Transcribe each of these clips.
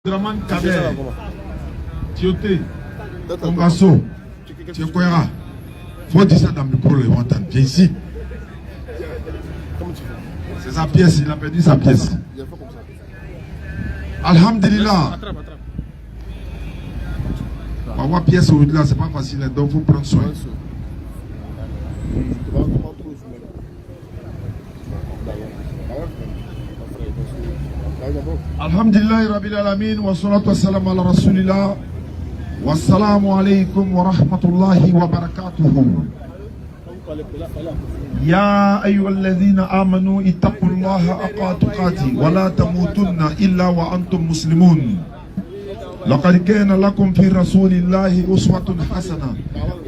Draman Kader, Tioté, Kongasso, Tiokoera. Faut dire ça dans le micro, les montagnes. Viens ici. C'est sa pièce, il a perdu sa pièce. Alhamdulillah. Avoir pièce au-delà, c'est pas facile, donc il faut prendre soin. Alhamdulillah Rabbil Alamin wa salatu wa salam ala Rasulillah wa salamu alaykum wa rahmatullahi wa barakatuhu. Ya ayyuhalladhina amanu ittaqullaha haqqa tuqati wa la tamutunna illa wa antum muslimun. لقد كان لكم في رسول الله أسوة حسنة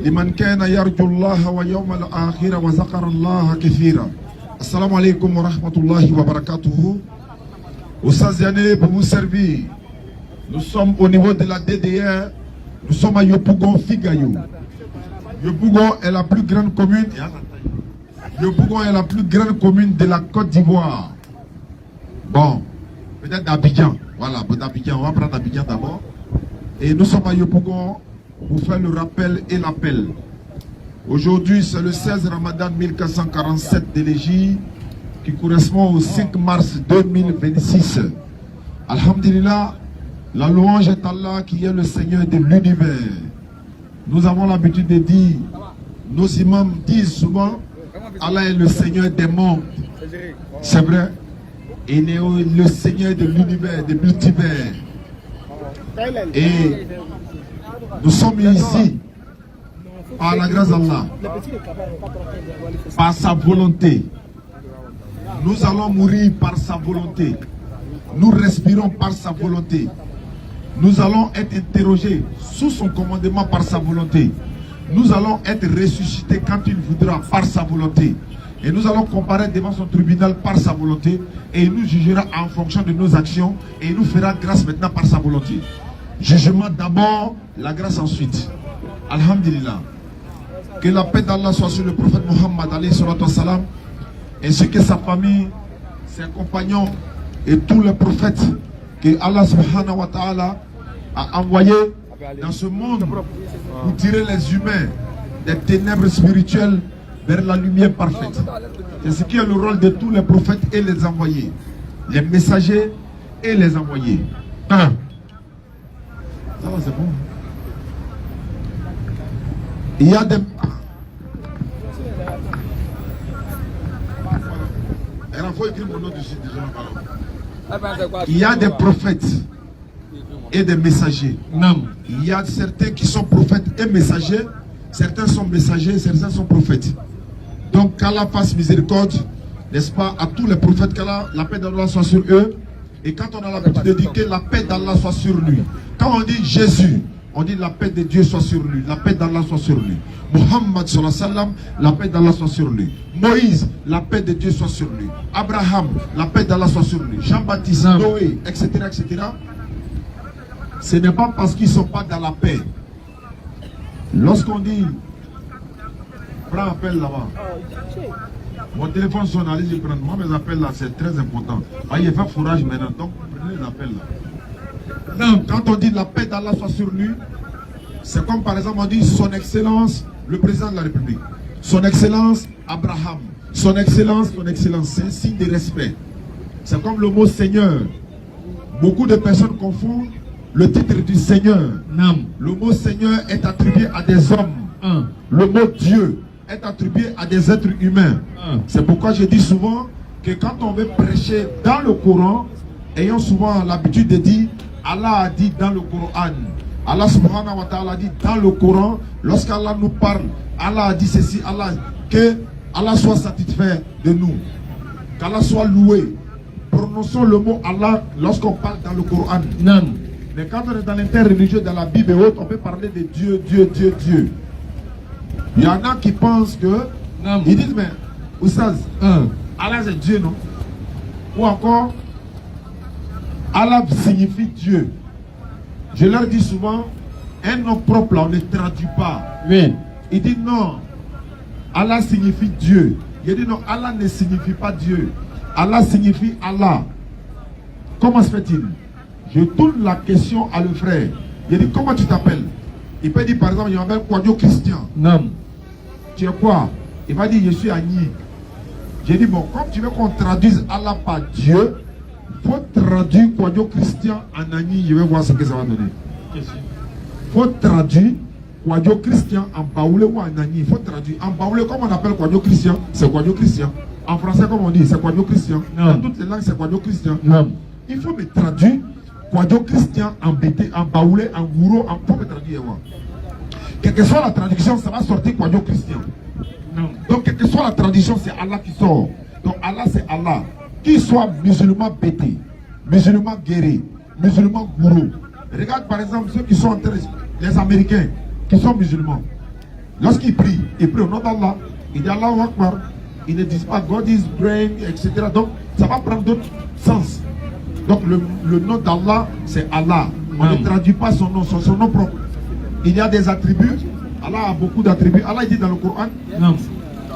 لمن كان يرجو الله ويوم الآخرة وذكر الله كثيرا. السلام عليكم ورحمة الله وبركاته. Osaziane pour vous servir. Nous sommes au niveau de la DDR. Nous sommes à Yopougon Figayo. Yopougon est la plus grande commune. Yopougon est la plus grande commune de la Côte d'Ivoire. Bon, peut-être d'Abidjan. Voilà, d'Abidjan. On va prendre Abidjan d'abord. Et nous sommes à Yopougon pour faire le rappel et l'appel. Aujourd'hui, c'est le 16 Ramadan 1447 de l'Égypte, qui correspond au 5 mars 2026. Alhamdulillah, la louange est Allah qui est le Seigneur de l'univers. Nous avons l'habitude de dire, nos imams disent souvent, Allah est le Seigneur des mondes. C'est vrai. Il est le Seigneur de l'univers, des multivers. Et nous sommes ici par la grâce d'Allah, par sa volonté. Nous allons mourir par sa volonté. Nous respirons par sa volonté. Nous allons être interrogés sous son commandement par sa volonté. Nous allons être ressuscités quand il voudra par sa volonté. Et nous allons comparaître devant son tribunal par sa volonté. Et il nous jugera en fonction de nos actions. Et il nous fera grâce maintenant par sa volonté. Jugement d'abord, la grâce ensuite. Alhamdulillah. Que la paix d'Allah soit sur le prophète Muhammad alayhi salatu wa salam, ainsi que sa famille, ses compagnons et tous les prophètes que Allah subhanahu wa ta'ala a envoyés dans ce monde pour tirer les humains des ténèbres spirituelles vers la lumière parfaite. C'est ce qui est le rôle de tous les prophètes et les envoyés, les messagers et les envoyés. Ça va, c'est bon. Il y a des... Il y a des prophètes et des messagers. Il y a certains qui sont prophètes et messagers. Certains sont messagers, certains sont prophètes. Donc qu'Allah fasse miséricorde, n'est-ce pas, à tous les prophètes, qu'Allah, la paix d'Allah soit sur eux. Et quand on a l'habitude de dire que la paix d'Allah soit sur lui, quand on dit Jésus, on dit la paix de Dieu soit sur lui, la paix d'Allah soit sur lui. Muhammad sallallahu alayhi wa sallam, la paix d'Allah soit sur lui. Moïse, la paix de Dieu soit sur lui. Abraham, la paix d'Allah soit sur lui. Jean-Baptiste, Noé, etc., etc. Ce n'est pas parce qu'ils ne sont pas dans la paix. Lorsqu'on dit, prends appel là-bas. Mon téléphone sonne, allez, je prends. Moi, mes appels là, c'est très important. Ah, il fait fourrage maintenant, donc prenez les appels là. Donc, quand on dit la paix d'Allah soit sur lui, c'est comme par exemple on dit son excellence, le président de la République. Son excellence, Abraham. Son excellence, c'est un signe de respect. C'est comme le mot Seigneur. Beaucoup de personnes confondent le titre du Seigneur. Le mot Seigneur est attribué à des hommes. Le mot Dieu est attribué à des êtres humains. C'est pourquoi je dis souvent que quand on veut prêcher dans le Coran, ayons souvent l'habitude de dire Allah a dit dans le Coran. Allah subhanahu wa ta'ala a dit dans le Coran, lorsqu'Allah nous parle, Allah a dit ceci, que Allah soit satisfait de nous, qu'Allah soit loué. Prononçons le mot Allah lorsqu'on parle dans le Coran. Mais quand on est dans l'interreligieux, dans la Bible et autres, on peut parler de Dieu, Dieu, Dieu, Dieu. Il y en a qui pensent que, ils disent, mais, Oustaz, Allah c'est Dieu, non? Ou encore, Allah signifie Dieu. Je leur dis souvent, un nom propre là, on ne traduit pas. Oui. Il dit non, Allah signifie Dieu. Il dit non, Allah ne signifie pas Dieu. Allah signifie Allah. Comment se fait-il? Je tourne la question à le frère. Il dit, comment tu t'appelles? Il peut dire, par exemple, je m'appelle Kwadjo Christian. Non. Tu es quoi? Il va dire, je suis Agni. J'ai dit, bon, comme tu veux qu'on traduise Allah par Dieu, il faut traduire Kwadjo Christian en Agni. Je vais voir ce que ça va donner. Il faut traduire Kwadjo Christian en Baoulé ou en Agni. Il faut traduire. En Baoulé, comme on appelle Kwadjo Christian, c'est Kwadjo Christian. En français, comme on dit, c'est Kwadjo Christian. Non. Dans toutes les langues, c'est Kwadjo Christian. Non. Il faut me traduire Kwadjo Christian en Bété, en Baoulé, en Gouro, il faut me traduire. Quelle que soit la traduction, ça va sortir Kwadjo Christian. Non. Donc, quelle que soit la traduction, c'est Allah qui sort. Donc, Allah, c'est Allah. Qu'il soit musulman Bété, musulman guéri, musulman Gouro. Regarde par exemple ceux qui sont entre les Américains, qui sont musulmans. Lorsqu'ils prient au nom d'Allah. Ils disent Allahu Akbar. Ils ne disent pas God is great, etc. Donc, ça va prendre d'autres sens. Donc, le nom d'Allah, c'est Allah. On ne traduit pas son nom, son nom propre. Il y a des attributs. Allah a beaucoup d'attributs. Allah dit dans le Coran,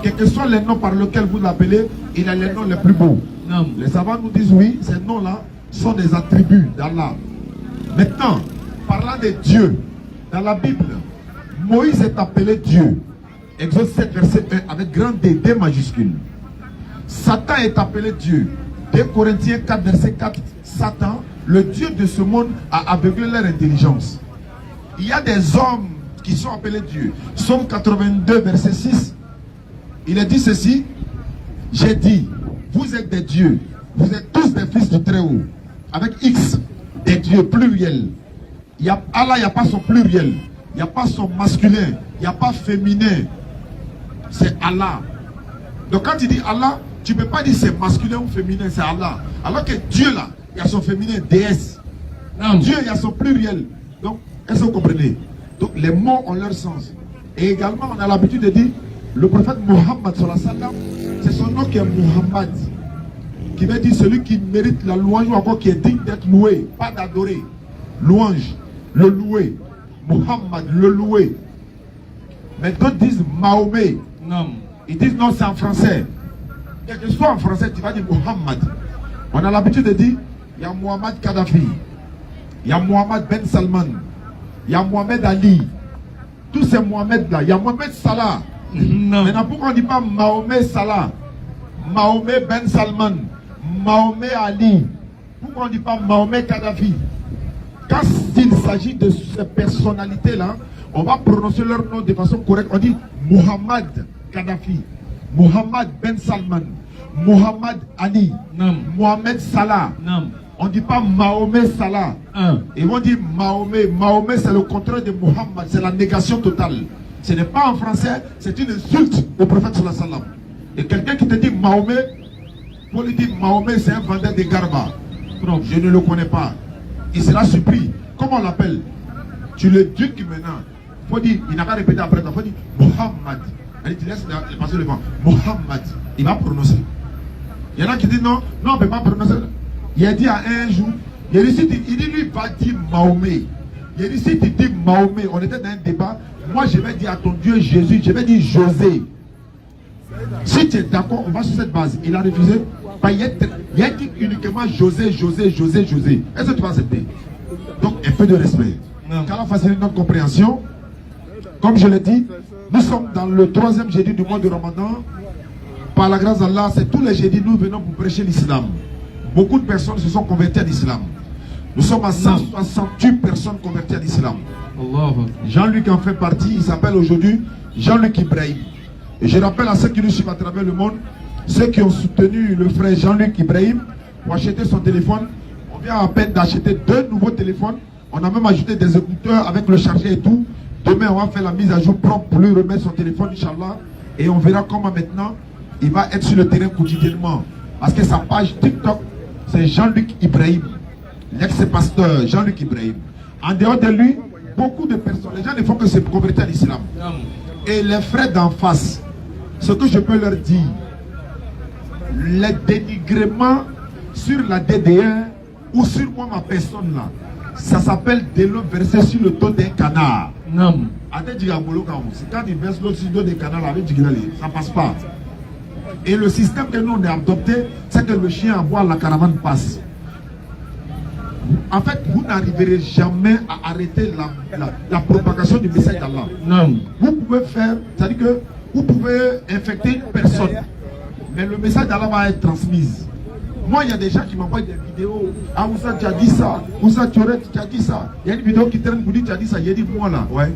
quels que soient les noms par lesquels vous l'appelez, il a les noms les plus beaux. Non. Les savants nous disent oui, ces noms-là sont des attributs d'Allah. Maintenant, parlant de Dieu, dans la Bible, Moïse est appelé Dieu. Exode 7, verset 1, avec grand D, D majuscule. Satan est appelé Dieu. 2 Corinthiens 4, verset 4, Satan, le Dieu de ce monde, a aveuglé leur intelligence. Il y a des hommes qui sont appelés Dieu. Psaume 82, verset 6, il a dit ceci, j'ai dit, vous êtes des dieux, vous êtes tous des fils du Très-Haut, avec X, des dieux pluriels. Allah, il n'y a pas son pluriel, il n'y a pas son masculin, il n'y a pas féminin, c'est Allah. Donc quand tu dis Allah, tu ne peux pas dire c'est masculin ou féminin, c'est Allah. Alors que Dieu là, il y a son féminin, déesse. Non. Dieu, il y a son pluriel. Donc, est-ce que vous comprenez? Donc les mots ont leur sens. Et également, on a l'habitude de dire, le prophète Mohammed, c'est son nom qui est Muhammad, qui veut dire celui qui mérite la louange ou encore qui est digne d'être loué, pas d'adorer. Louange, le loué. Muhammad, le loué. Mais d'autres disent Mahomet. Non. Ils disent non, c'est en français. Quel que soit en français, tu vas dire Muhammad. On a l'habitude de dire, il y a Muhammad Kadhafi, il y a Mohamed Ben Salman, il y a Mohamed Ali. Tous ces Mohamed là, il y a Mohamed Salah. Non. Maintenant, pourquoi on ne dit pas Mahomet Salah, Mahomet Ben Salman, Mahomet Ali? Pourquoi on ne dit pas Mahomet Kadhafi? Quand il s'agit de ces personnalités-là, on va prononcer leur nom de façon correcte. On dit Mohamed Kadhafi, Mohamed Ben Salman, Mohamed Ali, non. Mohamed Salah. Non. On ne dit pas Mahomet Salah. Ils vont dire Mahomet. Mahomet, c'est le contraire de Mohammed. C'est la négation totale. Ce n'est pas en français, c'est une insulte au prophète sallallahu alayhi wa sallam. Et quelqu'un qui te dit Mahomet, pour lui dire Mahomet, c'est un vendeur de garba. Je ne le connais pas. Il sera surpris. Comment on l'appelle? Tu le duc maintenant. Il faut dire, il n'a qu'à répéter après. Il faut dire Mohammed. Tu laisses passer le vent. Mohammed. Il va prononcer. Il y en a qui disent non, non, on ne peut pas prononcer. Il a dit à un jour, il dit lui va dire Mahomet. Il dit si tu dis Mahomet, on était dans un débat, moi je vais dire à ton Dieu Jésus, je vais dire José. Si tu es d'accord, on va sur cette base. Il a refusé. Il a dit uniquement José, José, José, José. Est-ce que tu vas accepter? Donc un peu de respect. Qu'Allah facilite notre compréhension. Comme je l'ai dit, nous sommes dans le 3e jeudi du mois de Ramadan. Par la grâce d'Allah, c'est tous les jeudis nous venons pour prêcher l'islam. Beaucoup de personnes se sont converties à l'islam. Nous sommes à 168 personnes converties à l'islam. Jean-Luc en fait partie. Il s'appelle aujourd'hui Jean-Luc Ibrahim. Et je rappelle à ceux qui nous suivent à travers le monde, ceux qui ont soutenu le frère Jean-Luc Ibrahim pour acheter son téléphone. On vient à peine d'acheter 2 nouveaux téléphones. On a même ajouté des écouteurs avec le chargeur et tout. Demain, on va faire la mise à jour propre pour lui remettre son téléphone, Inch'Allah. Et on verra comment maintenant il va être sur le terrain quotidiennement. Parce que sa page TikTok, c'est Jean-Luc Ibrahim, l'ex-pasteur Jean-Luc Ibrahim. En dehors de lui, beaucoup de personnes, les gens ne font que se convertir à l'islam. Et les frères d'en face, ce que je peux leur dire, les dénigrements sur la DD1 ou sur moi, ma personne là, ça s'appelle de l'eau versée sur le dos d'un canard. Non. C'est quand il verse l'eau sur le dos d'un canard, ça passe pas. Et le système que nous on a adopté, c'est que le chien à boire, la caravane passe. En fait, vous n'arriverez jamais à arrêter la propagation du message d'Allah. Non. Vous pouvez faire, c'est-à-dire que vous pouvez infecter une personne, mais le message d'Allah va être transmis. Moi, il y a des gens qui m'envoient des vidéos. Ah, Moussa, tu as dit ça. Moussa, tu as dit ça. Il y a une vidéo qui traîne, vous dites, tu as dit ça. Il a dit, moi là, ouais.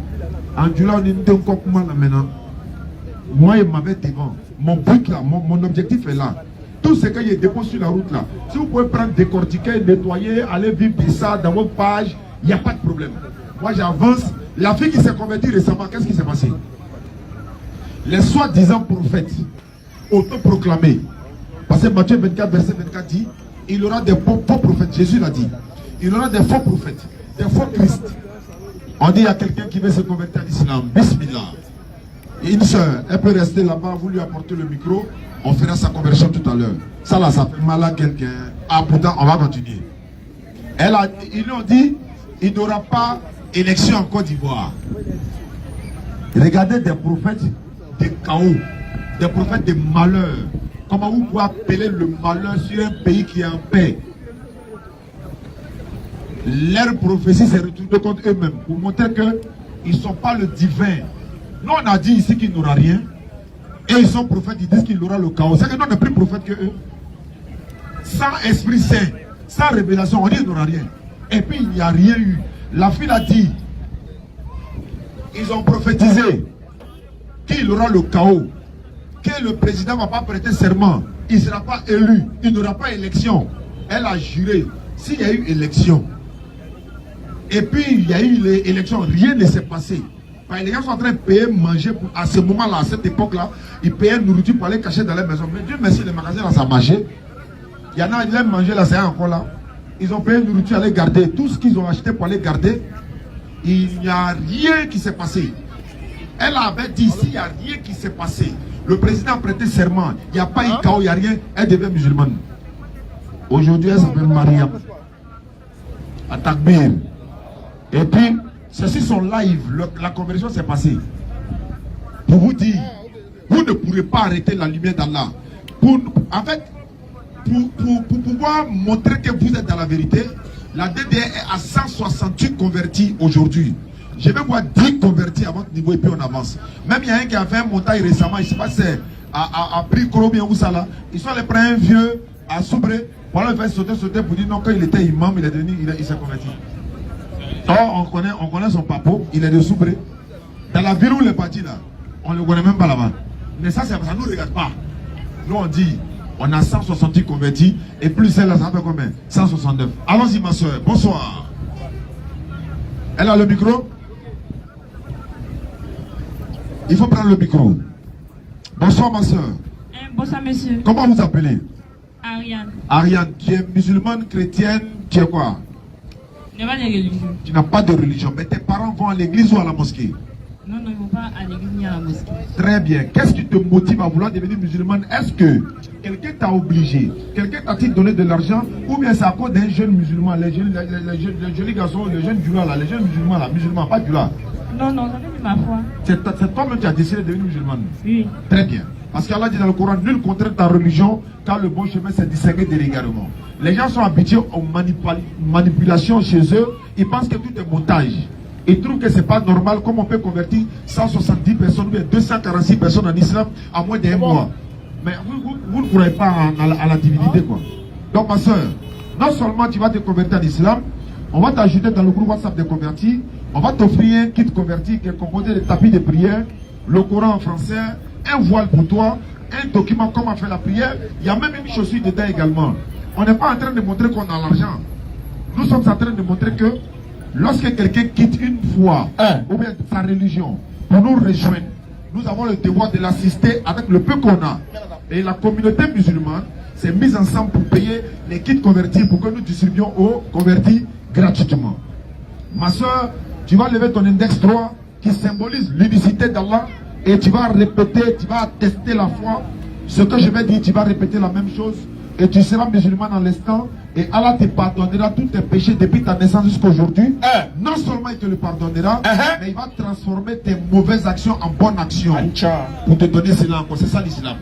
En Dula, on est encore comment là maintenant. Moi, il m'avait devant. Mon but là, mon objectif est là. Tout ce qu'il y a déposé sur la route là, si vous pouvez prendre, décortiquer, nettoyer, aller vivre de ça dans votre page, il n'y a pas de problème. Moi, j'avance. La fille qui s'est convertie récemment, qu'est-ce qui s'est passé? Les soi-disant prophètes, autoproclamés. Parce que Matthieu 24, verset 24 dit, il y aura des faux prophètes. Jésus l'a dit. Il y aura des faux prophètes, des faux Christ. On dit, il y a quelqu'un qui veut se convertir à l'islam. Bismillah. Une soeur, elle peut rester là-bas, vous lui apportez le micro, on fera sa conversion tout à l'heure. Ça là, ça fait mal à quelqu'un. Ah, pourtant, on va continuer. Ils lui ont dit, il n'y aura pas élection en Côte d'Ivoire. Regardez des prophètes de chaos, des prophètes de malheur. Comment vous pouvez appeler le malheur sur un pays qui est en paix? Leur prophétie s'est retournée contre eux-mêmes pour montrer qu'ils ne sont pas le divin. Nous, on a dit ici qu'il n'y aura rien. Et ils sont prophètes, ils disent qu'il y aura le chaos. C'est que nous, on est plus prophètes que eux. Sans Esprit Saint, sans révélation, on dit qu'il n'y aura rien. Et puis, il n'y a rien eu. La fille a dit, ils ont prophétisé qu'il y aura le chaos. Que le président ne va pas prêter serment, il ne sera pas élu, il n'y aura pas élection. Elle a juré, s'il y a eu élection, et puis il y a eu l'élection, rien ne s'est passé. Les gens sont en train de payer manger à ce moment-là, à cette époque-là, ils payaient nourriture pour aller cacher dans les maisons. Mais Dieu merci, les magasins là, ça a marché. Il y en a, ils aiment manger là, c'est encore là. Ils ont payé nourriture, aller garder. Tout ce qu'ils ont acheté pour aller garder, il n'y a rien qui s'est passé. Elle avait dit, s'il n'y a rien qui s'est passé, le président a prêté serment, il n'y a pas eu chaos, il n'y a rien, elle devient musulmane. Aujourd'hui, elle s'appelle Mariam. À Takbir. Et puis, ceci sont live, la conversion s'est passée. Pour vous dire, vous ne pourrez pas arrêter la lumière d'Allah. En fait, pour pouvoir montrer que vous êtes dans la vérité, la DDR est à 168 convertis aujourd'hui. Je vais voir 10 convertis à votre niveau et puis on avance. Même il y a un qui a fait un montage récemment, je ne sais pas si c'est à prix Colombien ou ça là. Ils sont allés prendre un vieux à Soubré pour le faire sauter pour dire non, quand il était imam, il s'est converti. Or, on connaît son papa, il est de Soubré. Dans la ville où il est parti là, on ne le connaît même pas là-bas. Mais ça ne nous regarde pas. Nous on dit, on a 168 convertis et plus celle-là, ça fait combien? 169. Allons-y ma soeur, bonsoir. Elle a le micro? Il faut prendre le micro. Bonsoir ma soeur. Bonsoir monsieur. Comment vous appelez? Ariane. Ariane, tu es musulmane, chrétienne, tu es quoi? Je n'ai pas de religion. Tu n'as pas de religion, mais tes parents vont à l'église ou à la mosquée? Non, ils ne vont pas à l'église ni à la mosquée. Très bien. Qu'est-ce qui te motive à vouloir devenir musulmane? Est-ce que quelqu'un t'a obligé? Quelqu'un t'a-t-il donné de l'argent? Ou bien c'est à cause d'un jeune musulman? Les jolis garçons, les jeunes djoulas là, les jeunes musulmans là, musulmans, pas djoulas. Non, ça fait de ma foi. C'est toi-même qui as décidé de devenir musulmane? Oui. Très bien. Parce qu'Allah dit dans le Coran, nul contraire ta religion, car le bon chemin c'est distingué des égarements. Les gens sont habitués aux manipulations chez eux, ils pensent que tout est montage. Ils trouvent que c'est pas normal, comme on peut convertir 170 personnes ou 246 personnes en islam en moins d'un mois. Mais vous ne croyez pas à la divinité quoi. Donc ma soeur, non seulement tu vas te convertir en islam, on va t'ajouter dans le groupe WhatsApp des convertis, on va t'offrir un kit converti qui est composé de tapis de prière, le Coran en français, un voile pour toi, un document comment faire la prière, il y a même une chaussure dedans également. On n'est pas en train de montrer qu'on a l'argent. Nous sommes en train de montrer que lorsque quelqu'un quitte une foi ou bien sa religion pour nous rejoindre, nous avons le devoir de l'assister avec le peu qu'on a. Et la communauté musulmane s'est mise ensemble pour payer les kits convertis pour que nous distribuions aux convertis gratuitement. Ma soeur, tu vas lever ton index droit qui symbolise l'unicité d'Allah et tu vas répéter, tu vas attester la foi. Ce que je vais dire, tu vas répéter la même chose et tu seras musulman en l'instant et Allah te pardonnera tous tes péchés depuis ta naissance jusqu'à aujourd'hui. Non seulement il te le pardonnera, mais il va transformer tes mauvaises actions en bonnes actions pour te donner cela encore. C'est ça l'islam.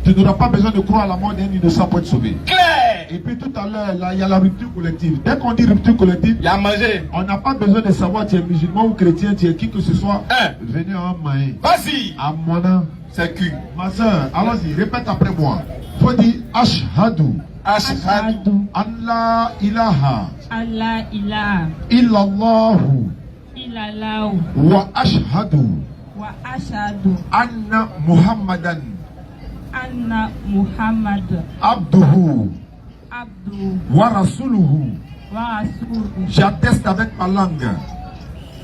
Tu n'auras pas besoin de croire à la mort d'un innocent pour être sauvé. Claire. Et puis tout à l'heure, il y a la rupture collective. Dès qu'on dit rupture collective, Il y a mangé. on n'a pas besoin de savoir tu es musulman ou chrétien, tu es qui que ce soit. Hein. Venez en main. Vas-y. À mon âme. C'est cul. Ma soeur, allons-y, répète après moi. Faut dire Ashhadu. Ashhadu. Allah ilaha. Allah ilaha Illallahu. illallah Wa ashhadu. wa ashhadu Anna Muhammadan. anna Muhammad Abduhu. abdu Wa rasuluhu. wa rasuluhu. J'atteste avec ma langue.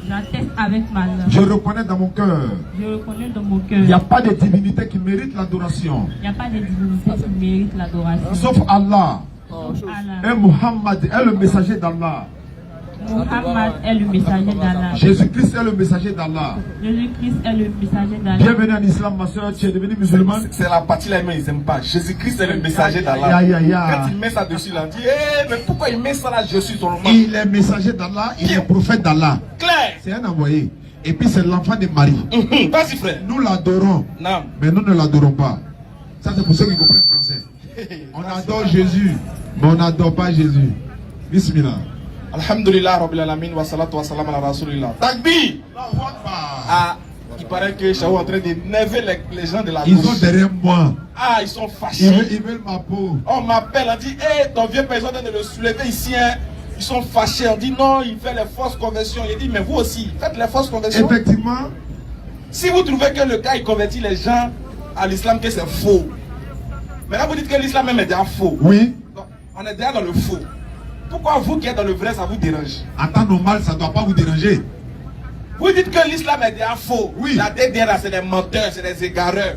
J'atteste avec ma langue. Je reconnais dans mon cœur. Je reconnais dans mon Il n'y cœur. a pas de divinité qui mérite l'adoration. Il n'y a pas de divinité qui mérite l'adoration. Sauf Allah. Allah. Et Muhammad est le messager d'Allah. Muhammad est le messager d'Allah. Jésus-Christ est le messager d'Allah. Jésus-Christ est le messager d'Allah. Bienvenue en islam, ma soeur. Tu es devenue musulmane. C'est la partie là, ils n'aiment pas. Jésus-Christ est le messager d'Allah. Aïe, aïe, aïe. Quand il met ça dessus, là, on dit, mais pourquoi il met ça là, je suis son nom. Il est messager d'Allah. Il est prophète d'Allah. Claire. C'est un envoyé. Et puis c'est l'enfant de Marie. Vas-y, frère. Nous l'adorons. Non. Mais nous ne l'adorons pas. Ça, c'est pour ceux qui comprennent français. On adore Jésus, mais on n'adore pas Jésus. Bismillah. Alhamdulillah, Rabbil Alamin, wa salatu wa salam ala Rasulillah. Takbir. Ah, il paraît que Chao est en train d'énerver les gens de la Ils gauche. sont derrière moi. Ah, ils sont fâchés. Ils veulent ma peau. On m'appelle, on dit, hé, ton vieux père, ils sont en train de le soulever ici. Hein. Ils sont fâchés. On dit, non, il fait les fausses conversions. Il dit, mais vous aussi, faites les fausses conversions. Effectivement. Si vous trouvez que le gars, il convertit les gens à l'islam, que c'est faux. Maintenant, vous dites que l'islam même est déjà faux. Oui. Donc, on est déjà dans le faux. Pourquoi vous qui êtes dans le vrai, ça vous dérange? En temps normal, ça ne doit pas vous déranger. Vous dites que l'islam est déjà faux. Oui. La DDR, c'est des menteurs, c'est des égareurs.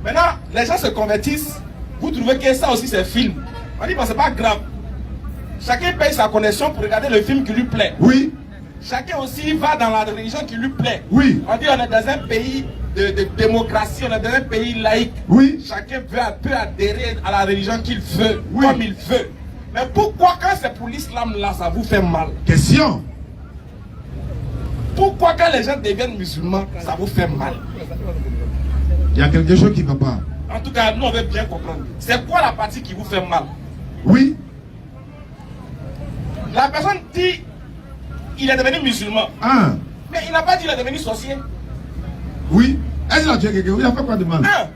Maintenant, les gens se convertissent. Vous trouvez que ça aussi, c'est film. On dit, bon, c'est pas grave. Chacun paye sa connexion pour regarder le film qui lui plaît. Oui. Chacun aussi va dans la religion qui lui plaît. Oui. On dit, on est dans un pays de démocratie, on est dans un pays laïque. Oui. Chacun peut adhérer à la religion qu'il veut, Oui. comme il veut. Mais pourquoi quand c'est pour l'islam là, ça vous fait mal? Question. Pourquoi quand les gens deviennent musulmans, ça vous fait mal? Il y a quelque chose qui ne va pas. En tout cas, nous on veut bien comprendre. C'est quoi la partie qui vous fait mal? Oui. La personne dit, il est devenu musulman. Un. Mais il n'a pas dit qu'il est devenu sorcier. Oui. Est-ce qu'il a tué quelqu'un? Il a fait quoi de mal? Un.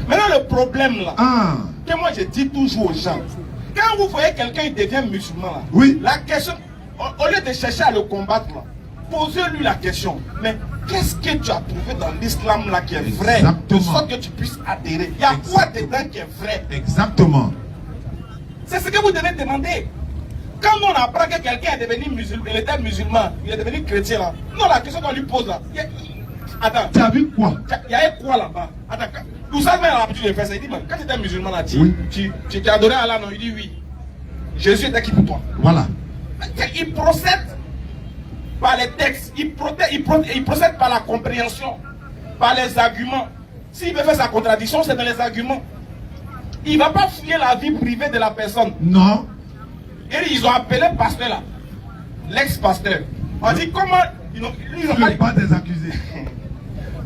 Maintenant le problème là, Un. que moi je dis toujours aux gens, quand vous voyez quelqu'un qui devient musulman là, Oui. la question, au lieu de chercher à le combattre là, posez-lui la question, mais qu'est-ce que tu as trouvé dans l'islam là qui est vrai, Exactement. de sorte que tu puisses adhérer? Il y a quoi dedans qui est vrai? Exactement. C'est ce que vous devez demander. Quand on apprend que quelqu'un est devenu musulman, il était musulman, il est devenu chrétien là, non, la question qu'on lui pose là, attends, Tu as vu quoi? il y a quoi là-bas? Attends, vous savez même l'habitude de faire ça, il dit, mais quand tu étais musulman là, Oui. tu adorais Allah, non? Il dit oui. Jésus était qui pour toi? Voilà. Il procède par les textes, il procède par la compréhension, par les arguments. S'il veut faire sa contradiction, c'est dans les arguments. Il ne va pas fouiller la vie privée de la personne. Non. Et ils ont appelé le pasteur là, l'ex-pasteur. On dit comment ils ont Le pas des accusés.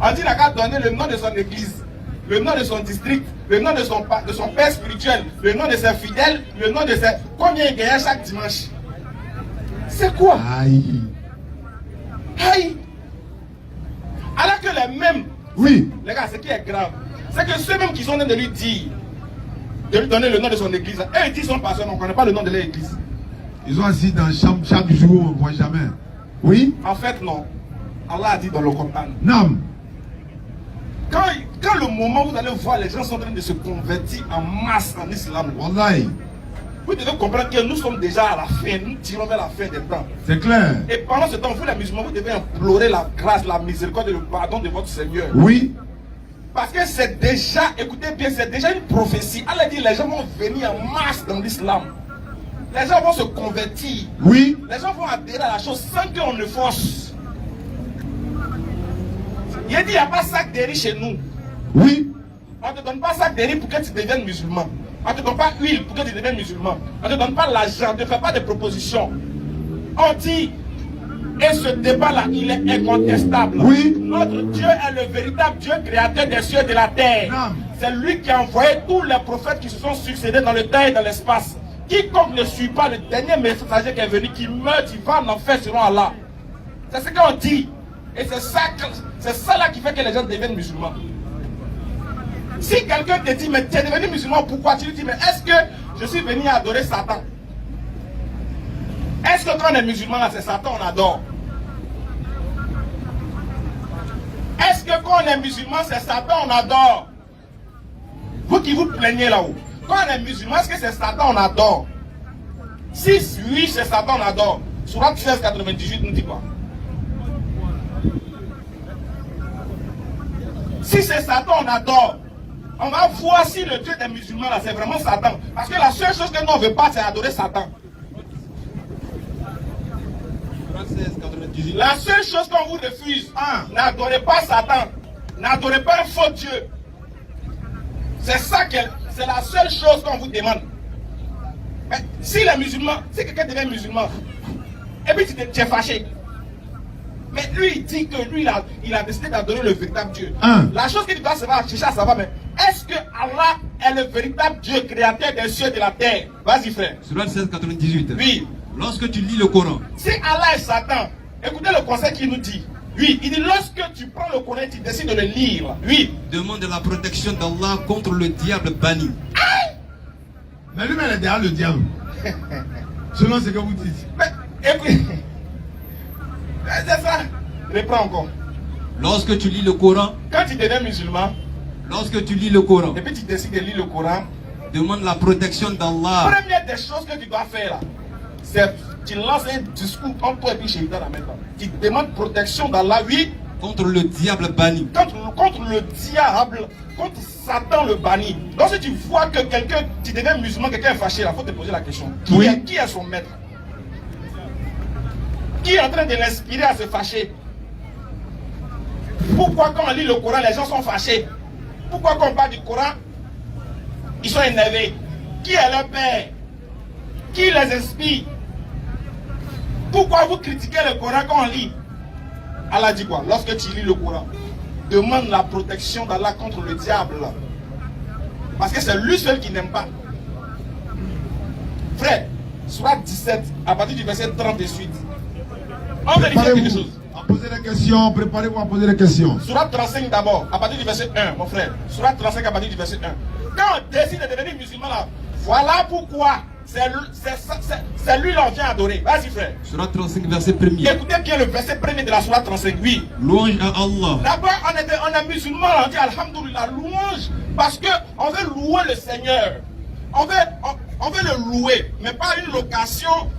On dit qu'il a donné le nom de son église, le nom de son district, le nom de son père spirituel, le nom de ses fidèles, le nom de ses... Combien il gagnait chaque dimanche? C'est quoi? Aïe. Aïe. Alors que les mêmes, Oui. les gars, ce qui est grave, c'est que ceux mêmes qui sont en train de lui dire, de lui donner le nom de son église, eux ils disent son pasteur, on ne connaît pas le nom de leur église. Ils ont assis dans la chambre chaque jour, on ne voit jamais. Oui. En fait, non. Allah a dit dans le Coran. Non. Quand le moment où vous allez voir les gens sont en train de se convertir en masse en islam, Wallahi. vous devez comprendre que nous sommes déjà à la fin, nous tirons vers la fin des temps. C'est clair. Et pendant ce temps, vous les musulmans, vous devez implorer la grâce, la miséricorde et le pardon de votre Seigneur. Oui. Parce que c'est déjà, écoutez bien, c'est déjà une prophétie. Allah dit les gens vont venir en masse dans l'islam. Les gens vont se convertir. Oui. Les gens vont adhérer à la chose sans qu'on ne force. Il a dit, il n'y a pas sac de riz chez nous. Oui. On ne te donne pas sac de riz pour que tu deviennes musulman. On ne te donne pas huile pour que tu deviennes musulman. On ne te donne pas l'argent, on ne te fait pas de propositions. On dit, Et ce débat-là, il est incontestable. Oui. Notre Dieu est le véritable Dieu créateur des cieux et de la terre. C'est lui qui a envoyé tous les prophètes qui se sont succédés dans le temps et dans l'espace. Quiconque ne suit pas le dernier messager qui est venu, qui meurt, il va en enfer selon Allah. C'est ce qu'on dit. Et c'est ça là qui fait que les gens deviennent musulmans. Si quelqu'un te dit, mais tu es devenu musulman, pourquoi? Tu lui dis, mais est-ce que je suis venu adorer Satan? Est-ce que quand on est musulman, c'est Satan, on adore? Est-ce que quand on est musulman, c'est Satan, on adore? Vous qui vous plaignez là-haut. Quand on est musulman, est-ce que c'est Satan, on adore? Si oui, c'est Satan, on adore. Surat 16, 98 nous dit quoi? Si c'est Satan, on adore. On va voir si le Dieu des musulmans là, c'est vraiment Satan. Parce que la seule chose que nous on ne veut pas, c'est adorer Satan. La seule chose qu'on vous refuse, n'adorez pas Satan. N'adorez pas un faux Dieu. C'est ça c'est la seule chose qu'on vous demande. Mais si les musulmans, si quelqu'un devient musulman, et puis tu es fâché. Mais lui, il dit que lui, il a décidé d'adorer le véritable Dieu. La chose que tu dois savoir, chercher à savoir, mais est-ce que Allah est le véritable Dieu créateur des cieux et de la terre? Vas-y, frère. Surat 16, 98. Oui. Lorsque tu lis le Coran. Si Allah est Satan, écoutez le conseil qu'il nous dit. Oui, il dit lorsque tu prends le Coran et tu décides de le lire. Oui. Demande la protection d'Allah contre le diable banni. Mais lui-même, il est derrière le diable. Selon ce que vous dites. Mais écoutez. C'est ça. Reprends encore. Lorsque tu lis le Coran. Quand tu deviens musulman. Lorsque tu lis le Coran. Et puis tu décides de lire le Coran. Demande la protection d'Allah. Première des choses que tu dois faire là, c'est tu lances un discours entre toi et puis Shaitan en même temps. Tu demandes protection d'Allah, oui. Contre le diable banni. Contre le diable, contre Satan le banni. Donc si tu vois que quelqu'un, tu deviens musulman, quelqu'un est fâché, il faut te poser la question. Qui est son maître? Qui est en train de l'inspirer à se fâcher? Pourquoi quand on lit le Coran, les gens sont fâchés? Pourquoi quand on parle du Coran, ils sont énervés? Qui est leur père? Qui les inspire? Pourquoi vous critiquez le Coran quand on lit? Allah dit quoi? Lorsque tu lis le Coran, demande la protection d'Allah contre le diable. Parce que c'est lui seul qui n'aime pas. Frère, Surat 17, à partir du verset 30 et suite. On vérifie quelque chose. À poser des questions, préparez-vous à poser des questions. Surat 35 d'abord, à partir du verset 1, mon frère. Surat 35 à partir du verset 1. Quand on décide de devenir musulman là, voilà pourquoi. C'est lui l'on vient adorer. Vas-y frère. Surat 35 verset 1er. Écoutez bien le verset 1er de la Surat 35, oui. Louange à Allah. D'abord on est musulman, on dit Alhamdoulilah, louange. Parce qu'on veut louer le Seigneur. On veut le louer, mais pas une location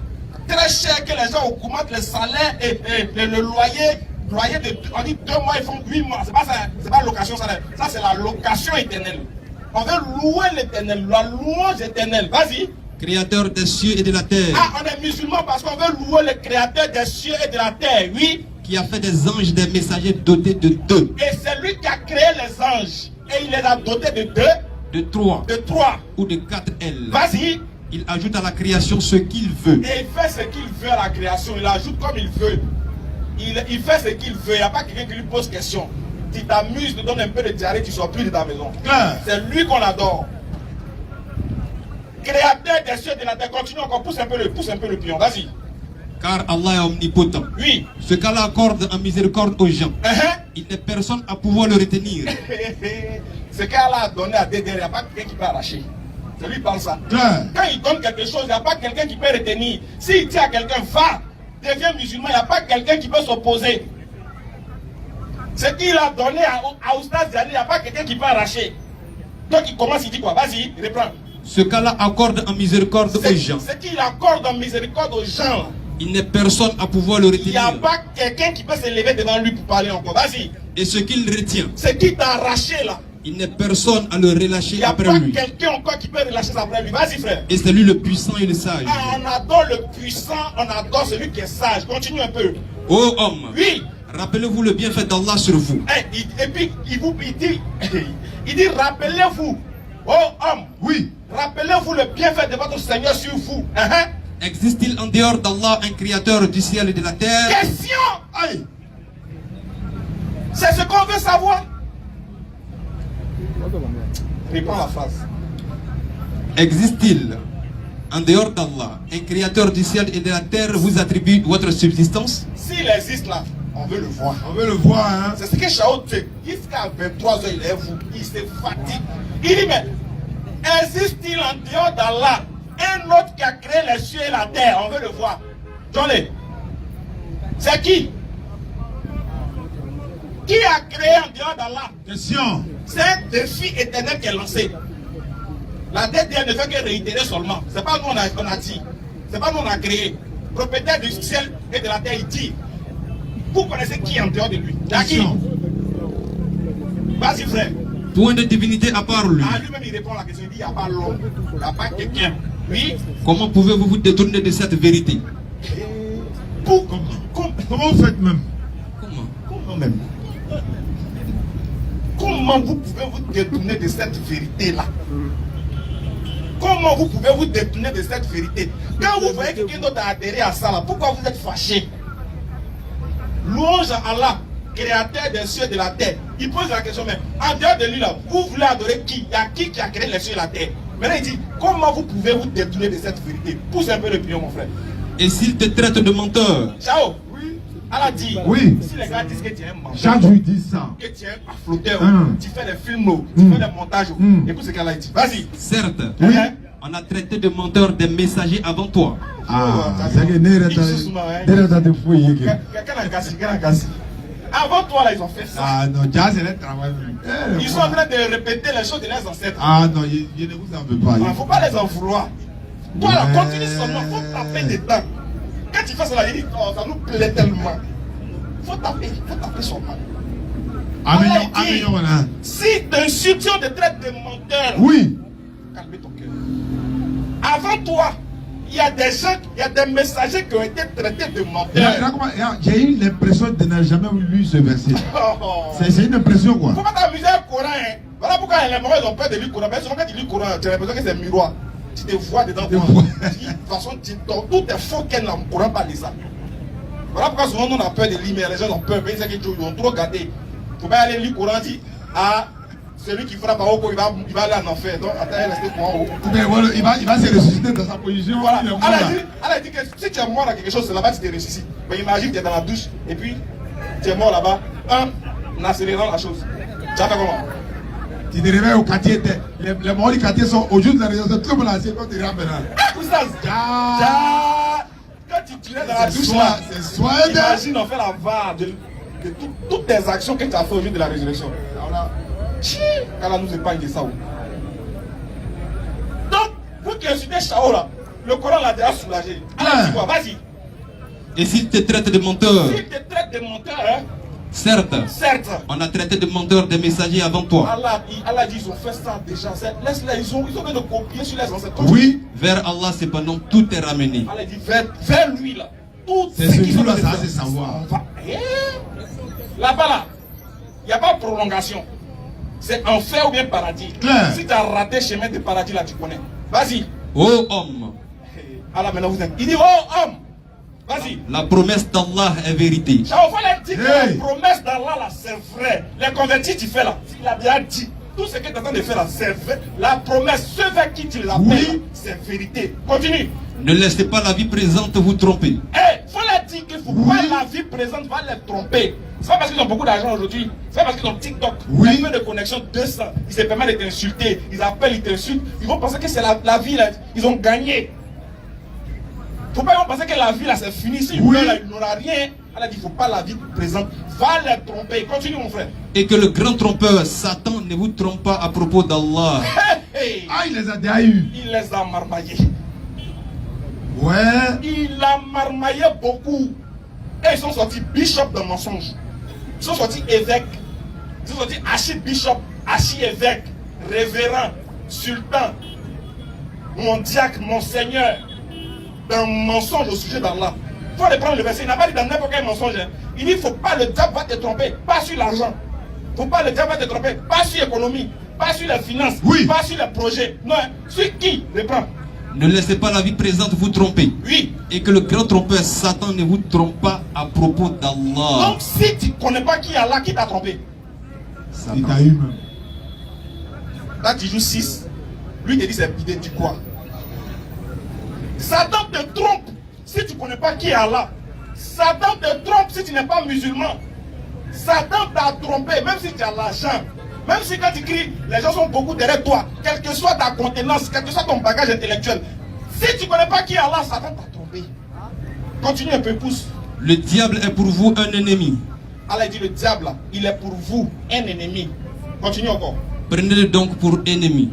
très chère que les gens augmentent le salaire et le loyer. On dit 2 mois, ils font 8 mois. C'est pas location salaire. Ça c'est la location éternelle. On veut louer l'éternel, la louange éternelle. Vas-y. Créateur des cieux et de la terre. Ah, on est musulman parce qu'on veut louer le créateur des cieux et de la terre, oui. Qui a fait des anges, des messagers dotés de 2. Et c'est lui qui a créé les anges. Et il les a dotés de 2. De 3. De 3. Ou de 4 ailes. Vas-y. Il ajoute à la création ce qu'il veut. Et il fait ce qu'il veut à la création. Il ajoute comme il veut. Il fait ce qu'il veut. Il n'y a pas quelqu'un qui lui pose question. Tu t'amuses, tu donnes un peu de diarrhée, tu ne sors plus de ta maison. C'est lui qu'on adore. Créateur des cieux et de la terre. Continue encore, pousse un peu le pion. Vas-y. Car Allah est omnipotent. Oui. Ce qu'Allah accorde en miséricorde aux gens, il n'est personne à pouvoir le retenir. Ce qu'Allah a donné à Dédé, il n'y a pas quelqu'un qui peut arracher. C'est lui qui parle ça. Quand il donne quelque chose, il n'y a pas quelqu'un qui peut retenir. S'il dit à quelqu'un, va, deviens musulman, il n'y a pas quelqu'un qui peut s'opposer. Ce qu'il a donné à Oustaz Diallo, il n'y a pas quelqu'un qui peut arracher. Donc il commence, il dit quoi? Vas-y, reprends. Ce qu'Allah accorde en miséricorde aux gens. Ce qu'il accorde en miséricorde aux gens. Il n'est personne à pouvoir le retenir. Il n'y a pas quelqu'un qui peut se lever devant lui pour parler encore. Vas-y. Et ce qu'il retient. Ce qui t'a arraché là. Il n'est personne à le relâcher après lui. Il n'y a pas quelqu'un encore qui peut relâcher ça après lui. Vas-y frère. Et c'est lui le puissant et le sage. Ah, on adore le puissant, on adore celui qui est sage. Continue un peu. Ô homme. Oui. Rappelez-vous le bienfait d'Allah sur vous. Et puis il dit rappelez-vous. Oh homme. Oui. Rappelez-vous le bienfait de votre Seigneur sur vous. Existe-t-il en dehors d'Allah un créateur du ciel et de la terre? Question. Aïe. C'est ce qu'on veut savoir. Réponds à la phrase. Existe-t-il en dehors d'Allah un créateur du ciel et de la terre vous attribue votre subsistance? S'il existe là, on veut le voir. On veut le voir, hein. C'est ce que Chao fait. Jusqu'à 23h, il est fou. Il se fatigue. Il dit, mais existe-t-il en dehors d'Allah un autre qui a créé les cieux et la terre? On veut le voir. Johnny, c'est qui? Qui a créé en dehors d'Allah? Question. C'est un défi éternel qui est lancé. La dette ne fait que réitérer seulement. C'est pas nous on a dit. C'est pas nous on a créé. Propriétaire du ciel et de la terre, il dit. Vous connaissez qui est en dehors de lui? Qui? Vas-y frère. Point de divinité à part lui. Ah, lui-même il répond à la question. Il dit il n'y a pas l'homme. Il n'y a pas quelqu'un. Oui. Comment pouvez-vous vous détourner de cette vérité? Comment vous faites même? Comment même? Comment vous pouvez vous détourner de cette vérité-là? Comment vous pouvez vous détourner de cette vérité? Quand vous voyez quelqu'un d'autre a adhéré à ça, là, pourquoi vous êtes fâché? Louange à Allah, créateur des cieux et de la terre. Il pose la question, mais en dehors de lui, là, vous voulez adorer qui? Il y a qui a créé les cieux et la terre? Maintenant, il dit, comment vous pouvez vous détourner de cette vérité? Pousse un peu le pion, mon frère. Et s'il te traite de menteur? Ciao. Oui. Allah dit, oui. Si les gars disent que tu es un menteur, Jacques lui dit ça. Que tu es un flotteur, tu fais des films, tu fais des montages, écoute ce qu'Allah dit. Vas-y. Certes, oui. On a traité de menteur des messagers avant toi. Ah, c'est que avant toi, là, ils ont fait ça. Ah non, déjà c'est le travail. Ils sont en train de répéter les choses de leurs ancêtres. Ah non, je ne vous en veux pas. Il ne faut pas les en vouloir. Toi, là, continue seulement, il faut taper dedans. Quand tu fais ça, là, il dit, oh, ça nous plaît tellement. Il faut taper seulement. Si d'insultes, on te traite de menteur, oui. Calme ton cœur. Avant toi, il y a des gens, il y a des messagers qui ont été traités de menteurs. J'ai eu l'impression de n'avoir jamais lu ce verset. C'est une impression quoi. Il ne faut pas t'amuser au Coran. Hein. Voilà pourquoi les morts ont peur de lire le Coran. Mais souvent quand tu lis le Coran, tu as l'impression que c'est un miroir. Tu te vois dedans. De toute façon, tout est faux qu'elle n'a le Coran pas lire ça. Voilà pourquoi souvent on a peur de lire, mais les gens ont peur. Mais ils ont trop gardé. Il ne faut pas aller lire le Coran, dit, ah, celui qui frappe en haut, il va aller en enfer. Donc, attends, restez pour en haut. Mais voilà, il va se ressusciter dans sa position. Voilà. Elle a dit que si tu es mort à quelque chose, c'est là-bas que tu te ressuscites. Mais imagine que tu es dans la douche et puis tu es mort là-bas. En accélérant la chose. Tu as fait comment? Tu te réveilles au quartier. Les morts du quartier sont au jour de la résurrection. Tout le monde a essayé quand tu rentres maintenant. Quand tu tirais dans la douche là, imagine on fait la VAR de toutes tes actions que tu as fait au jour de la résurrection. Allah nous épargne de ça. Donc, vous qui insultez Chao là, le Coran l'a déjà soulagé. Allah dit quoi? Vas-y. Et s'il te traite de menteur? S'il te traite de menteur, hein? Certes. On a traité de menteur des messagers avant toi. Allah dit, ils ont fait ça déjà. Laisse-les, ils ont besoin de copier sur les ancêtres. Oui. Vers Allah, cependant, tout est ramené. Allah dit, vers lui là. Tout c'est ce qui là, ça c'est savoir. Là-bas là, il n'y a pas de prolongation. C'est enfer ou bien paradis. Claire. Si tu as raté le chemin de paradis là, tu connais. Vas-y. Oh homme. Allah maintenant vous êtes. Il dit, oh homme. Vas-y. La promesse d'Allah est vérité. Ça va leur dire que la promesse d'Allah là, c'est vrai. Les convertis, tu fais là. Il a bien dit. Tout ce que tu es en train de faire là, c'est vrai. La promesse, ce vers qui tu l'appelles, c'est vérité. Continue. Ne laissez pas la vie présente vous tromper. Faut leur dire qu'il ne faut pas la vie présente va les tromper. C'est pas parce qu'ils ont beaucoup d'argent aujourd'hui. C'est pas parce qu'ils ont TikTok. Un peu de connexion 200. Ils se permettent de t'insulter. Ils appellent, ils t'insultent. Ils vont penser que c'est la vie là. Ils ont gagné. Faut pas penser que la vie là c'est fini. Si là, il n'aura rien. Elle a dit, il ne faut pas la vie présente. Va les tromper. Continue mon frère. Et que le grand trompeur Satan ne vous trompe pas à propos d'Allah. Ah, il les a déjà eu. Il les a marmaillés. Ouais. Il a marmaillé beaucoup. Et ils sont sortis bishop de mensonge. Ils sont sortis évêques. Ils sont sortis archibishop, archi-évêque, révérend, sultan, mon diacre, mon seigneur. D'un mensonge au sujet d'Allah. Il faut reprendre le verset. Il n'a pas dit dans n'importe quel mensonge. Il dit, il ne faut pas, le diable va te tromper. Pas sur l'argent. Il ne faut pas, le diable va te tromper. Pas sur l'économie. Pas sur les finances. Pas sur les projets. Non, sur qui? Reprends. Ne laissez pas la vie présente vous tromper. Oui. Et que le grand trompeur Satan ne vous trompe pas à propos d'Allah. Donc si tu ne connais pas qui est Allah, qui t'a trompé? Il t'a eu même. Là tu joues 6. Lui te dit c'est bidé, tu crois. Satan te trompe si tu ne connais pas qui est Allah. Satan te trompe si tu n'es pas musulman. Satan t'a trompé même si tu as l'argent. Même si quand tu cries, les gens sont beaucoup derrière toi. Quelle que soit ta contenance, quel que soit ton bagage intellectuel. Si tu ne connais pas qui est Allah, Satan t'a trompé. Continue un peu, pousse. Le diable est pour vous un ennemi. Allah dit le diable, il est pour vous un ennemi. Continue encore. Prenez-le donc pour ennemi.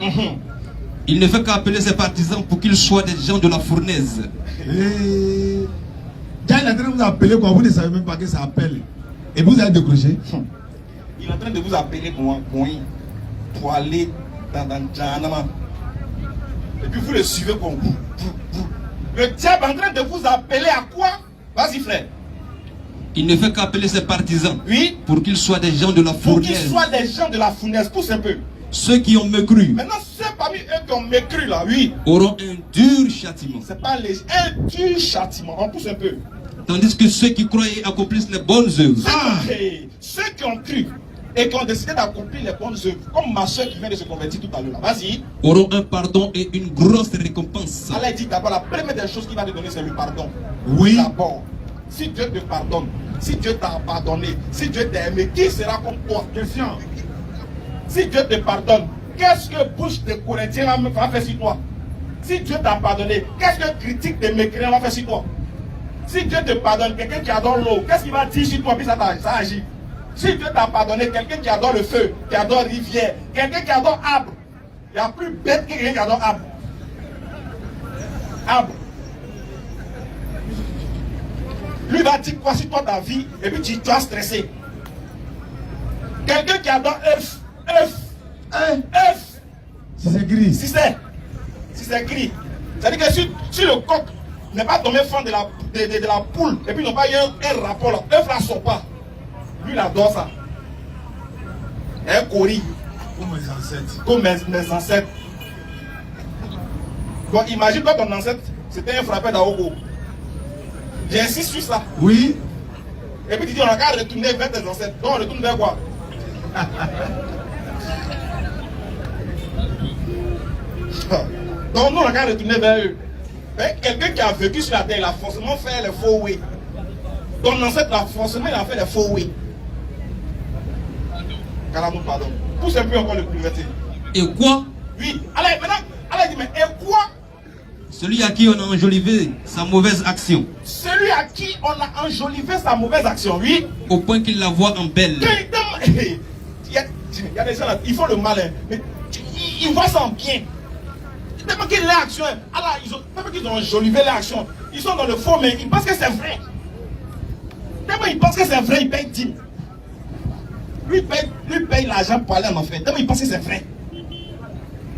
Il ne fait qu'appeler ses partisans pour qu'ils soient des gens de la fournaise. Quand il est en train de vous appeler, quoi, vous ne savez même pas que ça appelle. Et vous allez décrocher. Il est en train de vous appeler pour aller dans Jahannama. Et puis vous le suivez comme vous. Le diable est en train de vous appeler à quoi? Vas-y frère. Il ne fait qu'appeler ses partisans. Oui. Pour qu'ils soient des gens de la Pour fournaise. qu'ils soient des gens de la fournaise. Pousse un peu. Ceux qui ont mécru. Maintenant ceux parmi eux qui ont mécru là, oui. Auront un dur châtiment. C'est pas un dur châtiment. On pousse un peu. Tandis que ceux qui croient et accomplissent les bonnes œuvres. Ceux qui ont cru et qui ont décidé d'accomplir les bonnes œuvres, comme ma soeur qui vient de se convertir tout à l'heure, vas-y. Auront un pardon et une grosse récompense. Allah dit d'abord, la première des choses qu'il va te donner, c'est le pardon. Oui. D'abord, si Dieu te pardonne, si Dieu t'a pardonné, si Dieu t'a aimé, qui sera comme toi? Question. Si Dieu te pardonne, qu'est-ce que bouche de Corinthiens va faire sur toi? Si Dieu t'a pardonné, qu'est-ce que critique de mécréants va faire sur toi? Si Dieu te pardonne, quelqu'un qui adore l'eau, qu'est-ce qu'il va dire sur toi, puis ça agit? Si Dieu t'a pardonné, quelqu'un qui adore le feu, qui adore rivière, quelqu'un qui adore arbre, il n'y a plus bête que quelqu'un qui adore arbre. Arbre. Lui va dire quoi sur toi ta vie, et puis tu vas stresser. Quelqu'un qui adore œuf. Si c'est gris. Si c'est gris. C'est-à-dire que si le coq n'est pas tombé fan de la poule, et puis il n'a pas eu un rapport là, l'œuf là sort pas. Lui il adore ça. Un cori. Comme mes ancêtres. Comme mes ancêtres. Bon, imagine toi ton ancêtre, c'était un frappeur d'Aogo. J'insiste sur ça. Oui. Et puis tu dis on a qu'à retourner vers tes ancêtres. Donc on retourne vers quoi? Donc nous on a qu'à retourner vers eux. Quelqu'un qui a vécu sur la terre, il a forcément fait les faux oui. Ton ancêtre a forcément fait les faux oui. Carrément, pardon. Pousse un peu encore le plus vite. Et quoi? Oui. Allez, maintenant, allez, dis, mais et quoi? Celui à qui on a enjolivé sa mauvaise action. Celui à qui on a enjolivé sa mauvaise action, oui. Au point qu'il la voit en belle. Il y a des gens là, ils font le malin. Mais ils voient ça en bien. Tellement qu'ils leur action, alors tellement qu'ils ont enjolivé leur action, ils sont dans le faux, mais ils pensent que c'est vrai. Tellement ils pensent que c'est vrai, ils payent 10. Lui paye l'argent pour aller en enfer. Tellement ils pensent que c'est vrai.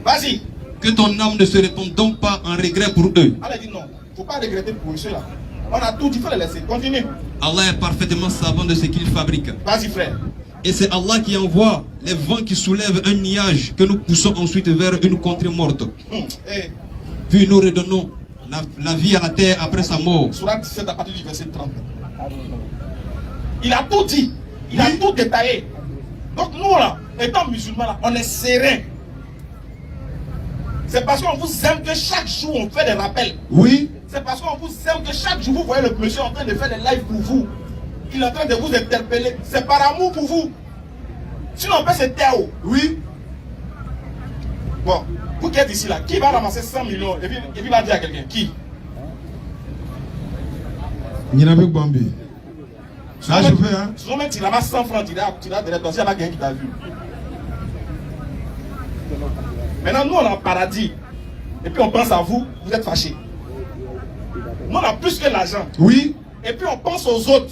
Vas-y. Que ton âme ne se répande donc pas en regret pour eux. Allah dit non, il ne faut pas regretter pour ceux-là. On a tout, il faut les laisser. Continue. Allah est parfaitement savant de ce qu'il fabrique. Vas-y frère. Et c'est Allah qui envoie les vents qui soulèvent un nuage que nous poussons ensuite vers une contrée morte. Puis nous redonnons la vie à la terre après sa mort. Sourate 17 à partir du verset 30. Il a tout dit. Il a tout détaillé. Donc nous là, étant musulmans là, on est serein. C'est parce qu'on vous aime que chaque jour on fait des rappels. Oui. C'est parce qu'on vous aime que chaque jour vous voyez le monsieur en train de faire des lives pour vous. Il est en train de vous interpeller. C'est par amour pour vous. Sinon on peut se taire. Oui. Bon, vous qui êtes ici là, qui va ramasser 100 millions et puis va dire à quelqu'un? Qui? Nyanabek Bambi. Ça je fais hein. Sinon même tu ramasses 100 francs, tu l'as derrière toi, s'il n'y a pas quelqu'un qui t'a vu. Maintenant nous on est en paradis. Et puis on pense à vous, vous êtes fâchés. Nous on a plus que l'argent. Oui. Et puis on pense aux autres.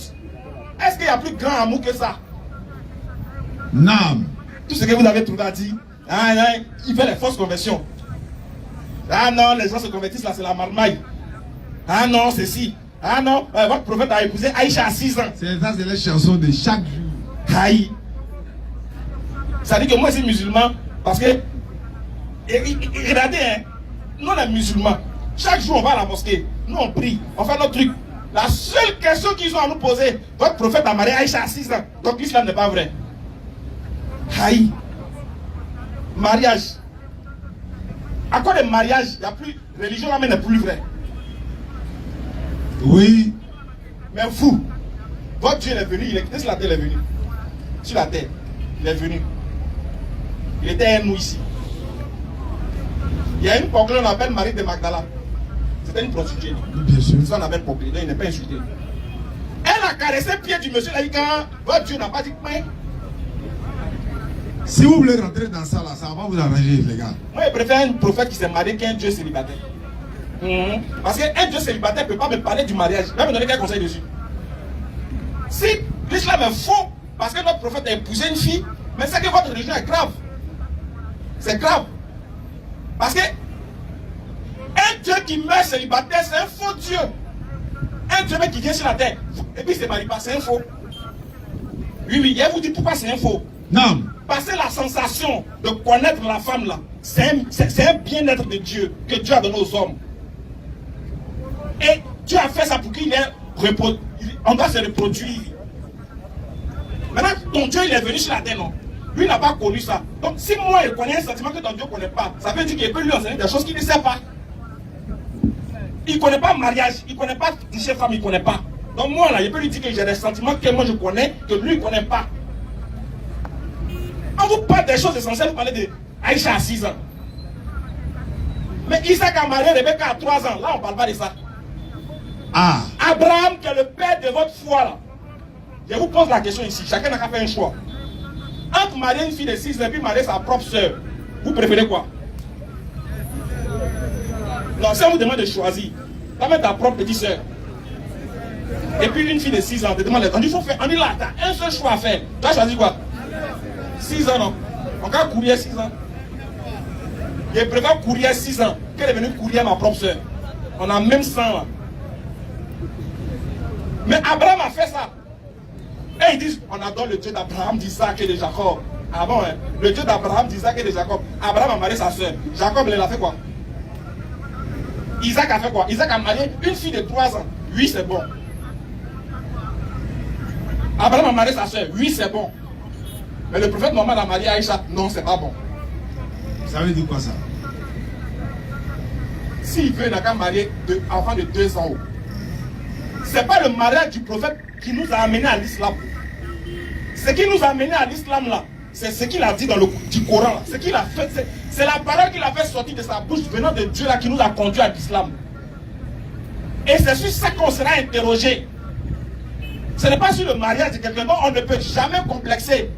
Est-ce qu'il y a plus grand amour que ça? Non. Tout ce que vous avez trouvé à dire, il fait les fausses conversions. Ah non, les gens se convertissent là, c'est la marmaille. Ah non, c'est si. Ah non, votre prophète a épousé Aïcha à 6 ans. C'est ça, c'est les chansons de chaque jour. Aïe. Ça dit que moi, c'est musulman parce que, regardez, nous on est musulmans. Chaque jour, on va à la mosquée. Nous, on prie. On fait notre truc. La seule question qu'ils ont à nous poser, votre prophète a marié Aïcha à 6 ans. Donc l'islam n'est pas vrai. Aïe. Mariage. À quoi de mariage, il n'y a plus. Religion là, mais n'est plus vrai. Oui. Mais vous, votre Dieu est venu, il est sur la terre, il est venu. Sur la terre, il est venu. Il était un nous ici. Il y a une conclue, on appelle Marie de Magdala. C'était une prostituée. Bien sûr. Ça, on appelle conclue, il n'est pas insulté. Elle a caressé le pied du monsieur, là, quand votre Dieu n'a pas dit mais. Si vous voulez rentrer dans ça, là, ça va vous arranger, les gars. Moi, je préfère un prophète qui s'est marié qu'un Dieu célibataire. Parce qu'un Dieu célibataire ne peut pas me parler du mariage. Il va me donner quel conseil dessus. Si l'islam est faux, parce que notre prophète a épousé une fille, mais c'est que votre religion est grave. C'est grave. Parce que un Dieu qui meurt célibataire, c'est un faux Dieu. Un Dieu qui vient sur la terre, et puis il ne se marie pas, c'est un faux. Oui, je vous dis pourquoi c'est un faux. Non. Parce que la sensation de connaître la femme là, c'est un bien-être de Dieu que Dieu a donné aux hommes. Et Dieu a fait ça pour qu'il ait on doit se reproduire. Maintenant, ton Dieu il est venu sur la terre, non? Lui n'a pas connu ça. Donc si moi je connais un sentiment que ton Dieu ne connaît pas, ça veut dire qu'il peut lui enseigner des choses qu'il ne sait pas. Il ne connaît pas le mariage, il ne connaît pas toucher femme, il ne connaît pas. Donc moi là, je peux lui dire que j'ai des sentiments que moi je connais, que lui ne connaît pas. On vous parle des choses essentielles, vous parlez de Aïcha à 6 ans. Mais Isaac a marié Rebecca à 3 ans. Là, on ne parle pas de ça. Ah. Abraham, qui est le père de votre foi, là. Je vous pose la question ici. Chacun n'a qu'à faire un choix. Entre marier une fille de 6 ans et puis marier sa propre soeur, vous préférez quoi? Non, si on vous demande de choisir, pas mettre ta propre petite soeur. Et puis une fille de 6 ans, on te demande, on dit, faut faire, on dit là, tu as un seul choix à faire. Tu as choisi quoi? 6 ans, non? On va courir 6 ans. Je préfère courir 6 ans qu'elle est venue courir ma propre soeur. On a même sang là. Mais Abraham a fait ça. Et ils disent, on adore le Dieu d'Abraham, d'Isaac et de Jacob. Ah bon, hein? Le Dieu d'Abraham, d'Isaac et de Jacob. Abraham a marié sa soeur. Jacob, il a fait quoi? Isaac a fait quoi? Isaac a marié une fille de 3 ans. Oui, c'est bon. Abraham a marié sa soeur. Oui, c'est bon. Mais le prophète Mohammed a marié Aïcha. Non, c'est pas bon. Ça veut dire quoi ça? S'il veut, il n'a qu'à marier un enfant de 2 ans. C'est pas le mariage du prophète qui nous a amenés à l'islam. Ce qui nous a amenés à l'islam là, c'est ce qu'il a dit dans le Coran. Ce qu'il a fait, c'est la parole qu'il a fait sortir de sa bouche venant de Dieu là qui nous a conduit à l'islam. Et c'est sur ça qu'on sera interrogé. Ce n'est pas sur le mariage de quelqu'un dont on ne peut jamais complexer.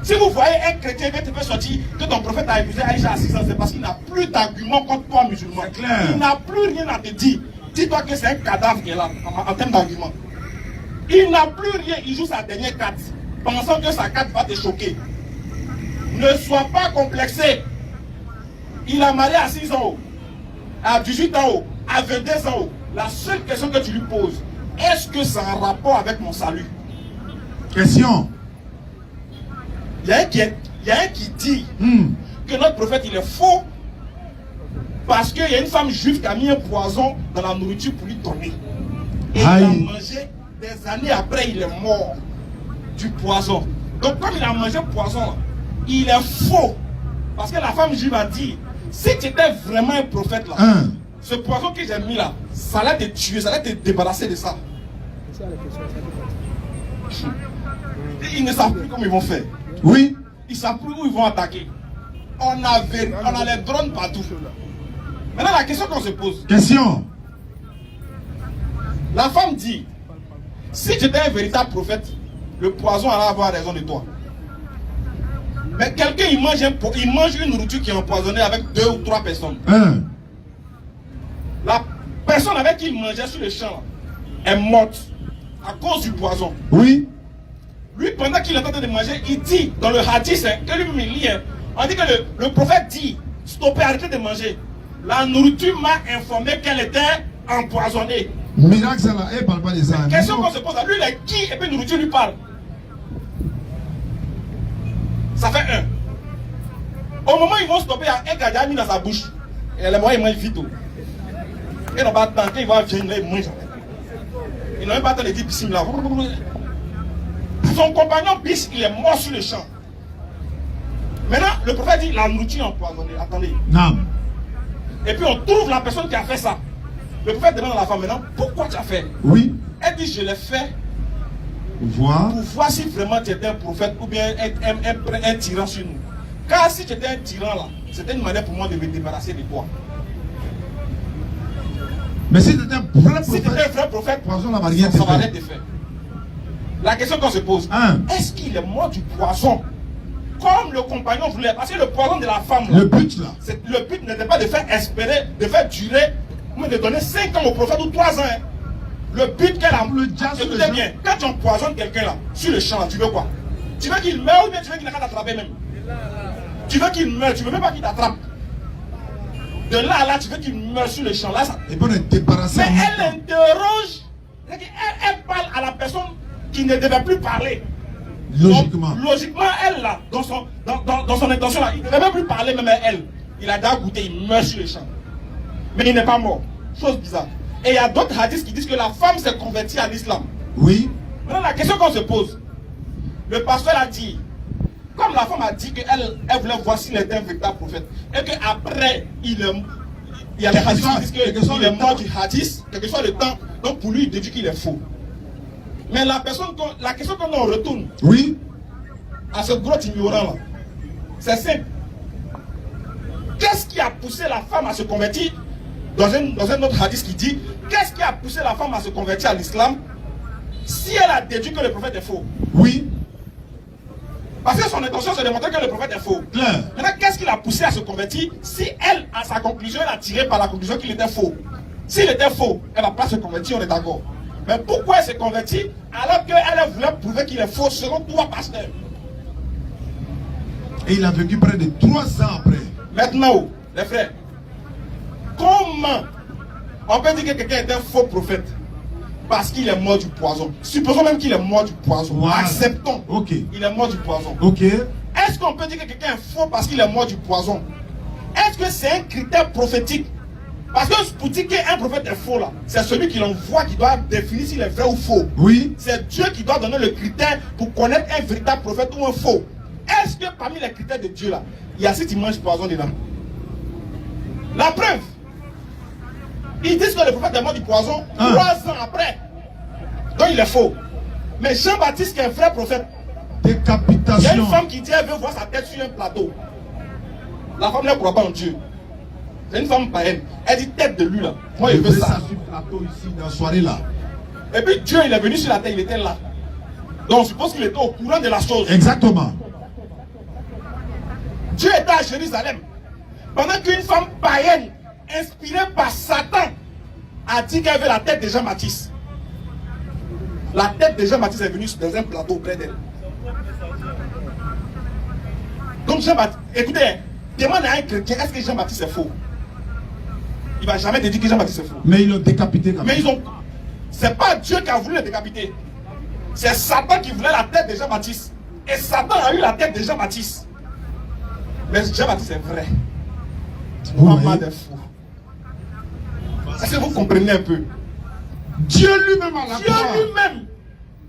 Si vous voyez un chrétien qui te fait sortir que ton prophète a épousé Aïcha à 6 ans, c'est parce qu'il n'a plus d'argument contre toi musulman. Il n'a plus rien à te dire. Dis-toi que c'est un cadavre qui est là, en termes d'argument. Il n'a plus rien, il joue sa dernière carte, pensant que sa carte va te choquer. Ne sois pas complexé. Il a marié à 6 ans, à 18 ans, à 22 ans. La seule question que tu lui poses, est-ce que ça a un rapport avec mon salut? Question. Il y a un qui dit que notre prophète il est faux parce qu'il y a une femme juive qui a mis un poison dans la nourriture pour lui donner. Et il a mangé des années après, il est mort du poison. Donc comme il a mangé le poison, il est faux. Parce que la femme juive a dit, si tu étais vraiment un prophète là, ce poison que j'ai mis là, ça allait te tuer, ça allait te débarrasser de ça. Et ils ne savent plus comment ils vont faire. Oui. Ils ne savent plus où ils vont attaquer. On a les drones partout. Maintenant, la question qu'on se pose. Question. La femme dit, si tu étais un véritable prophète, le poison allait avoir raison de toi. Mais quelqu'un, il mange une nourriture qui est empoisonnée avec 2 ou 3 personnes. La personne avec qui il mangeait sur le champ est morte à cause du poison. Oui. Lui, pendant qu'il est en train de manger, il dit dans le hadith, que lui lit, on dit que le prophète dit, stoppez, arrêtez de manger. La nourriture m'a informé qu'elle était empoisonnée. Miracle, ça là, elle parle pas de ça. La question qu'on se pose à lui, il est qui et puis la nourriture lui parle. Ça fait 1. Au moment où ils vont stopper, un gars a mis dans sa bouche. Et le moyen, il mange vite. Et on va attendre, il va venir, il mange. Il n'a même pas attendre de dire bismillah. Son compagnon bis, il est mort sur le champ. Maintenant, le prophète dit la nourriture empoisonnée. Attendez. Non. Et puis on trouve la personne qui a fait ça. Le prophète demande à la femme maintenant, pourquoi tu as fait? Oui. Elle dit, je l'ai fait Voir. pour voir si vraiment tu étais un prophète ou bien un tyran sur nous. Car si tu étais un tyran là, c'était une manière pour moi de me débarrasser de toi. Mais si tu étais un vrai Si tu étais un prophète, vrai prophète, poison n'a rien ça va fait. être fait. La question qu'on se pose, est-ce qu'il est mort du poison? Comme le compagnon voulait, parce que le poison de la femme, là, Le but là. le but n'était pas de faire espérer, de faire durer, mais de donner 5 ans au prophète ou 3 ans. Hein. Le but qu'elle a, écoutez bien, quand tu empoisonnes quelqu'un là, sur le champ, là, tu veux quoi? Tu veux qu'il meure ou bien tu veux qu'il n'ait qu'à t'attraper même? Tu veux qu'il meure, tu veux même pas qu'il t'attrape. De là à là, tu veux qu'il meure sur le champ là. Ça... Et bon, on est débarrassé. Mais elle interroge, elle parle à la personne qui ne devait plus parler. Logiquement. Donc, logiquement, elle là, dans son intention là, il ne devait même plus parler même à elle. Il a déjà goûté, il meurt sur le champ. Mais il n'est pas mort. Chose bizarre. Et il y a d'autres hadiths qui disent que la femme s'est convertie à l'islam. Oui. Maintenant, la question qu'on se pose, le pasteur a dit, comme la femme a dit qu'elle voulait voir s'il était un véritable prophète, et qu'après, il y a des hadiths qui disent qu'il est mort du hadith, quel que soit le temps, donc pour lui, il dit qu'il est faux. Mais la question qu'on en retourne, Oui. à ce gros ignorant là, c'est simple. Qu'est-ce qui a poussé la femme à se convertir? Dans un autre hadith qui dit, qu'est-ce qui a poussé la femme à se convertir à l'islam si elle a déduit que le prophète est faux? Oui. Parce que son intention c'est de montrer que le prophète est faux. Claire. Maintenant, qu'est-ce qui l'a poussé à se convertir si elle, à sa conclusion, elle a tiré par la conclusion qu'il était faux? S'il était faux, elle ne va pas se convertir, on est d'accord. Mais pourquoi elle s'est convertie alors qu'elle voulait prouver qu'il est faux selon toi, pasteur? Et il a vécu près de 3 ans après. Maintenant, les frères, comment on peut dire que quelqu'un est un faux prophète parce qu'il est mort du poison? Supposons même qu'il est mort du poison. Voilà. Acceptons. Ok. Il est mort du poison. Ok. Est-ce qu'on peut dire que quelqu'un est faux parce qu'il est mort du poison? Est-ce que c'est un critère prophétique? Parce que pour dire qu'un prophète est faux là, c'est celui qui l'envoie qui doit définir s'il est vrai ou faux. Oui. C'est Dieu qui doit donner le critère pour connaître un véritable prophète ou un faux. Est-ce que parmi les critères de Dieu là, il y a si tu manges poison dedans? La preuve, ils disent que le prophète est mort du poison 3 ans après. Donc il est faux. Mais Jean-Baptiste qui est un vrai prophète, il y a Décapitation. une femme qui dit elle veut voir sa tête sur un plateau. La femme ne croit pas en Dieu. C'est une femme païenne. Elle dit tête de lui là. Moi je veux ça. Sur le plateau ici, dans la soirée là. Et puis Dieu il est venu sur la terre, il était là. Donc on suppose qu'il était au courant de la chose. Exactement. Dieu était à Jérusalem. Pendant qu'une femme païenne, inspirée par Satan, a dit qu'elle veut la tête de Jean-Baptiste. La tête de Jean-Baptiste est venue dans un plateau près d'elle. Donc Jean-Baptiste, écoutez, demande à un chrétien, est-ce que Jean-Baptiste est faux? Il ne va jamais te dire que Jean-Baptiste est faux. Mais ils l'ont décapité quand même. Mais c'est pas Dieu qui a voulu le décapiter. C'est Satan qui voulait la tête de Jean-Baptiste. Et Satan a eu la tête de Jean-Baptiste. Mais Jean-Baptiste est vrai. Muhammad est faux. Est-ce que vous comprenez un peu? Dieu lui-même à la Dieu croix. lui-même,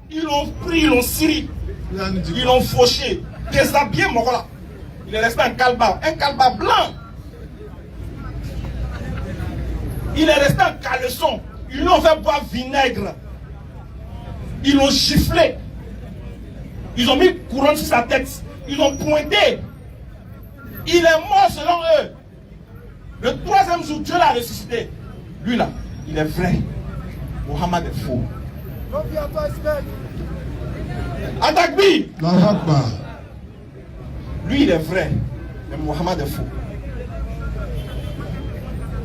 ils l'ont pris, ils l'ont scellé, ils l'ont fauché, déshabillé mon là. Il est resté un calbar blanc. Il est resté en caleçon. Ils l'ont fait boire vinaigre. Ils l'ont giflé. Ils ont mis couronne sur sa tête. Ils l'ont pointé. Il est mort selon eux. Le 3e jour, Dieu l'a ressuscité. Lui là, il est vrai. Muhammad est faux. Adagbi, lui il est vrai, mais Muhammad est faux.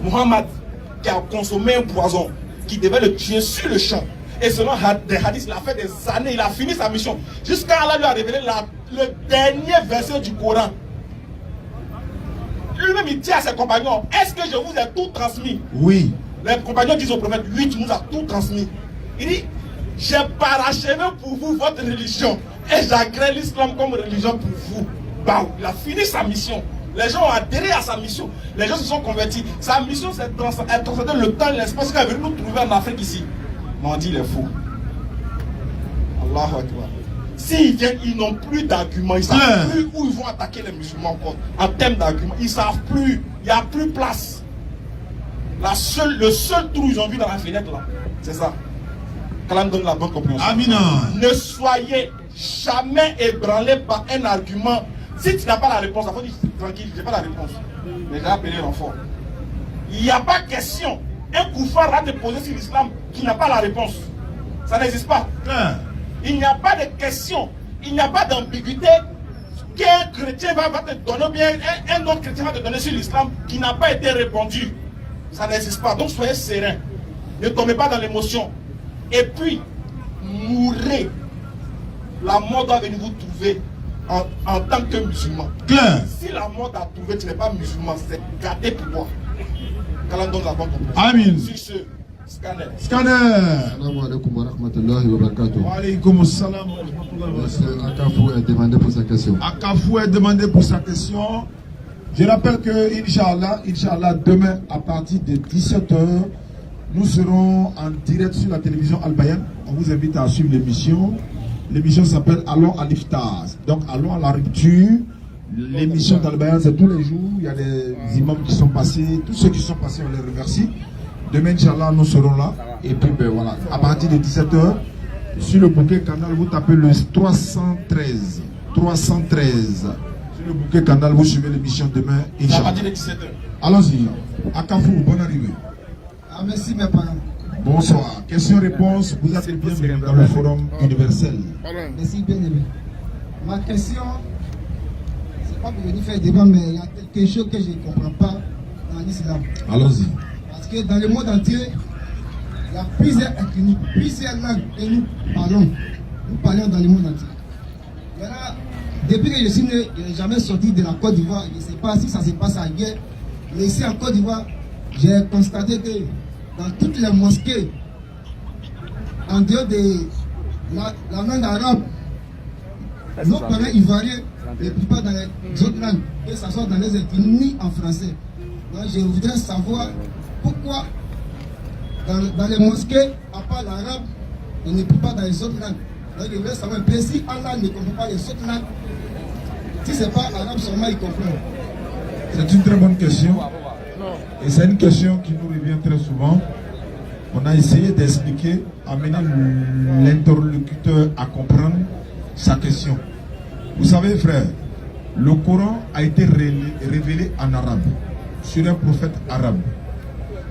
Muhammad qui a consommé un poison qui devait le tuer sur le champ. Et selon des hadiths, il a fait des années, il a fini sa mission. Jusqu'à Allah lui a révélé le dernier verset du Coran. Lui-même il dit à ses compagnons, est-ce que je vous ai tout transmis? Oui. Les compagnons disent au prophète, lui tu nous as tout transmis. Il dit, j'ai parachevé pour vous votre religion et j'agrée l'islam comme religion pour vous. Bah, il a fini sa mission. Les gens ont adhéré à sa mission. Les gens se sont convertis. Sa mission, c'est de transcender le temps et l'espace qu'il est venu nous trouver en Afrique ici. Mais on dit il est faux. Allahu Akbar. S'ils viennent, ils n'ont plus d'arguments. Ils ne savent plus où ils vont attaquer les musulmans encore. En termes d'arguments, ils ne savent plus. Il n'y a plus place. Le seul trou qu'ils ont vu dans la fenêtre là, c'est ça. Qu'Allah donne la bonne compréhension. Amina. Ne soyez jamais ébranlé par un argument. Si tu n'as pas la réponse, il faut dire tranquille, je n'ai pas la réponse. Mais j'ai appelé l'enfant. Il n'y a pas question. Un koufar va te poser sur l'islam qui n'a pas la réponse. Ça n'existe pas. Il n'y a pas de question. Il n'y a pas d'ambiguïté qu'un chrétien va te donner, ou bien un autre chrétien va te donner sur l'islam qui n'a pas été répondu. Ça n'existe pas. Donc soyez serein. Ne tombez pas dans l'émotion. Et puis, mourrez. La mort doit venir vous trouver en tant que musulman. Si la mort t'a trouvé, tu n'es pas musulman, c'est gâté pour toi. Qu'Allah donne la bonne compréhension. Amin. Sur ce scanner. Scanner. Assalamu alaikum wa rahmatullahi wa barakatuh. Wa alaikum assalam wa rahmatullahi wa barakatuh. Akafou est demandé pour sa question. Akafou est demandé pour sa question. Je rappelle que, Inch'Allah, demain, à partir de 17h, nous serons en direct sur la télévision Al-Bayan. On vous invite à suivre l'émission. L'émission s'appelle Allons à l'Iftar. Donc, allons à la rupture. L'émission d'Al-Bayan, c'est tous les jours. Il y a des imams qui sont passés. Tous ceux qui sont passés, on les remercie. Demain, Inch'Allah, nous serons là. Et puis, ben voilà, à partir de 17h, sur le bouquet canal, vous tapez le 313. 313. Sur le bouquet canal, vous suivez l'émission demain, Inch'Allah. À partir de 17h. Allons-y. Akafou, bonne arrivée. Ah, merci mes parents. Bonsoir. Question-réponse, vous êtes bienvenue dans le forum universel. Merci bien aimé. Ma question, c'est pas pour venir faire débat, mais il y a quelque chose que je ne comprends pas dans l'islam. Allons-y. Parce que dans le monde entier, il y a plusieurs ethnies, plusieurs langues et nous parlons dans le monde entier. Voilà, depuis que je suis né, je n'ai jamais sorti de la Côte d'Ivoire. Je ne sais pas si ça se passe ailleurs. Mais ici en Côte d'Ivoire, j'ai constaté que dans toutes les mosquées, en dehors de la langue arabe, nos parents ivoiriens, les plupart dans les autres langues, que ce soit dans les ethnies en français. Donc je voudrais savoir pourquoi dans les mosquées, à part l'arabe, on ne peut pas dans les autres langues. Donc je voudrais savoir un peu si Allah ne comprend pas les autres langues, si ce n'est pas l'arabe seulement, il comprend. C'est une très bonne question. Et c'est une question qui nous revient très souvent. On a essayé d'expliquer, amener l'interlocuteur à comprendre sa question. Vous savez, frère, le Coran a été révélé en arabe, sur un prophète arabe.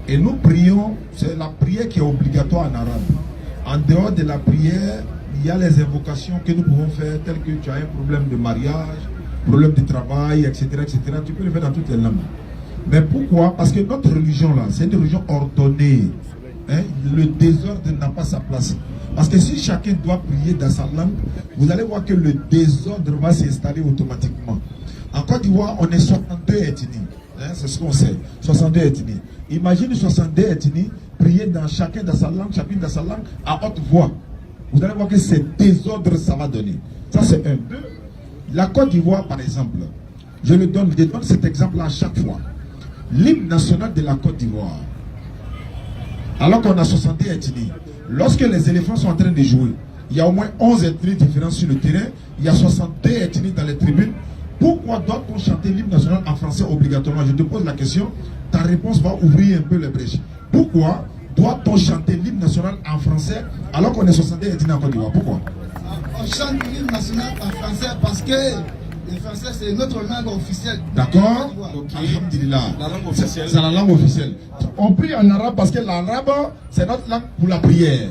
Et nous prions, c'est la prière qui est obligatoire en arabe. En dehors de la prière, il y a les invocations que nous pouvons faire, telles que tu as un problème de mariage, problème de travail, etc., etc. Tu peux le faire dans toutes les langues. Mais pourquoi? Parce que notre religion là, c'est une religion ordonnée. Hein? Le désordre n'a pas sa place. Parce que si chacun doit prier dans sa langue, vous allez voir que le désordre va s'installer automatiquement. En Côte d'Ivoire, on est 62 ethnies. Hein? C'est ce qu'on sait. 62 ethnies. Imagine 62 ethnies prier chacun dans sa langue, chacune dans sa langue, à haute voix. Vous allez voir que ce désordre, ça va donner. Ça, c'est un. Deux. La Côte d'Ivoire, par exemple, je donne cet exemple à chaque fois. L'hymne national de la Côte d'Ivoire, alors qu'on a 70 ethnies, lorsque les éléphants sont en train de jouer, il y a au moins 11 ethnies différentes sur le terrain, il y a 62 ethnies dans les tribunes. Pourquoi doit-on chanter l'hymne national en français obligatoirement? Je te pose la question, ta réponse va ouvrir un peu les brèches. Pourquoi doit-on chanter l'hymne national en français alors qu'on est 62 ethnies en Côte d'Ivoire? Pourquoi? On chante l'hymne national en français parce que le français c'est notre langue officielle. D'accord. Okay. Alhamdulillah. La langue officielle. C'est la langue officielle. On prie en arabe parce que l'arabe, c'est notre langue pour la prière.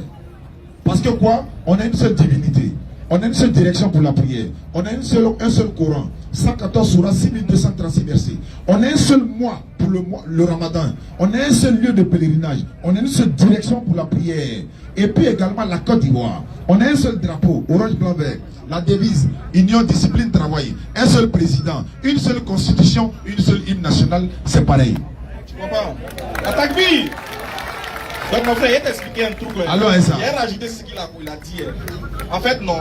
Parce que quoi? On a une seule divinité. On a une seule direction pour la prière. On a un seul Coran. 114 surahs, 6236 versets. On a un seul mois pour le Ramadan. On a un seul lieu de pèlerinage. On a une seule direction pour la prière. Et puis également la Côte d'Ivoire. On a un seul drapeau, orange, blanc, vert. La devise, union, discipline, travail. Un seul président, une seule constitution, une seule hymne national. C'est pareil. Tu comprends? Attaque vie. Donc mon frère, il t'a expliqué un truc. Alors, ça. Il a rajouté ce qu'il a dit. En fait, non.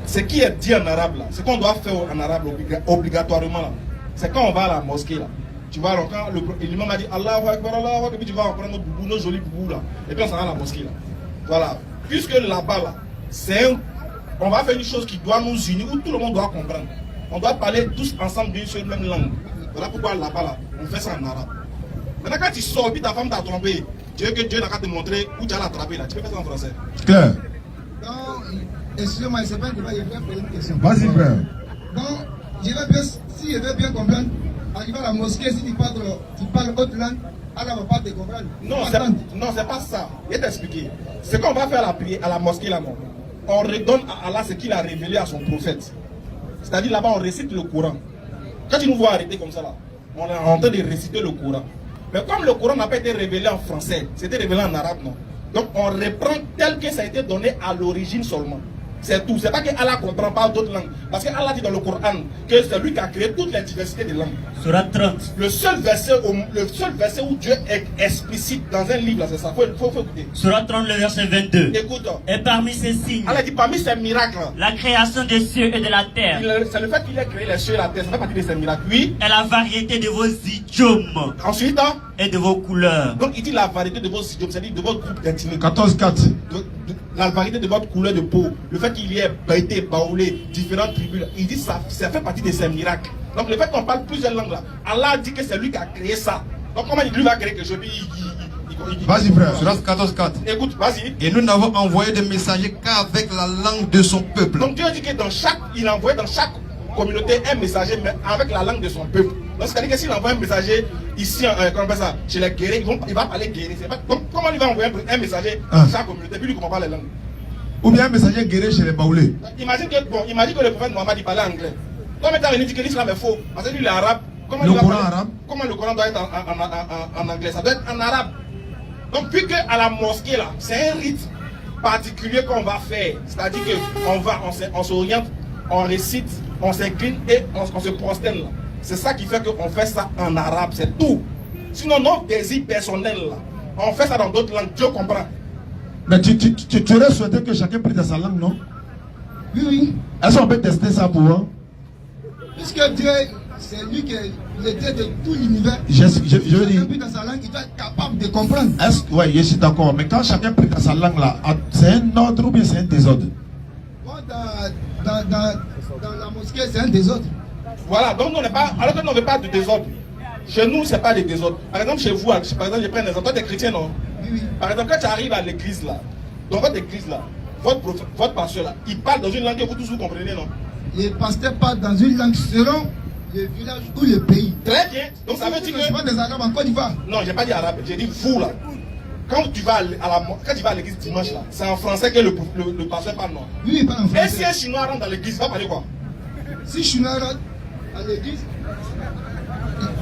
ce qui est dit en arabe là, ce qu'on doit faire en arabe obligatoirement là, c'est quand on va à la mosquée là. Tu vois, alors quand l'imam a dit Allahu Akbar, Allahu Akbar, et puis tu vas en prendre nos jolis boubous là, et puis on s'en va à la mosquée là. Voilà. Puisque là-bas là, on va faire une chose qui doit nous unir, où tout le monde doit comprendre. On doit parler tous ensemble d'une seule même langue. Voilà pourquoi là-bas là, on fait ça en arabe. Maintenant quand tu sors, puis ta femme t'a trompé, tu veux que Dieu n'a qu'à te montrer où tu as l'attrapé là, tu peux faire ça en français. Claire. Donc, excusez-moi, c'est pas un débat, je vais poser une question. Vas-y, frère. Donc, si je veux bien comprendre, arriver à la mosquée, si tu parles autre langue, Allah ne va pas te comprendre. Non, c'est pas ça. Je vais t'expliquer. Ce qu'on va faire à la mosquée là, on redonne à Allah ce qu'il a révélé à son prophète. C'est-à-dire là-bas, on récite le Coran. Quand tu nous vois arrêter comme ça là, on est en train de réciter le Coran. Mais comme le Coran n'a pas été révélé en français, c'était révélé en arabe, non. Donc on reprend tel que ça a été donné à l'origine seulement. C'est tout. C'est pas que Allah ne comprend pas d'autres langues. Parce que Allah dit dans le Coran que c'est lui qui a créé toute la diversité des langues. Surat 30. Le seul verset où Dieu est explicite dans un livre, c'est ça. Faut écouter. Surat 30, le verset 22. Écoute. Et parmi ces signes, Allah dit parmi ces miracles, la création des cieux et de la terre. C'est le fait qu'il ait créé les cieux et la terre. Ça fait partie de ces miracles. Oui. Et la variété de vos idiomes. Ensuite. Et de vos couleurs. Donc il dit la variété de vos idiomes, c'est-à-dire de votre groupe d'ethnie. 14-4. La variété de votre couleur de peau, le fait qu'il y ait Baïté, Baoulé, différentes tribus, il dit ça fait partie de ces miracles. Donc le fait qu'on parle plusieurs langues là, Allah dit que c'est lui qui a créé ça. Donc comment il va créer quelque chose? Vas-y frère. Surat 14-4. Écoute, vas-y. Et nous n'avons envoyé des messagers qu'avec la langue de son peuple. Donc Dieu dit que il a envoyé dans chaque communauté un messager, mais avec la langue de son peuple. Donc c'est-à-dire que s'il envoie un messager ici, comment on appelle ça, chez les guerriers, il va parler guerrier. Donc comment il va envoyer un messager dans chaque communauté, puis lui ne comprend pas les langues? Ou bien un messager guerrier chez les Baoulés. Imagine que le prophète Mohammed il parlait anglais. Comment il dit que l'islam est faux? Parce que lui il est arabe. Comment le Coran arabe? Comment le Coran doit être en anglais? Ça doit être en arabe. Donc puisque à la mosquée là, c'est un rite particulier qu'on va faire. C'est-à-dire qu'on s'oriente, on récite, on s'incline et on se prosterne là. C'est ça qui fait qu'on fait ça en arabe, c'est tout. Sinon, nos désirs personnels là, on fait ça dans d'autres langues, Dieu comprend. Mais tu aurais souhaité que chacun prenne sa langue, non? Oui, oui. Est-ce qu'on peut tester ça pour eux? Puisque Dieu, c'est lui qui est le Dieu de tout l'univers. Je veux dire. Chacun dans sa langue, il doit être capable de comprendre. Oui, je suis d'accord. Mais quand chacun prend dans sa langue là, c'est un ordre ou bien c'est un désordre? Bon, dans la mosquée, c'est un désordre. Voilà, donc on n'est pas, alors que nous ne veut pas de désordre. Chez nous, ce n'est pas de désordre. Par exemple, chez vous, par exemple, je prends un exemple. Toi, tu es chrétien, non? Oui, oui. Par exemple, quand tu arrives à l'église là, dans votre église là, votre pasteur là, il parle dans une langue que vous tous vous comprenez, non? Les pasteurs parlent dans une langue selon le village ou le pays. Très bien. Donc ça veut dire que. Je parle des Arabes en Côte d'Ivoire. Non, j'ai pas dit arabe, j'ai dit vous là. Quand tu vas à l'église dimanche là, c'est en français que le pasteur parle, non? Oui, il parle en français. Et si un chinois rentre dans l'église, il va parler quoi? Si chinois rentre à l'église,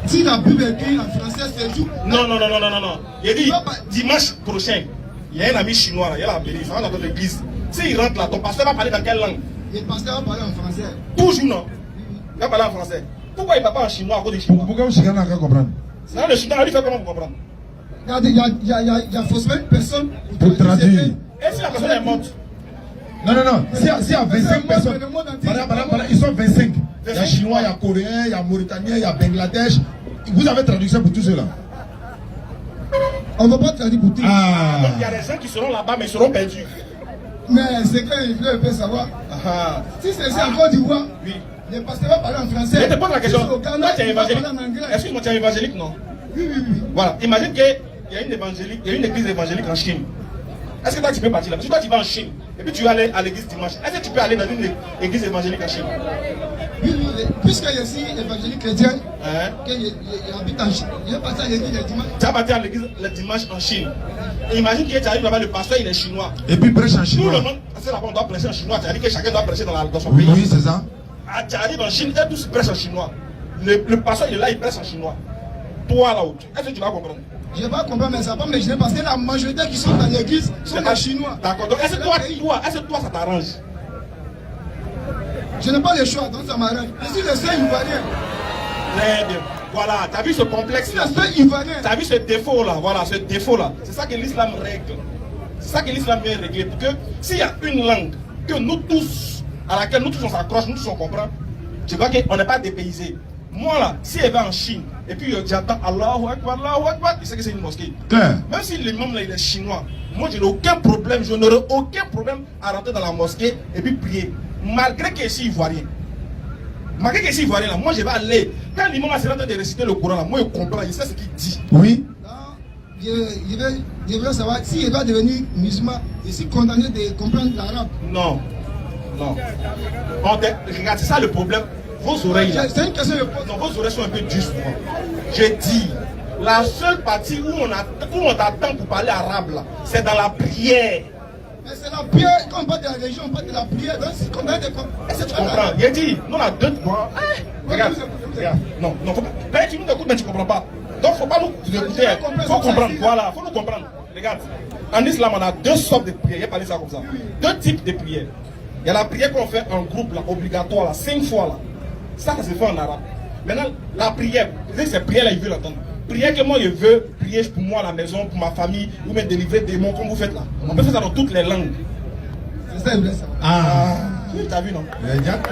si la Bible est écrite en français, c'est tout. Non. Il dit dimanche prochain, il y a un ami chinois là, il y a la bénédiction, il va dans l'église. S'il rentre là, ton pasteur va parler dans quelle langue? Le pasteur va parler en français. Toujours non. Il va parler en français. Pourquoi il ne parle pas en chinois à cause du chinois? Pourquoi vous chinois n'avez qu'à comprendre? Le chinois, lui fait comment vous comprendre? Regardez, il y a forcément une personne pour traduire. Et si la personne est morte? Non. S'il y a 25 personnes, ils sont 25. Il y a Chinois, il y a Coréens, il y a Mauritaniens, il y a Bangladesh. Vous avez traduction pour tout cela? On ne va pas traduire pour tout. Donc il y a des gens qui seront là-bas mais ils seront perdus. Mais c'est qu'il veut savoir. Si c'est en Côte d'Ivoire, oui. Le pasteur va parler en français. Je te pose la question. Toi, tu es évangélique. Excuse-moi, tu es évangélique, non? Oui. Voilà. Imagine qu'il y a une église évangélique en Chine. Est-ce que toi tu peux partir là? Parce que toi tu vas en Chine et puis tu vas aller à l'église dimanche. Est-ce que tu peux aller dans une église évangélique en Chine? Oui, puisque je suis évangélique chrétien, qu'il habite en Chine, je vais passer à l'église le dimanche. Tu vas partir à l'église le dimanche en Chine. Et imagine que tu arrives là-bas, le pasteur il est chinois. Et puis prêche en chinois. Tout le monde, c'est là-bas on doit prêcher en chinois. Tu as dit que chacun doit prêcher dans son pays. Oui, c'est ça. Tu arrives en Chine et tous prêchent en chinois. Le pasteur il est là, il prêche en chinois. Toi là-haut, est-ce que tu vas comprendre? Je ne vais pas comprendre, mais ça va me gêner parce que la majorité qui sont dans l'église sont des Chinois. D'accord. Donc, est-ce que toi, ça t'arrange? Je n'ai pas le choix, donc ça m'arrange. Je suis le seul Ivoirien. Très bien. Voilà, tu as vu ce complexe là? Je suis le seul Ivoirien. Tu as vu ce défaut là? Voilà, ce défaut là. C'est ça que l'islam règle. C'est ça que l'islam vient régler. Parce que s'il y a une langue que nous tous, à laquelle nous tous on s'accroche, nous tous on comprend. Je vois qu'on n'est pas dépaysé. Moi là, si elle va en Chine, et puis j'entends Allahu Akbar, je sais que c'est une mosquée. Même si l'imam là il est chinois, moi je n'ai aucun problème, je n'aurai aucun problème à rentrer dans la mosquée et puis prier. Malgré que je suis ivoirien. Malgré que je suis ivoirien là, moi je vais aller. Quand l'imam est en train de réciter le Coran là, moi je comprends, je sais ce qu'il dit. Oui. Je veux savoir si il va devenir musulman, je suis condamné de comprendre l'arabe. Non. Non. Regarde, c'est ça le problème. Vos oreilles là. C'est une question de pose. Non, vos oreilles sont un peu dures pour moi. J'ai dit, la seule partie où on t'attend pour parler arabe là, c'est dans la prière. Mais c'est la prière, quand on parle de la religion, on parle de la prière. Donc c'est condamné de comprendre. Est-ce que tu comprends? J'ai dit, nous on a deux. Regarde, regarde. Non, faut pas. Ben, tu nous écoutes, mais tu comprends pas. Donc faut pas nous écouter. Faut comprendre. Voilà, faut nous comprendre. Regarde. En islam, on a deux sortes de prières. Il y a parlé ça comme ça. Deux types de prières. Il y a la prière qu'on fait en groupe, là, obligatoire, là, 5 fois. Là. Ça se fait en arabe. Maintenant, la prière, c'est prière là, il veut l'entendre. Prière que moi je veux prier pour moi à la maison, pour ma famille, ou même délivrer des mots comme vous faites là. On peut faire ça dans toutes les langues. C'est ça, il voulait savoir. Ah. Tu as vu, non?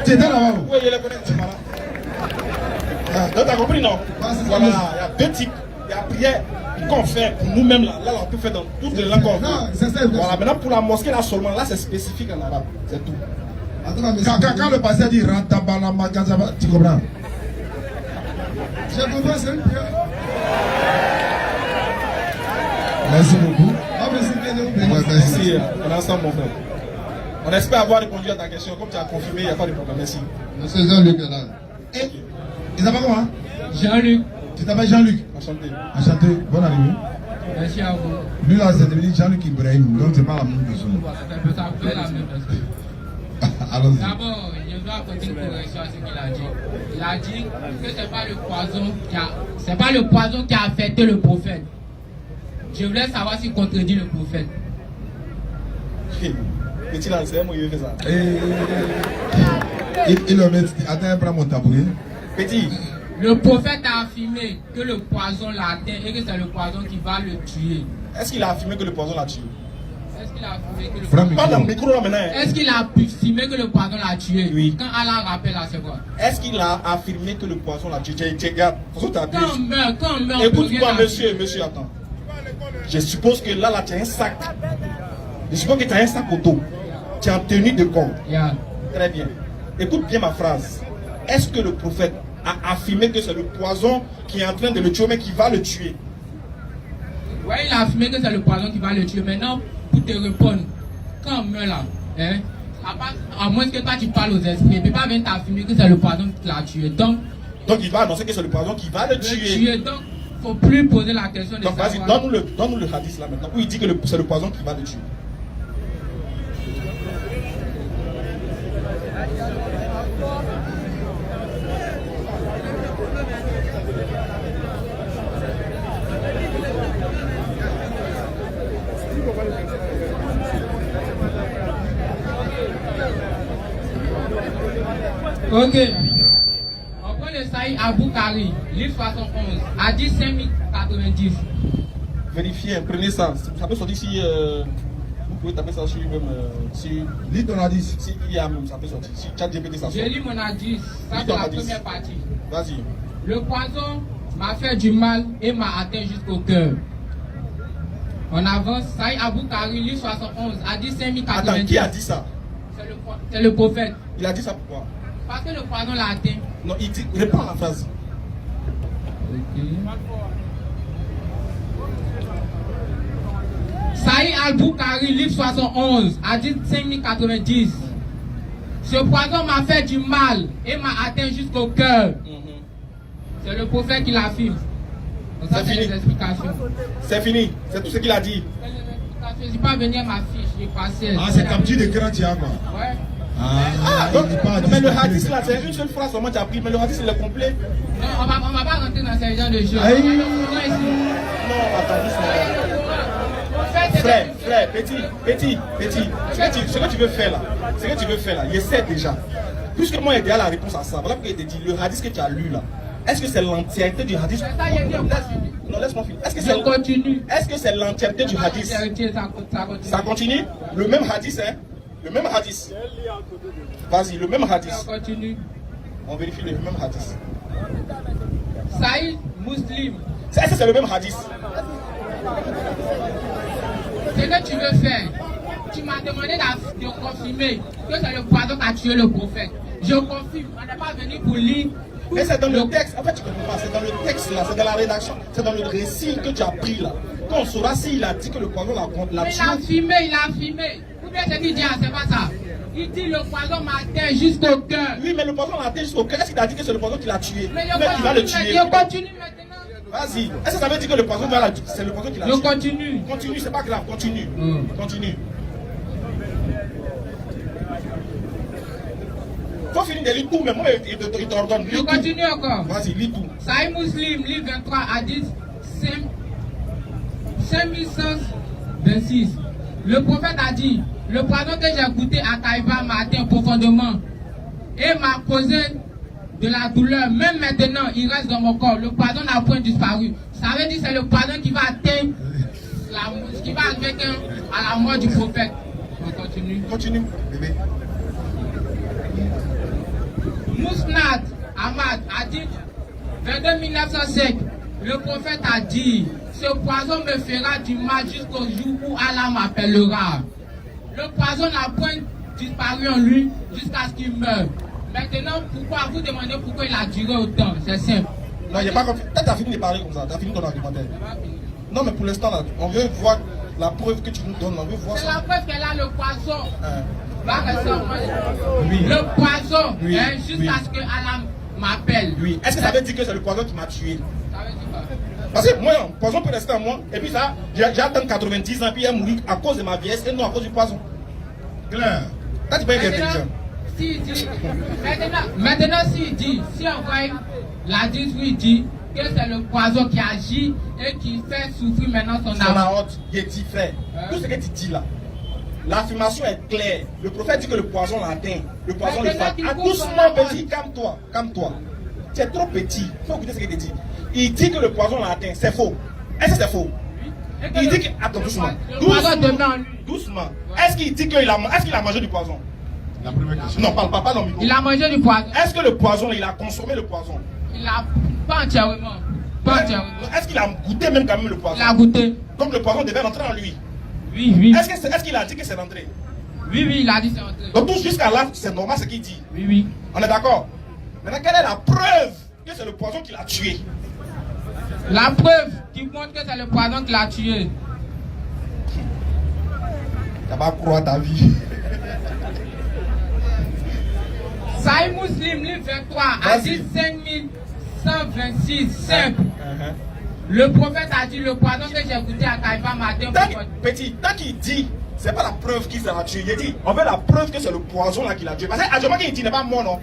Tu étais là-bas. Oui, je les connais, c'est malin. Tu as compris, non? Voilà, il y a deux types. Il y a la prière qu'on fait pour nous-mêmes là. Là, on peut faire dans toutes les langues qu'on veut. Non, c'est ça, il voulait Voilà, maintenant pour la mosquée là seulement, là c'est spécifique en arabe. C'est tout. Quand le pasteur dit Rantabala Magazaba, tu comprends? Je comprends, c'est une prière. Merci beaucoup. Ah, merci, Merci, on est ensemble mon frère. On espère avoir répondu à ta question. Comme tu as confirmé, il n'y a pas de problème. Merci. Monsieur Jean-Luc est là. Et il s'appelle comment? Jean-Luc, Tu t'appelles Jean-Luc. Enchanté. Enchanté, bonne arrivée. merci à vous. Lui là, c'est devenu Jean-Luc Ibrahim, donc c'est pas la même personne. C'est un peu ça, c'est la même personne. Allons-y. D'abord, je dois apporter une correction à ce qu'il a dit. Il a dit que c'est pas le poison qui a affecté le prophète. Je voulais savoir s'il contredit le prophète. Petit là, c'est moi qui fait ça. Il le met. Attends, prends mon tabouret. Petit. Le prophète a affirmé que le poison l'a atteint et que c'est le poison qui va le tuer. Est-ce qu'il a affirmé que le poison l'a tué? Est-ce qu'il a affirmé que le Frère, poison... Pas dans le micro là maintenant. Est-ce qu'il a affirmé que le poison l'a tué? Oui. Quand Allah rappelle là, c'est quoi? Est-ce qu'il a affirmé que le poison l'a tué? Regarde, faut que tu Quand on meurt, on peut écoute-moi, rien monsieur, attends. Je suppose que là, tu as un sac. Je suppose que tu as un sac auto. Tu es en tenue de corps. Yeah. Très bien. Écoute bien ma phrase. Est-ce que le prophète a affirmé que c'est le poison qui est en train de le tuer, mais qui va le tuer? Ouais, il a affirmé que c'est le poison qui va le tuer. Maintenant, pour te répondre, quand on meurt là, hein, à moins que toi tu parles aux esprits, il ne peut pas venir t'affirmer que c'est le poison qui l'a tué. Donc il va annoncer que c'est le poison qui va le tuer. Donc, il ne faut plus poser la question de Donc vas-y, savoir. donne-nous le hadith là maintenant, où il dit que c'est le poison qui va le tuer. Ok. On prend le Saïd Abou Kari, livre 71, hadith 5090. Vérifiez, prenez ça. Ça peut sortir si vous pouvez taper ça sur même si Lis ton hadith. si il y a même ça peut sortir. Si ChatGPT ça sort. Je lis mon hadith, ça c'est ton la hadith. première partie. Vas-y. Le poison m'a fait du mal et m'a atteint jusqu'au cœur. On avance, Saïd Abou Kari, livre 71, hadith 5090. Attends, qui a dit ça? C'est le prophète. Il a dit ça pourquoi? Parce que le poison l'a atteint. Non, il dit, réponds à la phrase. Saïd Al-Bukhari, livre 71, hadith 5090. Ce poison m'a fait du mal et m'a atteint jusqu'au cœur. C'est le prophète qui l'affirme. Donc ça, C'est c'est fini. les explications. C'est fini. C'est tout ce qu'il a dit. C'est les explications. Je n'ai pas venu à ma fiche, j'ai passé. Ah, c'est capture d'écran, tu as quoi? Ouais. Ah, Donc, il dit pas mais le hadith, hadith là, c'est une seule phrase seulement tu as pris, mais le hadith il est complet. Non, on va pas rentrer dans ces genres de choses. Aïe. On va dans le ici. Non, attends, doucement. Frère, petit. Ce que tu veux faire là, je sais déjà. Puisque moi j'ai déjà la réponse à ça, voilà pourquoi il te dit le hadith que tu as lu là. Est-ce que c'est l'entièreté du hadith? C'est ça, il dit. Non, laisse-moi finir. Je continue. Est-ce que c'est l'entièreté du hadith? Ça continue. Ça continue? Le même hadith, hein? Le même hadith. Vas-y, le même hadith. On continue. On vérifie le même hadith. Sahih Muslim. Est-ce que c'est le même hadith? Ce que tu veux faire, tu m'as demandé de confirmer que c'est le poison qui a tué le prophète. Je confirme, on n'est pas venu pour lire. Mais c'est dans le texte, en fait tu ne comprends pas, c'est dans le texte là, c'est dans la rédaction, c'est dans le récit que tu as pris là. Quand on saura s'il a dit que le poison l'a tué. Il a filmé. Ou bien c'est qu'il dit, ah, c'est pas ça. Il dit le poison m'a atteint jusqu'au cœur. Oui, mais le poison l'a atteint jusqu'au cœur. Est-ce qu'il a dit que c'est le poison qui l'a tué? Mais il va le tuer. je continue maintenant. Vas-y. Est-ce que ça veut dire que le poison c'est le poison qui l'a tué? Je continue. Continue, c'est pas grave, continue. Continue. Faut finir de lire tout, mais moi, il t'ordonne. Je continue encore. Vas-y, lis tout. Sahih Muslim, livre 23, hadith 5126. Le prophète a dit, le poison que j'ai goûté à Taïba m'a atteint profondément et m'a causé de la douleur. Même maintenant, il reste dans mon corps. Le poison n'a point disparu. Ça veut dire que c'est le poison qui va atteindre, qui va arriver à la mort du prophète. On continue. Continue, bébé. Mousnad Ahmad a dit 22 1905, le prophète a dit, ce poison me fera du mal jusqu'au jour où Allah m'appellera. Le poison n'a point disparu en lui jusqu'à ce qu'il meure. Maintenant, pourquoi vous demandez pourquoi il a duré autant? C'est simple. Non, il n'y a pas compris. Peut-être tu as fini de parler comme ça, tu as fini ton argumentaire. Non, mais pour l'instant, là, on veut voir la preuve que tu nous donnes. On veut voir c'est ça. la preuve qu'elle a le poison. Oui. Le poison, oui. jusqu'à ce que Allah m'appelle. Oui. Est-ce que ça veut dire que c'est le poison qui m'a tué? Ça veut dire quoi? Parce que moi, le poison peut rester en moi, et puis ça, j'ai atteint 90 ans, puis il a mouru à cause de ma vieillesse et non à cause du poison. Claire. Là, tu peux être intelligent. Maintenant, s'il dit, si on voit la dit, il dit que c'est le poison qui agit et qui fait souffrir maintenant son âme. Il dit, frère, tout ce que tu dis là, l'affirmation est claire. Le prophète dit que le poison l'a atteint. Le poison le fait. Doucement, petit, calme-toi, calme-toi. Tu es trop petit. Il faut écouter ce qu'il te dit. Il dit que le poison l'a atteint. C'est faux. Est-ce que c'est faux? Il dit que. Attends, doucement. Doucement. Est-ce qu'il dit qu'il a mangé du poison? La première question. Non, parle pas dans le micro. Il a mangé du poison. Est-ce que le poison, il a consommé le poison? Il a pas entièrement. Pas entièrement. Est-ce qu'il a goûté même quand même le poison? Il a goûté. Donc le poison devait rentrer en lui. Oui. Est-ce qu'il a dit que c'est rentré? Oui, il a dit c'est rentré. Donc tout jusqu'à là, c'est normal ce qu'il dit. Oui. On est d'accord? Maintenant, quelle est la preuve que c'est le poison qui l'a tué? La preuve qui montre que c'est le poison qui l'a tué. Tu vas croire ta vie. Sahih Muslim, livre 23, hadith 5126, simple. Le prophète a dit, le poison que j'ai goûté à Taïba m'a atteint. Petit, tant qu'il dit, c'est pas la preuve qu'il l'a tué. Il dit, on veut la preuve que c'est le poison là qui l'a tué. Parce que Adjoma qu'il dit, il n'est pas mort, non?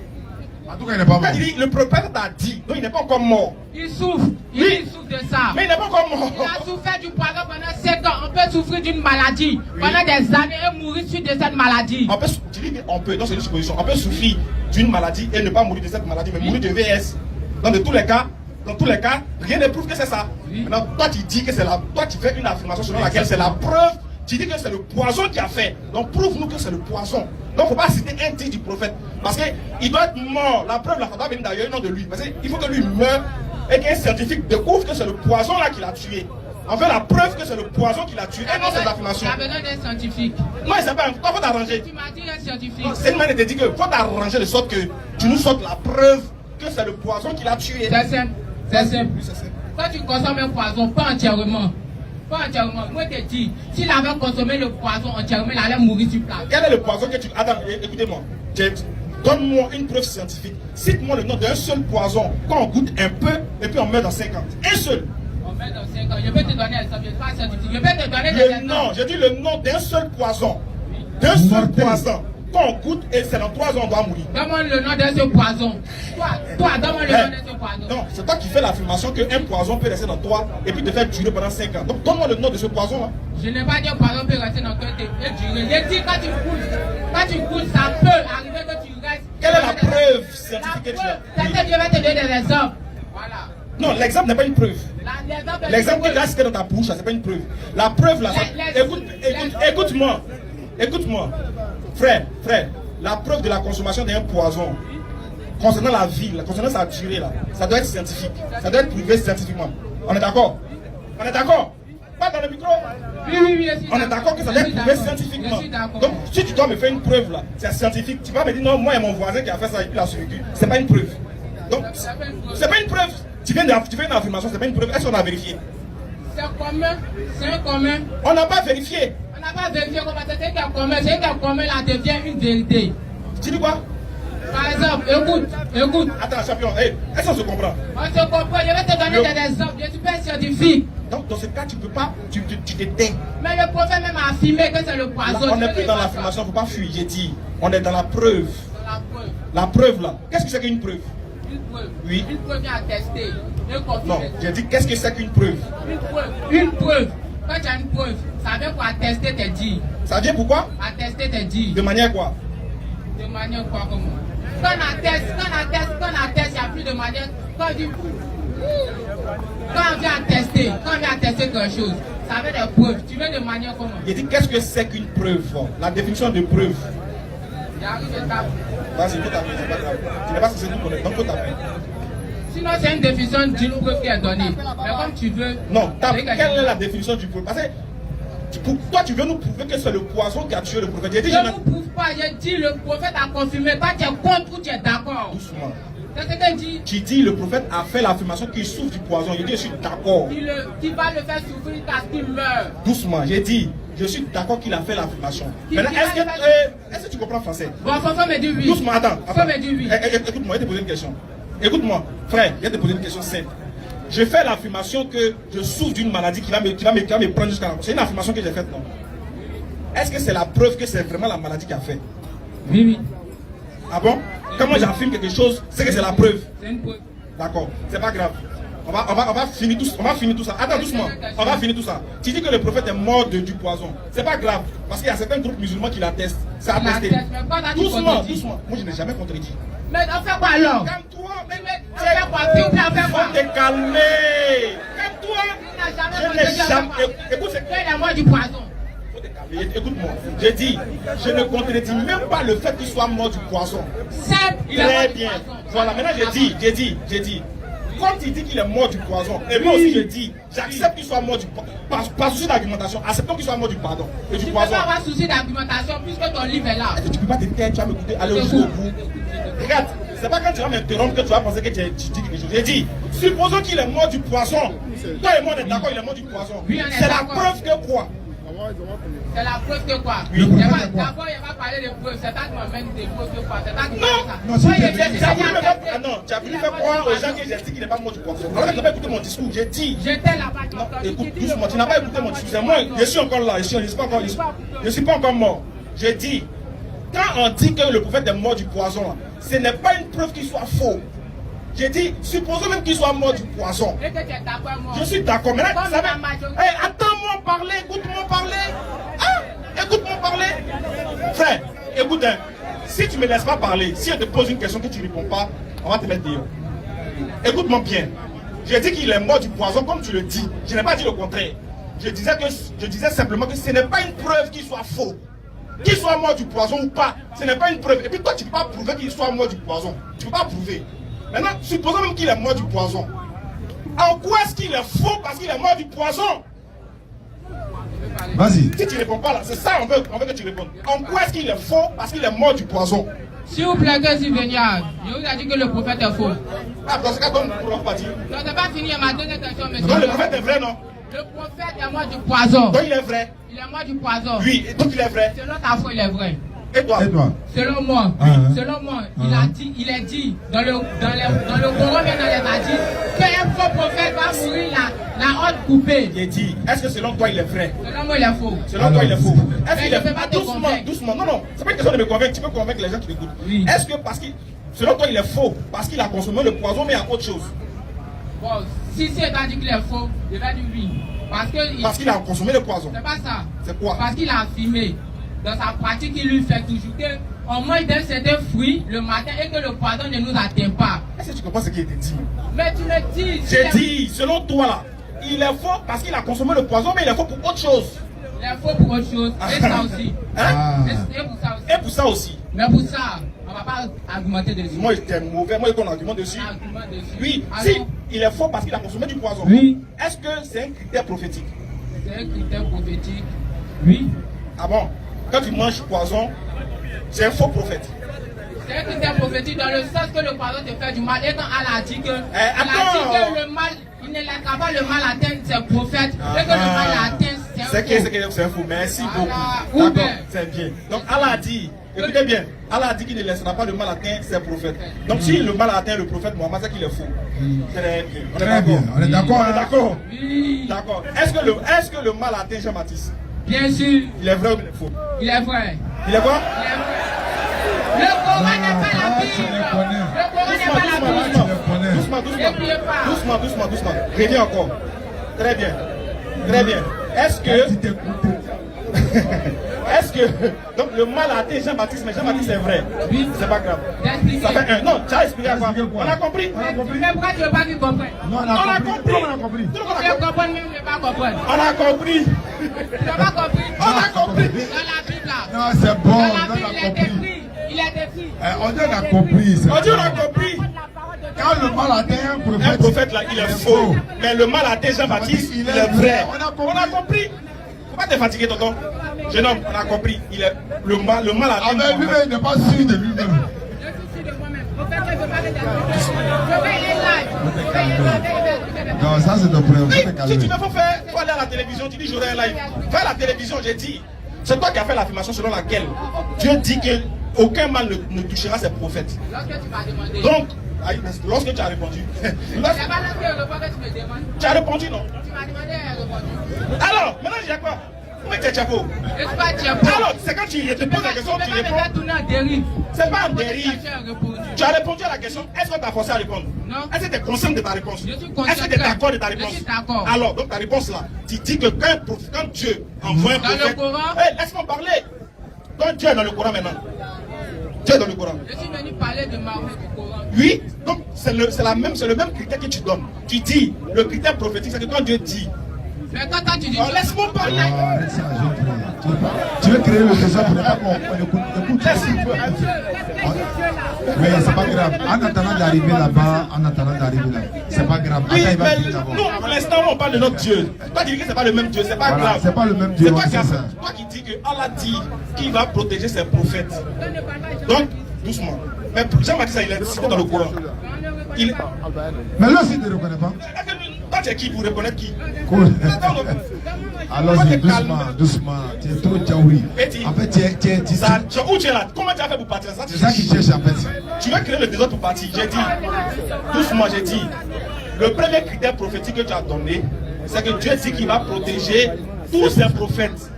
En tout cas, il n'est pas mort. Il dit, le prophète a dit, donc il n'est pas encore mort. Il souffre. Il souffre de ça. Mais il n'est pas encore mort. Il a souffert du poison pendant 7 ans. On peut souffrir d'une maladie pendant des années et mourir suite de cette maladie. On peut, donc c'est une supposition. On peut souffrir d'une maladie et ne pas mourir de cette maladie, mais mourir de VS. Dans tous les cas, rien ne prouve que c'est ça. Maintenant, toi tu dis que c'est la. Toi tu fais une affirmation selon laquelle c'est la preuve. Tu dis que c'est le poison qui a fait. Donc prouve-nous que c'est le poison. Donc il ne faut pas citer un titre du prophète. Parce qu'il doit être mort. La preuve, la doit venir d'ailleurs, non de lui. Parce qu'il faut que lui meure et qu'un scientifique découvre que c'est le poison là qui l'a tué. On veut la preuve que c'est le poison qui l'a tué et non ses affirmations. Il a besoin d'un scientifique. Non, c'est pas. Toi, faut t'arranger. Tu m'as dit un scientifique. C'est une manière de dire qu'il faut t'arranger de sorte que tu nous sortes la preuve que c'est le poison qui l'a tué. C'est simple. C'est simple. Oui, c'est simple. Quand tu consommes un poison, pas entièrement. Pas entièrement. Moi, je te dis, s'il avait consommé le poison entièrement, il allait mourir sur place. Quel est le poison que tu. Attends, écoutez-moi. Donne-moi une preuve scientifique. Cite-moi le nom d'un seul poison. Quand on goûte un peu et puis on meurt dans 5 ans. Un seul. On meurt dans 5 ans. Je peux te donner l'exemple. Je ne suis pas scientifique. Je peux te donner des Le exemples. nom. J'ai dit le nom d'un seul poison. D'un seul poison. Quand on goûte et c'est dans 3 ans, on doit mourir. Donne-moi le nom de ce poison. Toi, donne-moi le nom de ce poison. Non, c'est toi qui fais l'affirmation qu'un poison peut rester dans toi et puis te faire durer pendant 5 ans. Donc donne-moi le nom de ce poison là. Je n'ai pas dit un poison peut rester dans toi et durer. J'ai dit quand tu goûtes, ça peut arriver que tu restes. Quelle est la preuve scientifique que tu as? C'est que je vais te donner des exemples. Voilà. Non, l'exemple n'est pas une preuve. L'exemple que tu as cité dans ta bouche, c'est pas une preuve. La preuve là, écoute-moi. Frère, la preuve de la consommation d'un poison concernant la vie, concernant sa durée, là, ça doit être scientifique. Ça doit être prouvé scientifiquement. On est d'accord? On est d'accord? Pas dans le micro? Oui, on est d'accord que ça doit être prouvé scientifiquement. Donc, si tu dois me faire une preuve là, c'est scientifique. Tu vas me dire non, moi et mon voisin qui a fait ça et puis il a survécu. C'est pas une preuve. Donc, c'est pas une preuve. Tu fais une affirmation, c'est pas une preuve. Est-ce qu'on a vérifié? C'est commun. C'est un commun. On n'a pas vérifié. On n'a pas vérifié comment c'est un commun. C'est un commun là devient une vérité. Tu dis quoi? Par exemple, écoute. Attends, champion, hey, est-ce qu'on se comprend? On se comprend, je vais te donner des exemples. Je suis pas scientifique. Donc, dans ce cas, tu peux pas, tu te tais. Mais le prophète même a affirmé que c'est le poison. Là, on n'est plus dans l'affirmation, il ne faut pas fuir, j'ai dit. On est dans la preuve. Dans la preuve. La preuve là, qu'est-ce que c'est qu'une preuve? Une preuve. Oui. Une preuve vient attester. Non, j'ai dit qu'est-ce que c'est qu'une preuve? Une preuve. Quand tu as une preuve, ça vient pour attester tes dires. Ça vient pourquoi? Attester tes dires. De manière quoi? De manière quoi, comment? Quand on atteste, il n'y a plus de manière. Quand on vient attester quelque chose, ça veut des preuves. Tu veux de manière comment? J'ai dit qu'est-ce que c'est qu'une preuve? La définition de preuve. J'arrive, je tape. Vas-y, faut taper, c'est pas grave. Tu n'es pas censé nous connaître, donc faut taper. Sinon, c'est une définition d'une preuve qui est donnée. Mais comme tu veux. Non, tape. Quelle est la définition du preuve? Parce que toi, tu veux nous prouver que c'est le poison qui a tué le prophète. Je ne vous prouve pas, j'ai dit le prophète a confirmé. Toi, tu es contre ou tu es d'accord? Doucement. C'est ce que dit. Tu dis le prophète a fait l'affirmation qu'il souffre du poison. Je dis je suis d'accord. Qui va le faire souffrir parce qu'il meurt. Doucement, j'ai dit je suis d'accord qu'il a fait l'affirmation. Maintenant, est-ce que tu comprends français? Bon, faut me dire oui. Doucement, attends. Faut me dire oui. Écoute-moi, je vais te poser une question. Écoute-moi, frère, je vais te poser une question simple. Je fais l'affirmation que je souffre d'une maladie qui va me prendre jusqu'à la mort. C'est une affirmation que j'ai faite, non? Est-ce que c'est la preuve que c'est vraiment la maladie qui a fait? Oui. Ah bon? Quand moi j'affirme quelque chose, c'est que c'est la preuve. C'est une preuve. D'accord, c'est pas grave. On va finir tout ça. Attends doucement. On va finir tout ça. Tu dis que le prophète est mort du poison. C'est pas grave. Parce qu'il y a certains groupes musulmans qui l'attestent. C'est attesté. Doucement. Moi je n'ai jamais contredit. Mais on fait quoi alors? Calme-toi. On fait quoi? Faut te calmer. Calme-toi. Je n'ai jamais. Écoute, c'est la mort du poison. Écoute-moi, j'ai dit, je ne contredis même pas le fait qu'il soit mort du poison. Très bien. Voilà, maintenant j'ai dit. Quand il dit qu'il est mort du poison, et moi aussi je dis, j'accepte qu'il soit mort du poison. Par souci d'argumentation, acceptons qu'il soit mort du pardon et du poison. Tu ne peux pas avoir souci d'argumentation puisque ton livre est là. Est-ce que tu peux pas te taire, tu vas m'écouter, aller jusqu'au bout. Regarde, c'est pas quand tu vas m'interrompre que tu vas penser que tu dis quelque chose. J'ai dit, supposons qu'il est mort du poison. Toi et moi on est d'accord, il est mort du poison. C'est la preuve que quoi? C'est la preuve que quoi? D'abord, il va parler de preuves. C'est pas que m'amène des preuves que quoi? C'est pas que tu as voulu faire croire aux gens que j'ai dit qu'il n'est pas mort du poison. Alors tu n'as pas écouté mon discours, j'ai dit. J'étais là-bas. Non, écoute doucement, tu n'as pas écouté mon discours. C'est moi, je suis encore là, je ne suis pas encore mort. J'ai dit, quand on dit que le prophète est mort du poison, ce n'est pas une preuve qu'il soit faux. J'ai dit, supposons même qu'il soit mort du poison. Je suis d'accord. Mais là, attends-moi parler, écoute-moi parler. Écoute-moi parler. Frère, écoute, si tu ne me laisses pas parler, si on te pose une question que tu ne réponds pas, on va te mettre dehors. Écoute-moi bien. J'ai dit qu'il est mort du poison comme tu le dis. Je n'ai pas dit le contraire. Je disais simplement que ce n'est pas une preuve qu'il soit faux. Qu'il soit mort du poison ou pas, ce n'est pas une preuve. Et puis toi, tu ne peux pas prouver qu'il soit mort du poison. Tu ne peux pas prouver. Maintenant, supposons même qu'il est mort du poison. En quoi est-ce qu'il est faux parce qu'il est mort du poison? Vas-y. Si tu ne réponds pas là, c'est ça on veut que tu répondes. En quoi est-ce qu'il est faux parce qu'il est mort du poison? S'il vous plaît, que Sylvénia, je vous ai dit que le prophète est faux. Ah, dans ce cas, donc, on ne va pas dire. Non, c'est pas fini, ma deuxième question, monsieur. Donc le prophète est vrai, non? Le prophète est mort du poison. Donc il est vrai? Il est mort du poison. Oui, et donc il est vrai? Selon ta foi, il est vrai. Et toi? Selon moi, il est dit dans le Coran, bien dans les hadiths, qu'un faux prophète va mourir la haute coupée. Il est dit, est-ce que selon toi il est vrai? Selon moi il est faux. Selon toi il est faux. Est-ce qu'il est faux? Doucement. Non, c'est pas une question de me convaincre, tu peux convaincre les gens qui t'écoutent. Oui. Est-ce que parce qu'il, selon toi il est faux, parce qu'il a consommé le poison, mais il y a autre chose? Bon, si c'est pas dit qu'il est faux, il va dire oui. Parce qu'il a consommé le poison. C'est pas ça. C'est quoi? Parce qu'il a affirmé dans sa pratique, il lui fait toujours qu'on mange d'un certain fruit le matin et que le poison ne nous atteint pas. Est-ce que tu comprends ce qui a été dit? Mais tu me dis. J'ai dit, selon toi là, il est faux parce qu'il a consommé le poison, mais il est faux pour autre chose. Il est faux pour autre chose. Et ça aussi. Hein? Et pour ça aussi. Et pour ça aussi. Mais pour ça, on ne va pas argumenter dessus. Moi, j'étais mauvais. Moi, j'ai un argument dessus. Oui, alors, si il est faux parce qu'il a consommé du poison. Oui. Est-ce que c'est un critère prophétique? C'est un critère prophétique. Oui. Ah bon? Quand tu manges poison, c'est un faux prophète. C'est un critère prophétique dans le sens que le poison te fait du mal. Et quand Allah a dit que, le mal, il ne laissera pas le mal atteindre ses prophètes. Et que le mal atteint c'est un faux. Merci beaucoup. D'accord, c'est bien. Donc Allah a dit, écoutez bien, Allah a dit qu'il ne laissera pas le mal atteindre ses prophètes. Donc si le mal atteint le prophète Mohammed, c'est qu'il est faux. Très bien. Très bien. On est d'accord. On est d'accord. Oui. D'accord. Est-ce que le mal atteint Jean-Baptiste? Bien sûr. Il est vrai ou il est faux? Il est vrai. Il est quoi? Il est vrai. Le Coran n'est pas la Bible. Le Coran n'est pas la Bible. Doucement. Reviens encore. Très bien. Donc le mal a atteint Jean-Baptiste, mais Jean-Baptiste est vrai. Oui. C'est pas grave. Ça fait un. Non, tu as expliqué à quoi? On a compris. Mais pourquoi tu ne veux pas qu'il comprenne? Non, on a compris. Tu veux comprendre, même je ne veux pas comprendre. On a compris. Tu n'as pas compris? On a compris. Dans la Bible là. Non, c'est bon. Dans la Bible, il est écrit. On dit on a compris. On dit on a compris. Quand le mal atteint Un prophète là, il est faux. Mais le mal atteint Jean-Baptiste, il est vrai. On a compris. Faut pas te fatiguer, tonton. Jeune homme, on a compris. Le mal atteint. Ah ben lui-même, il n'est pas sûr de lui-même. Je suis sûr de moi-même. Au fait, je ne veux pas les Non, ça c'est ton problème. Si tu me fais faire, faut aller à la télévision, tu dis j'aurai un live. Fais à la télévision, j'ai dit. C'est toi qui as fait l'affirmation selon laquelle Dieu dit que aucun mal ne touchera ses prophètes. Lorsque tu m'as demandé. Donc, lorsque tu as répondu. Tu as répondu, non? Tu m'as demandé à répondre. Alors, maintenant j'ai quoi? Où est tes chapeaux? Alors, c'est quand tu te poses la question, tu réponds. C'est pas en dérive. Tu as répondu à la question, est-ce que tu as forcé à répondre? Non. Est-ce que tu es conscient de ta réponse? Je suis conscient. Est-ce que tu es d'accord de ta réponse? Je suis d'accord. Alors, donc ta réponse là, tu dis que quand Dieu envoie un prophète. Dans le Coran. Laisse-moi parler. Quand Dieu est dans le Coran maintenant. Dieu est dans le Coran. Je suis venu parler de Mahomet du Coran. Oui, donc c'est le même critère que tu donnes. Tu dis, le critère prophétique, c'est que quand Dieu dit. Mais quand tu dis. Laisse-moi parler. Arrête ça, tu veux créer le désordre pour ne pas qu'on écoute. Mais c'est pas grave. En attendant d'arriver là-bas, c'est pas grave. Oui, mais nous, pour l'instant, on parle de notre Dieu. Toi, tu dis que c'est pas le même Dieu, c'est pas grave. C'est pas le même Dieu. C'est toi qui dis que Allah dit qu'il va protéger ses prophètes. Donc, doucement. Mais Jean-Baptiste, il est cité dans le Coran. Mais là aussi, tu ne reconnais pas. Toi, tu es qui pour reconnaître qui? Alors, doucement. Tu es trop tchaouri. En fait, tu es. Où tu es là? Comment tu as fait pour partir? C'est ça qui cherche en fait. Tu veux créer le désordre pour partir. J'ai dit. Doucement, j'ai dit. Le premier critère prophétique que tu as donné, c'est que Dieu dit qu'il va protéger tous ses prophètes.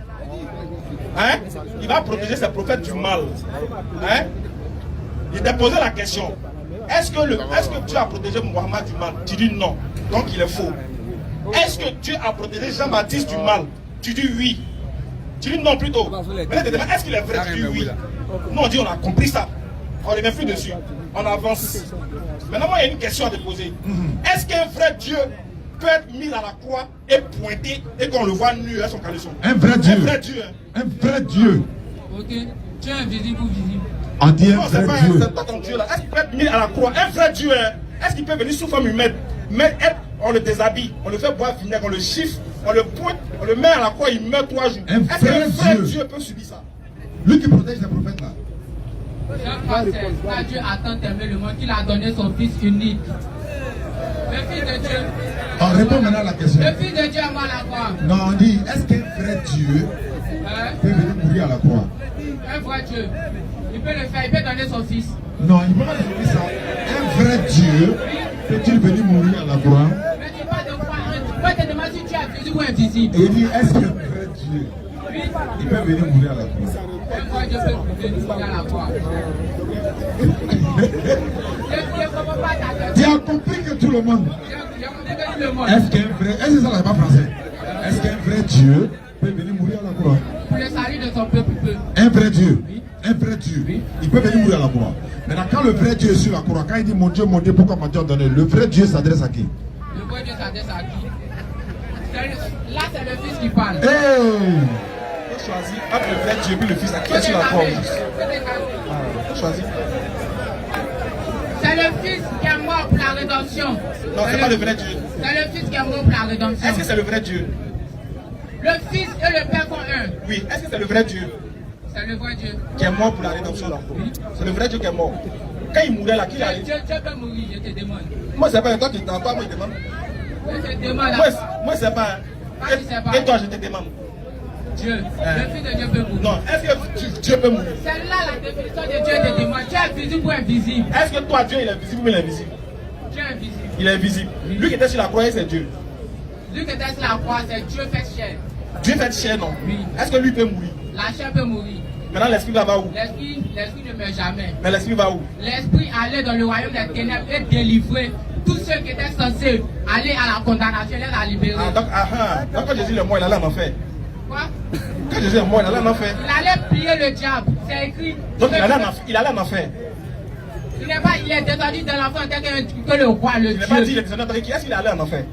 Hein? Il va protéger ses prophètes du mal. Hein? Il t'a posé la question. Est-ce que Dieu a protégé Mohammed du mal? Tu dis non. Donc il est faux. Est-ce que Dieu a protégé Jean-Baptiste du mal? Tu dis oui. Tu dis non plutôt. Est-ce qu'il est vrai? Tu dis oui. Nous on dit on a compris ça. On ne revient plus dessus. On avance. Maintenant moi il y a une question à te poser. Est-ce qu'un vrai Dieu peut être mis à la croix et pointé et qu'on le voit nu à son caleçon? Un vrai Dieu. Un vrai Dieu. Un vrai Dieu. Ok. Tu es invisible ou visible? On dit un non, vrai pas, Dieu. C'est pas ton Dieu là. Est-ce qu'il peut être mis à la croix? Un vrai Dieu, hein? Est-ce qu'il peut venir sous forme humaine? Mais on le déshabille, on le fait boire vinaigre, on le chiffre, on le pointe, on le met à la croix, il meurt 3 jours. Est-ce qu'un vrai Dieu peut subir ça? Lui qui protège les prophètes là. Jean 3,16. Quand Dieu a tant aimé le monde qu'il a donné son Fils unique. Le Fils de Dieu. On répond maintenant à la question. Le Fils de Dieu est mort à la croix. Non, on dit, est-ce qu'un vrai Dieu peut venir mourir à la croix? Un vrai Dieu. Il peut le faire, il peut donner son Fils. Non, il ne peut pas donner ça. Un vrai Dieu peut-il venir mourir à la croix? Mais tu parles de quoi? Moi, je te demande si tu es invisible ou invisible. Et il dit, est-ce qu'un vrai Dieu il peut venir mourir à la croix? Un vrai Dieu peut venir mourir à la croix. Tu as compris que tout le monde. Est-ce qu'un vrai. Est-ce que ça n'est pas français? Est-ce qu'un vrai Dieu peut venir mourir à la croix? Pour le salut de son peuple, il peut. Un vrai Dieu. Oui. Un vrai Dieu. Oui. Il peut venir mourir à la croix. Maintenant, quand le vrai Dieu est sur la croix, quand il dit mon Dieu, pourquoi m'a-t-on donné? Le vrai Dieu s'adresse à qui? Le vrai Dieu s'adresse à qui? Là, c'est le Fils qui parle. Hey! choisi entre le vrai Dieu et le Fils. Qui est sur la croix? Choisis. C'est le Fils qui est mort pour la rédemption. Non, c'est pas le vrai Dieu. C'est le Fils qui est mort pour la rédemption. Est-ce que c'est le vrai Dieu? Le Fils et le Père sont un. Oui. Est-ce que c'est le vrai Dieu? C'est le vrai Dieu. Qui est mort pour la rédemption là? Oui. C'est le vrai Dieu qui est mort. Quand il mourait là, qui l'a dit? Dieu peut mourir, je te demande. Moi, c'est pas toi qui t'entends, moi, je demande. Je te demande. Moi, c'est pas. Et toi, je te demande. Dieu. Le Fils de Dieu peut mourir. Non, est-ce que Dieu peut mourir? C'est là la définition de Dieu te demande. Dieu est visible ou invisible? Est-ce que toi, Dieu, il est visible ou il est invisible? Dieu est invisible. Il est invisible. Lui qui était sur la croix, c'est Dieu. Lui qui était sur la croix, c'est Dieu fait chair. Dieu fait chair, non? Oui. Est-ce que lui peut mourir? La chair peut mourir. Maintenant, l'esprit va où? L'esprit ne meurt jamais. Mais l'esprit va où? L'esprit allait dans le royaume des ténèbres et délivrer tous ceux qui étaient censés aller à la condamnation, les a libérés. Donc quand Jésus est mort, il allait en enfer. Quoi? Quand Jésus est mort, il allait en enfer. Il allait plier le diable. C'est écrit. Donc il allait en enfer. Il est descendu dans l'enfer tel que le roi, le Dieu. Il n'est pas dit, il est descendu dans l'enfer. Est-ce qu'il allait en enfer?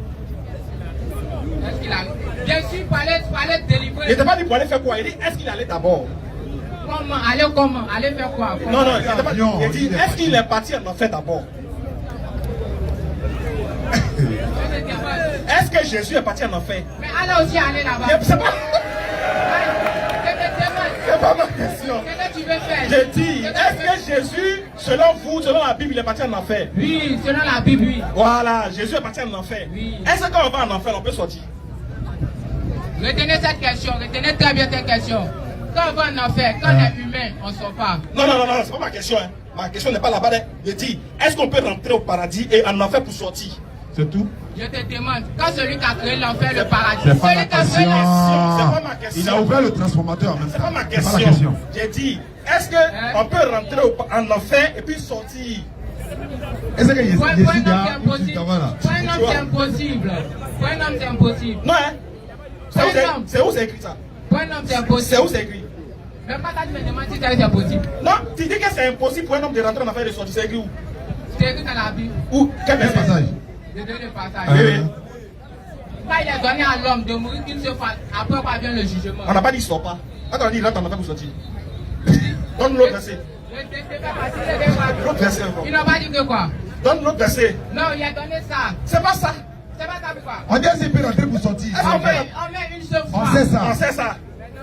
Est-ce qu'il allait? Bien sûr, pour aller délivrer. Il n'était pas dit pour aller faire quoi? Il dit, est-ce qu'il allait d'abord? Comment? Aller comment? Aller faire quoi? Non, il n'était pas dit. Il dit, est-ce qu'il est parti en enfer d'abord? Est-ce que Jésus est parti en enfer? Mais allez aussi aller là-bas. C'est pas ma question. Qu'est-ce que tu veux faire? Je dis, est-ce que Jésus, selon vous, selon la Bible, il est parti en enfer? Oui, selon la Bible, oui. Voilà, Jésus est parti en enfer. Oui. Est-ce que quand on va en enfer, on peut sortir? Retenez cette question, retenez très bien cette question. Quand on va en enfer, quand on est humain, on ne sort pas. Non, c'est pas ma question. Hein. Ma question n'est pas là-bas. Je dis, est-ce qu'on peut rentrer au paradis et en enfer pour sortir? C'est tout? Je te demande, quand celui qui a créé l'enfer, le paradis, C'est pas celui qui a créé c'est pas ma question. Il a ouvert le transformateur en même temps. C'est pas ma question. J'ai dit, est-ce qu'on peut rentrer en enfer et puis sortir? Est-ce que Jésus Pour un homme, c'est a impossible. Pour un homme, c'est impossible. Pour un homme, c'est impossible. Non, hein? C'est où c'est écrit ça? Pour un homme, c'est impossible. C'est où c'est écrit? Même pas quand tu me demandes si c'est impossible. Non, tu dis que c'est impossible pour un homme de rentrer en enfer et de sortir. C'est écrit où? C'est écrit dans la Bible. Où? Quel passage? Je donne le passage. Oui. Quand il est donné à l'homme de mourir qu'une seule fois, après quoi vient le jugement. On n'a pas dit sort pas. Quand on a dit rentre en enfer pour sortir. Donne l'autre verset. L'autre verset encore. Il n'a pas dit que quoi? Donne l'autre verset. Non, il a donné ça. C'est pas ça. C'est pas ça pourquoi? On dit qu'il peut rentrer pour sortir. On met une seule fois. On sait ça. On sait ça.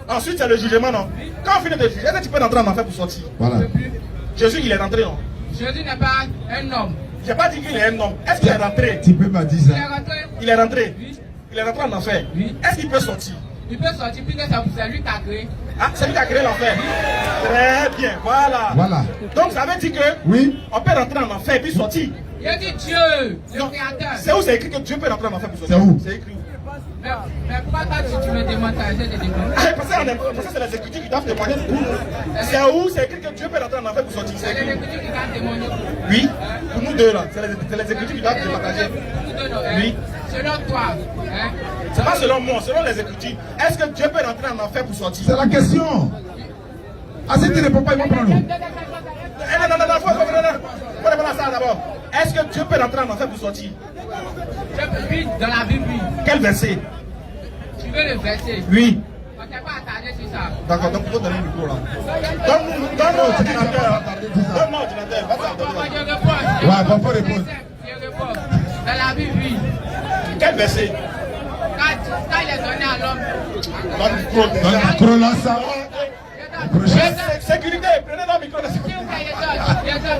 Ensuite, c'est le jugement, non? Quand on finit de juger, est-ce que tu peux rentrer en enfer pour sortir? Voilà. Jésus, il est rentré, non? Jésus n'est pas un homme. J'ai pas dit qu'il est un homme. Est-ce qu'il est rentré? Tu peux me dire Il est ça. rentré. Il est rentré. Oui. Il est rentré en enfer. Oui. Est-ce qu'il peut sortir? Il peut sortir puisque c'est lui qui a créé. Ah, c'est lui qui a créé l'enfer. Très bien, voilà. Voilà. Donc ça veut dire que Oui. on peut rentrer en enfer et puis sortir. Il a dit Dieu, le créateur. C'est où c'est écrit que Dieu peut rentrer en enfer pour sortir? C'est où? C'est écrit où? Mais pourquoi toi tu me demandes ça? Je te demande. Ah, parce que c'est les Écritures qui doivent témoigner pour nous. C'est où c'est écrit que Dieu peut rentrer en enfer pour sortir? C'est C'est les écrit. Écritures qui doivent témoigner pour nous. Oui, pour nous deux là. C'est les Écritures qui doivent te partager. Oui. Selon toi, hein? C'est pas selon moi, selon les Écritures. Est-ce que Dieu peut rentrer en enfer pour sortir? C'est la question. Ah, si tu ne réponds pas, ils vont prendre l'eau. Non, faut répondre à ça d'abord. Est-ce que Dieu peut rentrer en enfer pour sortir? Oui, dans la Bible, oui. Quel verset? Tu veux le verset? Oui. On ne s'est pas attardé sur ça. D'accord, donc il faut donner le micro là. Donne-nous l'ordinateur. Donne-nous l'ordinateur. Je réponds. Ouais, bon, faut répondre. Je réponds. Dans la Bible, oui. Quel verset? Quand il est donné à l'homme. Donne le micro. Donne le micro là, ça. Sécurité, prenez le micro de sécurité.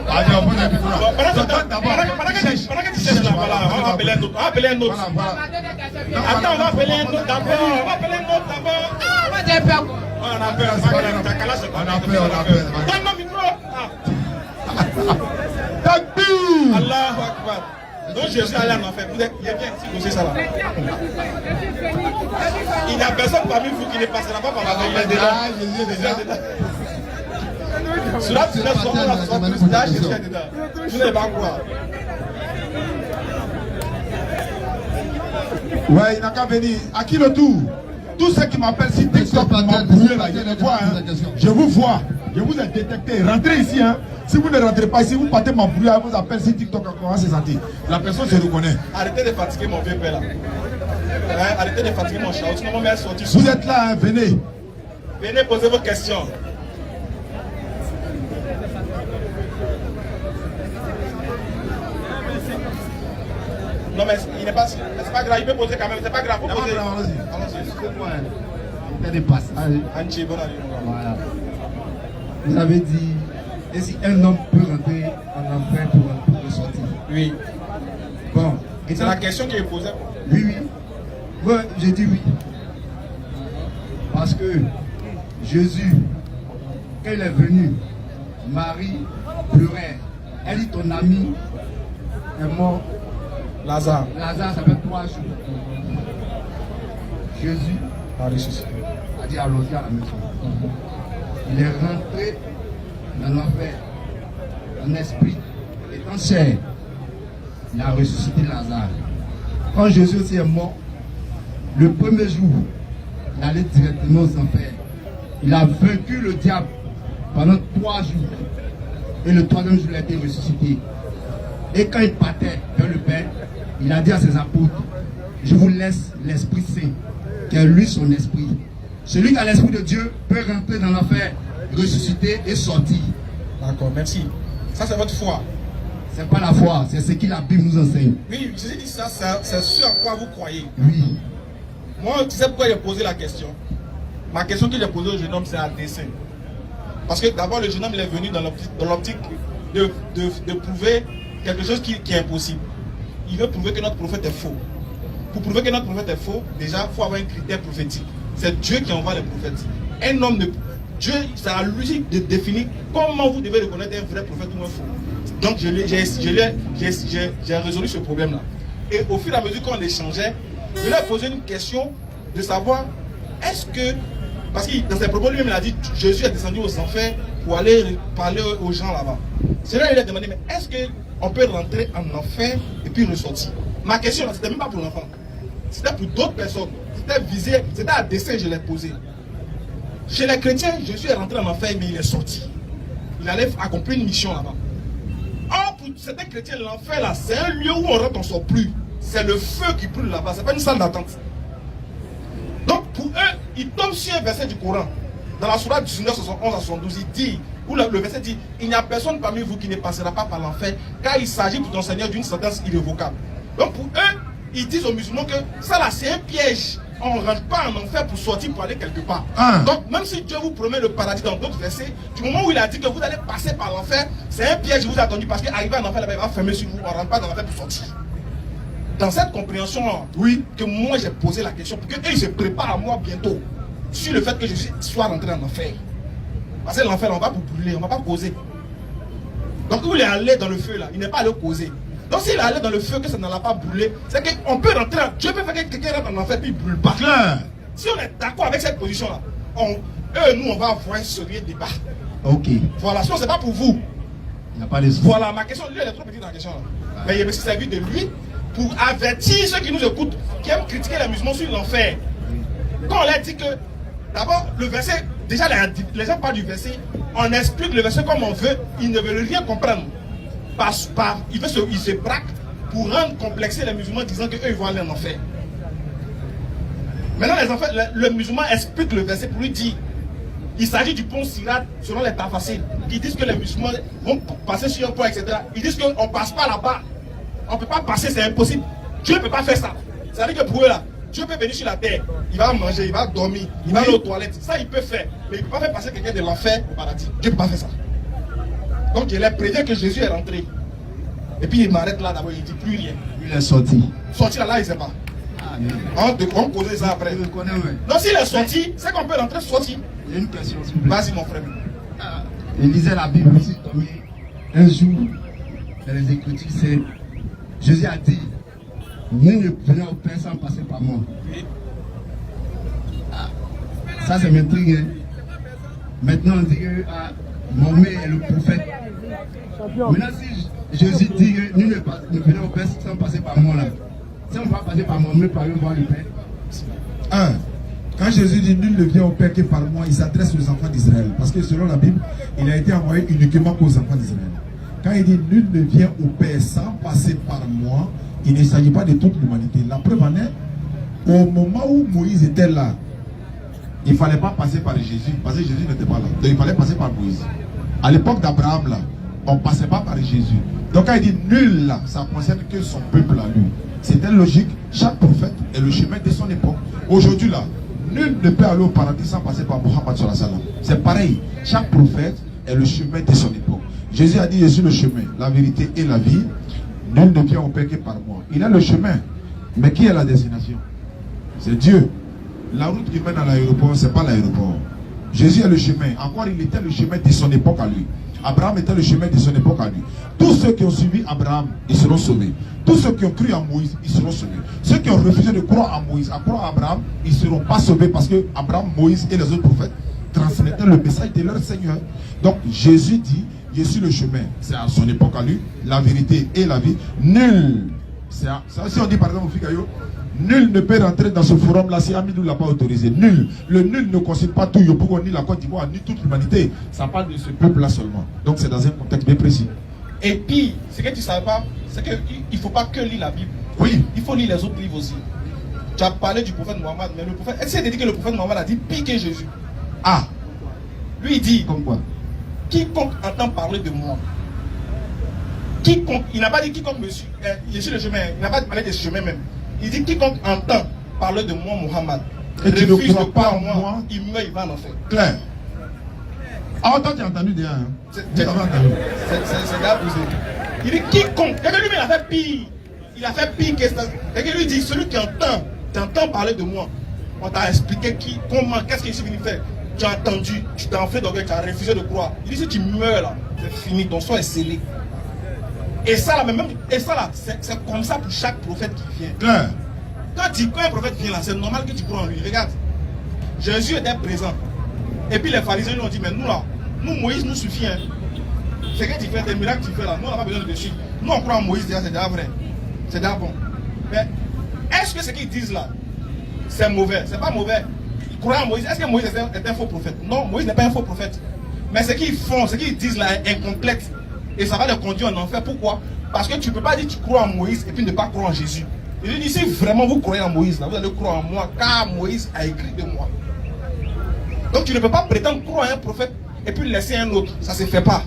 Allez, on prend le micro là. Pendant que tu cherches là, voilà, on va appeler un autre. On va appeler un autre. Attends, on va appeler un autre d'abord. On va appeler un autre d'abord. Moi j'ai peur. On appelle. On appelle. Donne le micro. Takbir. Allahu Akbar. Donc Jésus allait en enfer. Vous êtes bien si vous savez ça là. Il n'y a personne parmi vous qui ne passera pas par la veille dedans. Jésus est déjà. Cela, tu laisses son nom là, son plus d'âge, Jésus est dedans. Vous n'allez pas croire. Ouais, il n'a qu'à venir. À qui le tour? Tous ceux qui m'appellent si TikTok m'ont brouillé là, je vous vois. Je vous vois. Je vous ai détecté. Rentrez ici. Hein. Si vous ne rentrez pas ici, vous partez m'embrouiller, vous appelle si TikTok comment se sentir. La personne se reconnaît. Arrêtez de fatiguer mon vieux père là. Hein, arrêtez de fatiguer mon chat. Sinon, mon mère est sorti. Vous êtes là, hein, venez. Venez poser vos questions. Non mais il n'est pas, c'est pas grave, il peut poser quand même, c'est pas grave, vous posez. Allons-y. Excusez-moi, il y a des passages. Anchi, bon avis. Voilà. Vous avez dit, et si un homme peut rentrer en enfer pour ressortir? Oui. Bon. C'est la question qui est posée. Oui, oui. Moi, j'ai dit oui. Parce que Jésus, quand il est venu, Marie pleurait. Elle dit, ton ami est mort. Lazare. Lazare, ça fait 3 jours. Jésus a dit, allons-y à la maison. Il est rentré dans l'enfer, en esprit et en chair. Il a ressuscité Lazare. Quand Jésus aussi est mort, le premier jour, il allait directement aux enfers. Il a vaincu le diable pendant 3 jours. Et le 3e jour, il a été ressuscité. Et quand il partait vers le Père, il a dit à ses apôtres, je vous laisse l'Esprit Saint, qui est lui son esprit. Celui qui a l'Esprit de Dieu peut rentrer dans l'enfer, ressusciter et sortir. D'accord, merci. Ça c'est votre foi. C'est pas la foi, c'est ce que la Bible nous enseigne. Oui, Jésus dit ça, c'est ce à quoi vous croyez. Oui. Moi, tu sais pourquoi j'ai posé la question? Ma question que j'ai posée au jeune homme, c'est à dessein. Parce que d'abord, le jeune homme il est venu dans l'optique de prouver quelque chose qui est impossible. Il veut prouver que notre prophète est faux. Pour prouver que notre prophète est faux, déjà, il faut avoir un critère prophétique. C'est Dieu qui envoie les prophètes. Un homme de Dieu, c'est à lui de définir comment vous devez reconnaître un vrai prophète ou un faux. Donc, j'ai résolu ce problème-là. Et au fur et à mesure qu'on échangeait, je lui ai posé une question de savoir est-ce que, parce que dans ses propos lui-même il a dit Jésus est descendu aux enfers pour aller parler aux gens là-bas. C'est là qu'il a demandé, mais est-ce qu'on peut rentrer en enfer et puis ressortir? Ma question là, c'était même pas pour l'enfant, c'était pour d'autres personnes, c'était visé, c'était à dessein que je l'ai posé. Chez les chrétiens, Jésus est rentré en enfer mais il est sorti. Il allait accomplir une mission là-bas. Or pour certains chrétiens, l'enfer là, c'est un lieu où on rentre, on ne sort plus. C'est le feu qui brûle là-bas, c'est pas une salle d'attente. Donc pour eux, ils tombent sur un verset du Coran. Dans la sourate 19, 71 à 72, il dit, où le verset dit, il n'y a personne parmi vous qui ne passera pas par l'enfer, car il s'agit pour ton Seigneur d'une sentence irrévocable. Donc pour eux, ils disent aux musulmans que ça là c'est un piège. On ne rentre pas en enfer pour sortir, pour aller quelque part. Donc même si Dieu vous promet le paradis dans d'autres versets, du moment où il a dit que vous allez passer par l'enfer, c'est un piège qui vous a attendu parce qu'arriver en enfer là-bas, il va fermer sur vous, on ne rentre pas dans l'enfer pour sortir. Dans cette compréhension, oui, que moi j'ai posé la question, pour qu'ils se préparent à moi bientôt sur le fait que je sois rentré en enfer. Parce que l'enfer, on va vous brûler, on ne va pas causer. Donc il est allé dans le feu là, il n'est pas allé causer. Donc s'il est allé dans le feu, que ça ne l'a pas brûlé, c'est qu'on peut rentrer, Dieu peut faire que quelqu'un rentre en enfer puis il ne brûle pas. Si on est d'accord avec cette position là, nous on va avoir un sérieux débat. Ok. Voilà, sinon c'est pas pour vous. Il n'y a pas de souci. Voilà, ma question, lui elle est trop petite la question là. Mais il me servi de lui pour avertir ceux qui nous écoutent, qui aiment critiquer la musulmane sur l'enfer. Quand on leur dit que, d'abord, le verset, déjà les gens parlent du verset, on explique le verset comme on veut, ils ne veulent rien comprendre. Il se braque pour rendre complexer les musulmans disant qu'eux ils vont aller en enfer. Maintenant, le musulman explique le verset pour lui dire, il s'agit du pont Sirat selon les tafassirs, qui disent que les musulmans vont passer sur un pont, etc. Ils disent qu'on ne passe pas là-bas. On ne peut pas passer, c'est impossible. Dieu ne peut pas faire ça. C'est-à-dire que pour eux là, Dieu peut venir sur la terre, il va manger, il va dormir, il va aller aux toilettes. Ça il peut faire. Mais il ne peut pas faire passer quelqu'un de l'enfer au paradis. Dieu ne peut pas faire ça. Donc je leur préviens que Jésus est rentré. Et puis il m'arrête là d'abord, il ne dit plus rien. Il est sorti. Sorti là, il ne sait pas. On causait ça après. Je le connais, ouais. Donc s'il est sorti, c'est qu'on peut rentrer sortir. Il y a une question, s'il vous plaît. Vas-y mon frère. Il lisait la Bible aussi, un jour, dans les Écritures, c'est Jésus a dit, nul ne venait au Père sans passer par moi. Ça, c'est m'intrigue. Hein. Maintenant, on dit que Mahomet est le prophète. Maintenant, si Jésus dit que nul ne venait au Père sans passer par moi, là, si on va passer par Mahomet, par voir le Père. Quand Jésus dit nul ne vient au Père que par moi, il s'adresse aux enfants d'Israël. Parce que selon la Bible, il a été envoyé uniquement aux enfants d'Israël. Quand il dit nul ne vient au Père sans passer par moi, il ne s'agit pas de toute l'humanité. La preuve en est, au moment où Moïse était là, il ne fallait pas passer par Jésus, parce que Jésus n'était pas là. Donc il fallait passer par Moïse. À l'époque d'Abraham, là, on ne passait pas par Jésus. Donc quand il dit nul, là, ça ne concerne que son peuple à lui. C'était logique. Chaque prophète est le chemin de son époque. Aujourd'hui, là, nul ne peut aller au paradis sans passer par Mohammed sallallahu alayhi wa sallam. C'est pareil. Chaque prophète est le chemin de son époque. Jésus a dit, je suis le chemin, la vérité et la vie. Nul ne vient au Père que par moi. Il a le chemin. Mais qui est la destination? C'est Dieu. La route qui mène à l'aéroport, ce n'est pas l'aéroport. Jésus est le chemin. Encore, il était le chemin de son époque à lui. Abraham était le chemin de son époque à lui. Tous ceux qui ont suivi Abraham, ils seront sauvés. Tous ceux qui ont cru en Moïse, ils seront sauvés. Ceux qui ont refusé de croire en Moïse, à croire en Abraham, ils ne seront pas sauvés parce que Abraham, Moïse et les autres prophètes transmettaient le message de leur Seigneur. Donc Jésus dit, je suis le chemin. C'est à son époque à lui, la vérité et la vie. Nul. Si on dit par exemple au Fikayo, nul ne peut rentrer dans ce forum-là si Amidou ne l'a pas autorisé. Nul. Le nul ne concerne pas tout Yopougon, ni la Côte d'Ivoire, ni toute l'humanité. Ça parle de ce peuple-là seulement. Donc c'est dans un contexte bien précis. Et puis, ce que tu ne savais pas, c'est qu'il ne faut pas que lire la Bible. Oui. Il faut lire les autres livres aussi. Tu as parlé du prophète Mohammed, mais le prophète, essaie de dire que le prophète Mohammed a dit pire que Jésus. Ah. Lui, il dit, comme quoi? Quiconque entend parler de moi, quiconque, il n'a pas dit quiconque monsieur, je suis le chemin, il n'a pas parlé de ce chemin même. Il dit quiconque entend parler de moi, Mohammed, et tu ne refuse de crois pas en moi, moi, il meurt, il va en enfer. Clair. Ah, toi tu as entendu déjà. Hein? C'est d'abusé. Il dit quiconque, et lui, il a fait pire. Il a fait pire que ça. Et lui dit, celui qui entend parler de moi, on t'a expliqué comment, qu'est-ce qu'il s'est venu faire. Tu as entendu, tu t'es enflé d'orgueil, tu as refusé de croire. Il dit si tu meurs là, c'est fini, ton sort est scellé. Et ça là, c'est comme ça pour chaque prophète qui vient. Claire. Quand un prophète vient là, c'est normal que tu crois en lui. Regarde, Jésus était présent. Et puis les pharisiens lui ont dit, mais nous là, nous Moïse nous suffit. Hein. C'est que tu fais des miracles que tu fais là, nous on n'a pas besoin de suivre. Nous on croit en Moïse déjà, c'est déjà vrai. C'est déjà bon. Mais est-ce que ce qu'ils disent là, c'est mauvais? C'est pas mauvais. Croire en Moïse, est-ce que Moïse est un faux prophète? Non, Moïse n'est pas un faux prophète. Mais ce qu'ils font, ce qu'ils disent là est incomplexe. Et ça va les conduire en enfer. Pourquoi? Parce que tu ne peux pas dire que tu crois en Moïse et puis ne pas croire en Jésus. Il dit si vraiment vous croyez en Moïse, là, vous allez croire en moi, car Moïse a écrit de moi. Donc tu ne peux pas prétendre croire en un prophète et puis laisser un autre. Ça ne se fait pas.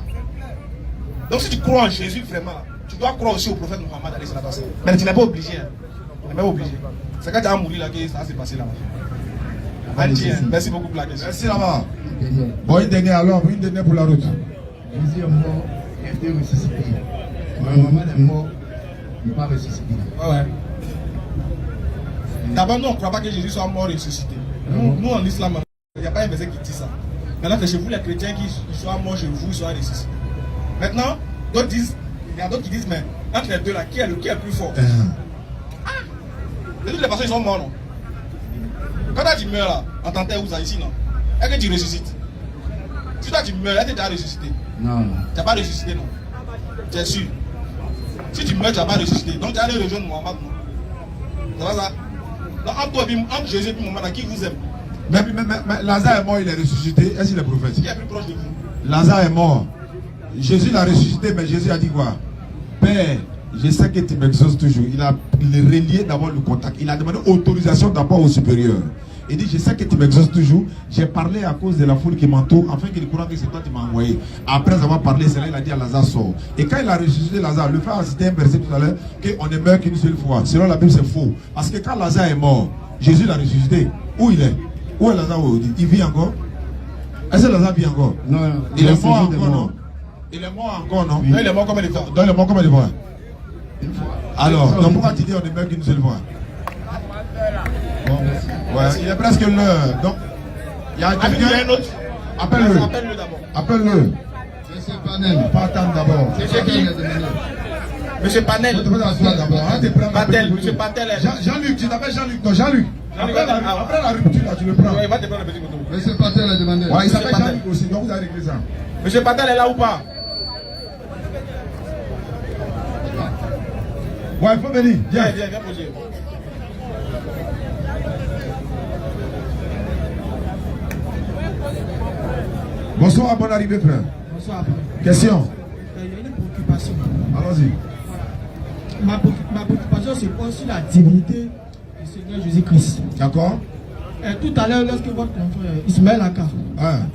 Donc si tu crois en Jésus vraiment, là, tu dois croire aussi au prophète Mohammed. Mais tu n'es pas obligé. Hein. Tu n'es pas obligé. C'est quand tu as mouru là que ça s'est passé là. Merci beaucoup pour la question. Merci là-bas. Bon, une dernière alors, une dernière pour la route. Jésus est mort, il a été ressuscité. Mohammed est mort, il n'est pas ressuscité. Ouais. D'abord, nous, on ne croit pas que Jésus soit mort et ressuscité. Nous, en islam, il n'y a pas un verset qui dit ça. Maintenant, c'est chez vous, les chrétiens, qui soient morts chez vous, soient ressuscités. Maintenant, d'autres disent, il y a d'autres qui disent, mais entre les deux là, qui est le plus fort? De toutes les façons, ils sont morts, non? Quand tu meurs là, en tant que ici, non? Est-ce que tu ressuscites? Si toi tu meurs, est-ce que tu as ressuscité? Non. Tu n'as pas ressuscité, non? Tu es sûr? Si tu meurs, tu n'as pas ressuscité. Donc tu as allé rejoindre Mohammed, non? C'est pas ça? Donc entre Jésus et Mohammed, qui vous aime? Mais Lazare est mort, il est ressuscité. Est-ce qu'il est prophète? Qui est plus proche de vous? Lazare est mort. Jésus l'a ressuscité, mais Jésus a dit quoi? Père, je sais que tu m'exauces toujours. Il a relié d'abord le contact. Il a demandé autorisation d'abord au supérieur. Il dit, je sais que tu m'exauces toujours. J'ai parlé à cause de la foule qui m'entoure, afin qu'il croit que c'est toi qui m'as envoyé. Après avoir parlé, c'est là il a dit à Lazare, sort. Et quand il a ressuscité Lazare, le frère a cité un verset tout à l'heure, qu'on ne meurt qu'une seule fois. Selon la Bible, c'est faux. Parce que quand Lazare est mort, Jésus l'a ressuscité. Où il est? Où est Lazare? Il vit encore? Est-ce que Lazare vit encore? Non, il est mort encore, non? Il est mort encore, non? Non, il est mort combien de fois? Donc il est mort combien de fois? Une fois. Alors, donc pourquoi tu dis on ne meurt qu'une seule fois? Bon, merci. Ouais, il est presque l'heure. Donc, il y a quelqu'un. Appelle-le. Appelle-le d'abord. Appelle-le. Monsieur Panel. Pas attendre d'abord. C'est qui? Monsieur Panel. Patel, monsieur Patel. Jean-Luc, tu t'appelles Jean-Luc. Non, Jean-Luc. Après la rupture, là, tu le prends. Il va te prendre le petit couteau. Monsieur Patel a demandé. Ouais, il s'appelle Jean-Luc aussi. Donc vous avez réglé ça. Monsieur Patel est là ou pas? Ouais, il faut venir. Viens. Viens poser. Bonsoir, bonne arrivée, frère. Bonsoir. Question. Il y a une préoccupation. Allons-y. Ma préoccupation se pose sur la divinité du Seigneur Jésus-Christ. D'accord. Tout à l'heure, lorsque votre confrère Ismaël Aka,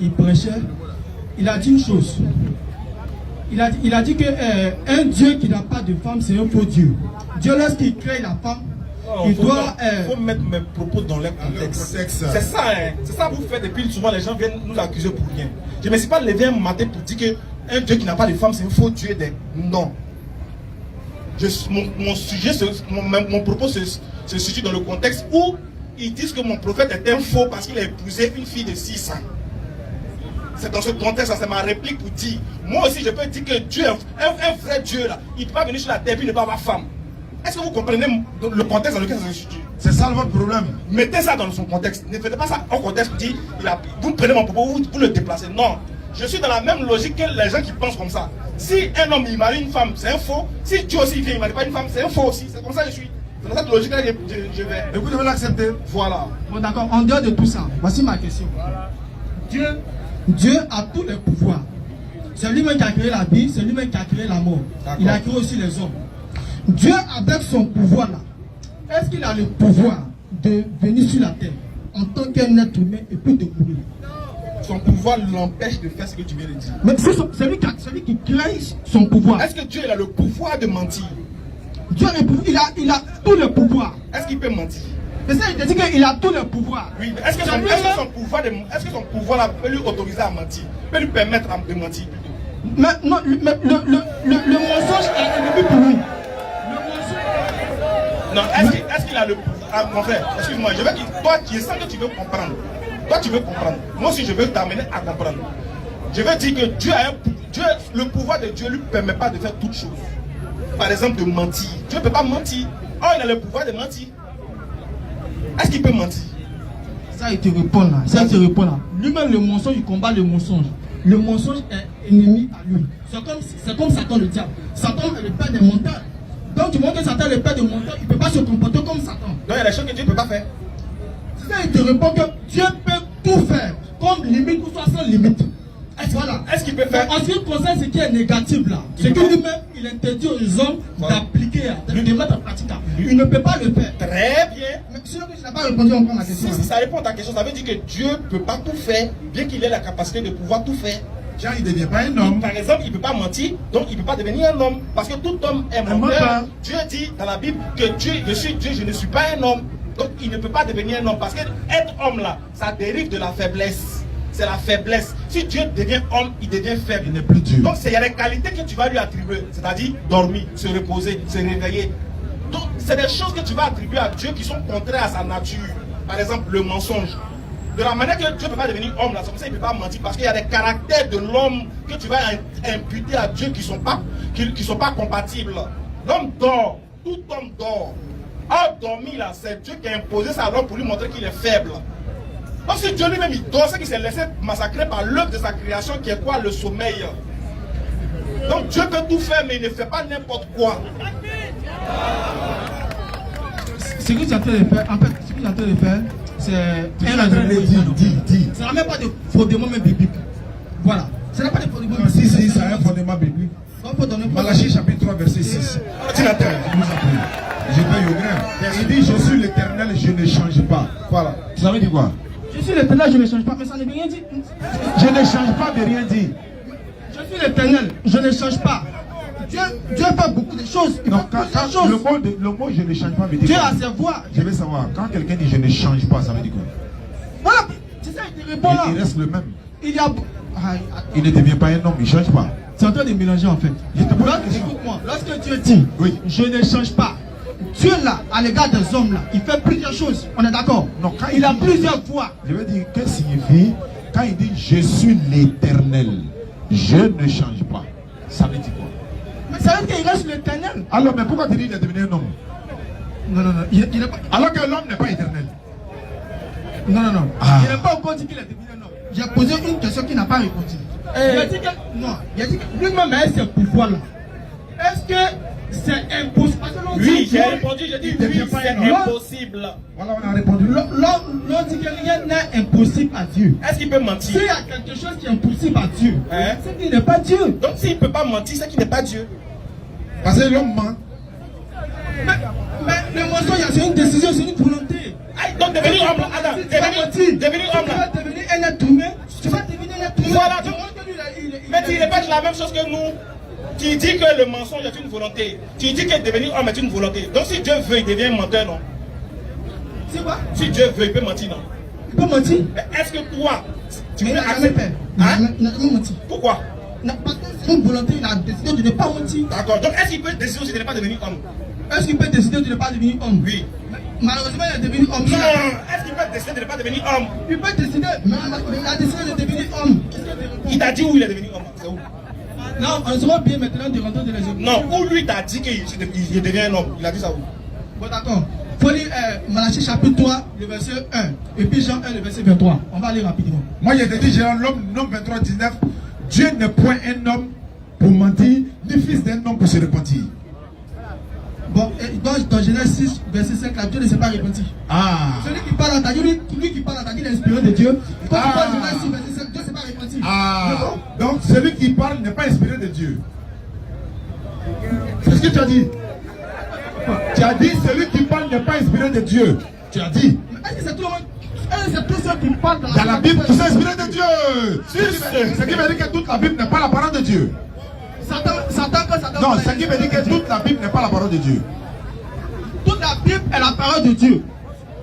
il prêchait, il a dit une chose. Il a dit qu'un Dieu qui n'a pas de femme, c'est un faux Dieu. Dieu, lorsqu'il crée la femme, il faut mettre mes propos dans leur contexte. C'est ça, hein. C'est ça que vous faites. Et puis souvent, les gens viennent nous accuser pour rien. Je ne me suis pas levé un matin pour dire qu'un Dieu qui n'a pas de femme, c'est un faux Dieu. Non. Mon sujet, mon propos se situe dans le contexte où ils disent que mon prophète est un faux parce qu'il a épousé une fille de 6 ans. C'est dans ce contexte, c'est ma réplique pour dire. Moi aussi, je peux dire que Dieu, un vrai Dieu, là, il ne peut pas venir sur la terre et ne pas avoir femme. Est-ce que vous comprenez le contexte dans lequel ça se situe? C'est ça votre problème. Mettez ça dans son contexte. Ne faites pas ça en contexte pour dire, vous prenez mon propos, vous le déplacez. Non. Je suis dans la même logique que les gens qui pensent comme ça. Si un homme il marie une femme, c'est un faux. Si Dieu aussi vient, il ne marie pas une femme, c'est un faux aussi. C'est comme ça que je suis. C'est dans cette logique-là que je vais. Et vous devez l'accepter. Voilà. Bon, d'accord. En dehors de tout ça, voici ma question. Dieu a tous les pouvoirs. C'est lui-même qui a créé la vie, c'est lui-même qui a créé la mort. Il a créé aussi les hommes. Dieu, avec son pouvoir là, est-ce qu'il a le pouvoir de venir sur la terre en tant qu'un être humain et puis de mourir? Son pouvoir l'empêche de faire ce que tu viens de dire. Mais c'est lui qui crée son pouvoir. Est-ce que Dieu il a le pouvoir de mentir? Dieu il a tous les pouvoirs. Est-ce qu'il peut mentir? C'est ça, il te dit qu'il a tous les pouvoirs. Oui, mais est-ce que son pouvoir là peut lui autoriser à mentir? Peut lui permettre de mentir plutôt? Mais non, le mensonge est ennemi pour lui. Non, est-ce qu'il a le pouvoir? Mon frère, excuse-moi, toi qui es ça que tu veux comprendre. Toi tu veux comprendre. Moi aussi je veux t'amener à comprendre. Je veux dire que le pouvoir de Dieu ne lui permet pas de faire toutes choses. Par exemple de mentir. Dieu ne peut pas mentir. Oh, il a le pouvoir de mentir. Est-ce qu'il peut mentir? Ça il te répond là. Lui-même le mensonge, il combat le mensonge. Le mensonge est ennemi à lui. C'est comme Satan le diable. Satan est le père des menteurs. Donc tu vois que Satan est le père des menteurs, il ne peut pas se comporter comme Satan. Donc il y a des choses que Dieu ne peut pas faire. C'est ça il te répond que Dieu peut tout faire, comme limite ou soit sans limite. Est-ce qu'il peut faire? En ce qui concerne ce qui est négatif là, c'est que lui-même il interdit aux hommes d'appliquer, de mettre en pratique. Il ne peut pas le faire. Très bien. Mais sinon que je n'ai pas répondu encore à la question. Si ça répond à ta question, ça veut dire que Dieu ne peut pas tout faire, bien qu'il ait la capacité de pouvoir tout faire. Tiens, il ne devient pas un homme. Par exemple, il ne peut pas mentir, donc il ne peut pas devenir un homme. Parce que tout homme est menteur. Dieu dit dans la Bible que je suis Dieu, je ne suis pas un homme. Donc il ne peut pas devenir un homme. Parce que être homme là, ça dérive de la faiblesse. C'est la faiblesse. Si Dieu devient homme, il devient faible. Il n'est plus Dieu. Donc il y a des qualités que tu vas lui attribuer. C'est-à-dire dormir, se reposer, se réveiller. Donc c'est des choses que tu vas attribuer à Dieu qui sont contraires à sa nature. Par exemple, le mensonge. De la manière que Dieu ne peut pas devenir homme, là, c'est comme ça qu'il ne peut pas mentir. Parce qu'il y a des caractères de l'homme que tu vas imputer à Dieu qui ne sont pas compatibles. L'homme dort. Tout homme dort. Or, dormir là, c'est Dieu qui a imposé ça à l'homme pour lui montrer qu'il est faible. Donc si Dieu lui-même il dort, c'est qu'il s'est laissé massacrer par l'œuvre de sa création qui est quoi? Le sommeil. Donc Dieu peut tout faire, mais il ne fait pas n'importe quoi. Ce que tu es en train de faire, en fait, ce que tu es en train de faire, c'est un dit. Ça n'a même pas de fondement même biblique. Voilà. Ça n'a pas de fondement biblique. Si, ça a un fondement biblique. Malachie chapitre 3, verset 6. Je vous appelle. Je vais au grain. Il dit, je suis l'Éternel, je ne change pas. Voilà. Ça veut dire quoi? Je suis l'Éternel, je ne change pas, mais ça ne veut rien dire. Je ne change pas de rien dire. Je suis l'Éternel, je ne change pas. Dieu fait beaucoup de choses. Non, le mot je ne change pas veut dire Dieu quoi? a ses voix. Je veux savoir, quand quelqu'un dit je ne change pas, ça veut dire quoi? Voilà, c'est ça, il te répond là. Il reste le même. Il ne devient pas un homme, il ne change pas. C'est en train de mélanger en fait. Écoute-moi, lorsque Dieu dit, oui, je ne change pas, Dieu là, à l'égard des hommes là, il fait plusieurs choses. On est d'accord? Non, quand il a plusieurs voix. Je veux dire, qu'est-ce que signifie quand il dit je suis l'Éternel, je ne change pas? Ça veut dire quoi? Mais ça veut dire qu'il reste l'Éternel. Alors, mais pourquoi tu dis qu'il est devenu un homme? Non, il n'est pas. Alors que l'homme n'est pas éternel. Non. Il n'a pas encore dit qu'il est devenu un homme. J'ai posé une question qui n'a pas répondu. Il a dit que lui-même a ses pouvoirs là. Est-ce que c'est impossible? Oui, j'ai répondu, j'ai dit oui, c'est impossible. Voilà, on a répondu. L'on dit que rien n'est impossible à Dieu. Est-ce qu'il peut mentir? S'il y a quelque chose qui est impossible à Dieu, c'est qu'il n'est pas Dieu. Donc s'il ne peut pas mentir, c'est qu'il n'est pas Dieu. Parce que l'homme ment. Mais le mensonge, c'est une décision, c'est une volonté. Donc devenir homme, Adam, devenir homme. Tu vas devenir un être humain. Tu vas devenir un être humain. Voilà. Mais tu répètes la même chose que nous. Tu dis que le mensonge est une volonté. Tu dis que devenir homme est une volonté. Donc si Dieu veut, il devient menteur, non? C'est quoi? Si Dieu veut, il peut mentir, non? Il peut mentir. Mais est-ce que toi, tu Mais peux il n'a jamais accepter? fait. Hein? Il n'a jamais menti. Pourquoi? Non, parce que c'est une volonté, il a décidé de ne pas mentir. D'accord. Donc est-ce qu'il peut décider aussi de ne pas devenir homme? Est-ce qu'il peut décider de ne pas devenir homme? Oui. Malheureusement, il est devenu homme. Non, est-ce qu'il peut décider de ne pas devenir homme? Il peut décider, mais il a décidé de devenir homme. Il t'a dit où il est devenu homme? C'est où? Non, on sera bien maintenant de rentrer dans les écoles. Non, où lui t'a dit qu'il devient un homme? Il a dit ça où? Bon, d'accord. Il faut lire Malachie chapitre 3, le verset 1. Et puis Jean 1, le verset 23. On va lire rapidement. Moi, je te dis, Jean, l'homme 23, 19, Dieu n'est point un homme pour mentir, ni fils d'un homme pour se repentir. Bon, dans Genèse 6, verset 5, là, Dieu ne s'est pas repenti. Ah. Celui qui parle à ta lui qui parle à ta dit l'inspiré de Dieu. Quand tu parles de Genèse 6, verset 5, Dieu ne s'est pas repenti. Ah. Donc, celui qui parle n'est pas inspiré de Dieu. C'est ce que tu as dit. Tu as dit, celui qui parle n'est pas inspiré de Dieu. Tu as dit. Est-ce que c'est tout le monde? Est-ce que c'est tous ceux qui parlent Dans la Bible qui sont inspirés de Dieu. Ce qui veut dire que toute la Bible n'est pas la parole de Dieu. Satan. Non, ce qui veut dire que toute la Bible n'est pas la parole de Dieu. Toute la Bible est la parole de Dieu.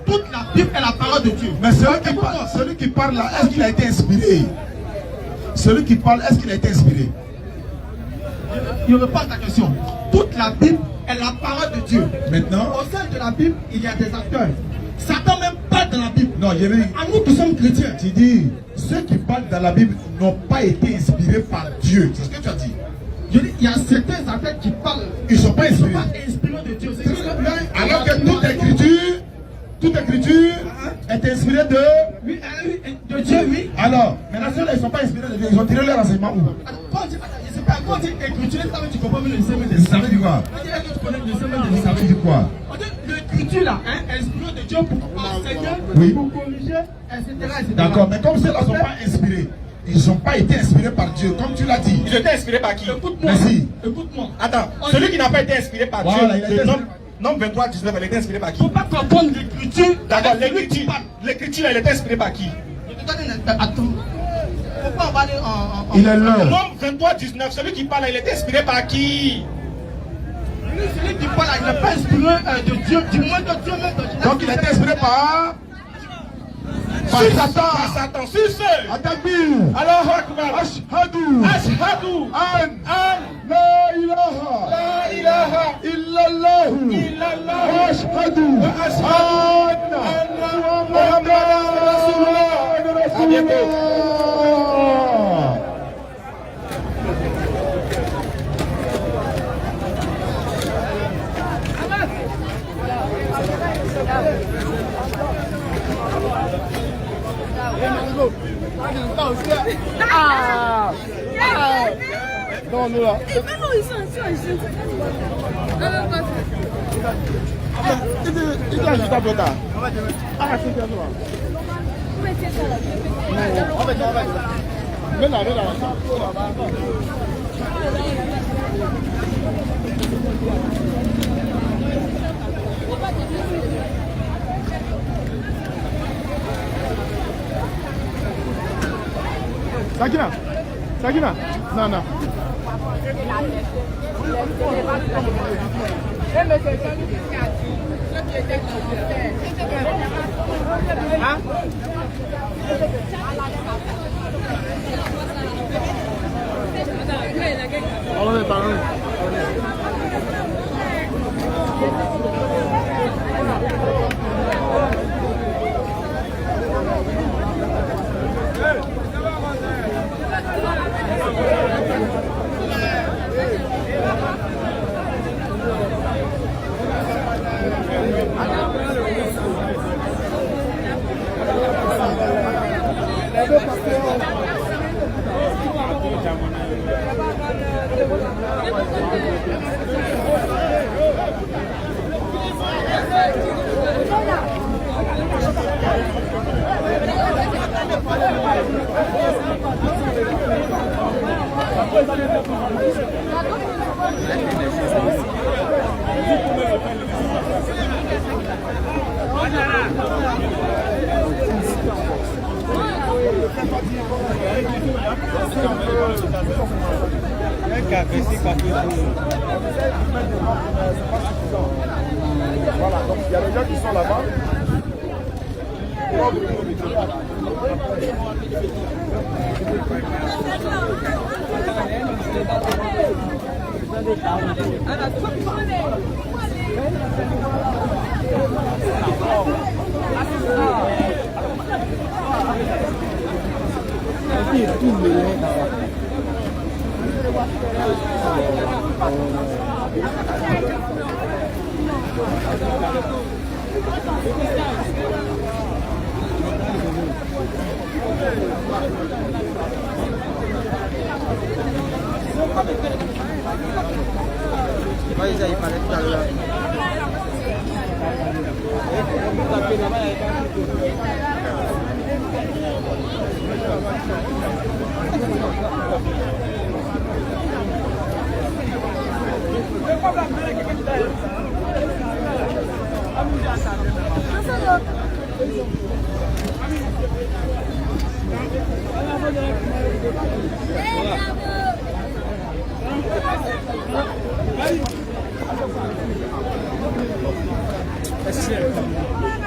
Toute la Bible est la parole de Dieu. Mais celui qui parle là, est-ce qu'il a été inspiré? Celui qui parle, est-ce qu'il a été inspiré? Je réponds à ta question. Toute la Bible est la parole de Dieu. Maintenant, au sein de la Bible, il y a des acteurs. Satan même parle dans la Bible. Non, je vais. À nous qui sommes chrétiens. Tu dis, ceux qui parlent dans la Bible n'ont pas été inspirés par Dieu. C'est ce que tu as dit. Je dis, il y a certains acteurs qui parlent. Ils ne sont pas inspirés. De Dieu. Alors que toute écriture est inspirée de... Oui, de Dieu, oui. Alors, maintenant ceux-là, ils ne sont pas inspirés de Dieu. Ils ont tiré leur enseignement où? Quand on dit écriture, tu comprends mieux le semaine des Ça veut dire quoi? Ça veut dire quoi? L'écriture là, inspirée de Dieu pour enseigner, Oui. pour corriger, etc. D'accord, mais comme ceux-là ne sont pas inspirés, ils n'ont pas été inspirés par Dieu, comme tu l'as dit. Ils ont été inspirés par qui? Écoute-moi. Merci. Écoute-moi. Attends, celui qui n'a pas été inspiré par Voilà, Dieu, le nombre 23, 19, elle a été inspirée par qui? Il ne faut pas comprendre l'écriture. D'accord, l'écriture, elle a été inspirée par qui? Je te donne attends. Pourquoi on va aller en... Il est l'heure. Le nombre 23, 19, celui qui parle, il a été inspiré par qui? Celui qui parle, il n'est pas inspiré de Dieu, du moins de Dieu même. Donc il a été inspiré par Satan. Par Satan, sur ce. Atakbir. Alors, Akbar. Ashhadu. Ashhadu. La ilaha illallah. Illallah. Ashhadu. Anna Muhammadan Rasulullah. À bientôt. Non, nous là. Et même où ils sont ici, Il est juste à bloquer. Sakina, non. Hein? Voilà, donc il y a des gens qui sont là-bas.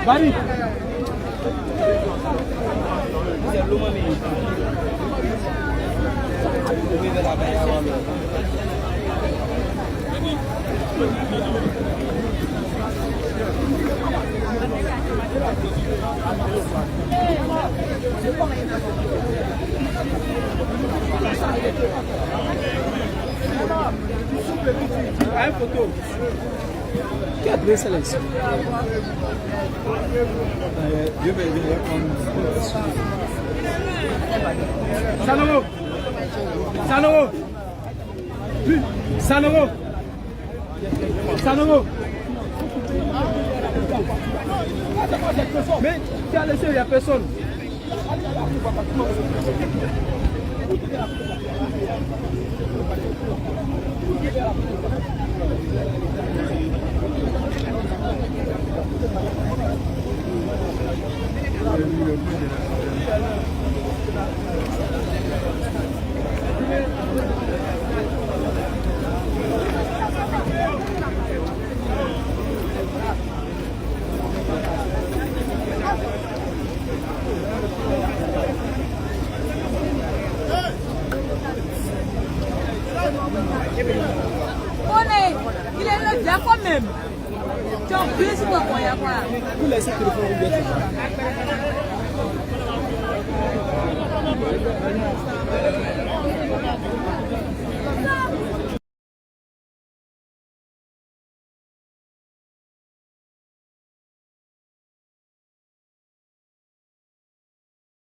Bari. Une photo. Qui a pris sélection? Sanogo. Sanogo. Sanogo. Sanogo. Mais tu as laissé, il n'y a personne. Il est là déjà quand même. Tu as oublié ce qu'on va voir. Vous laissez le téléphone ouvert.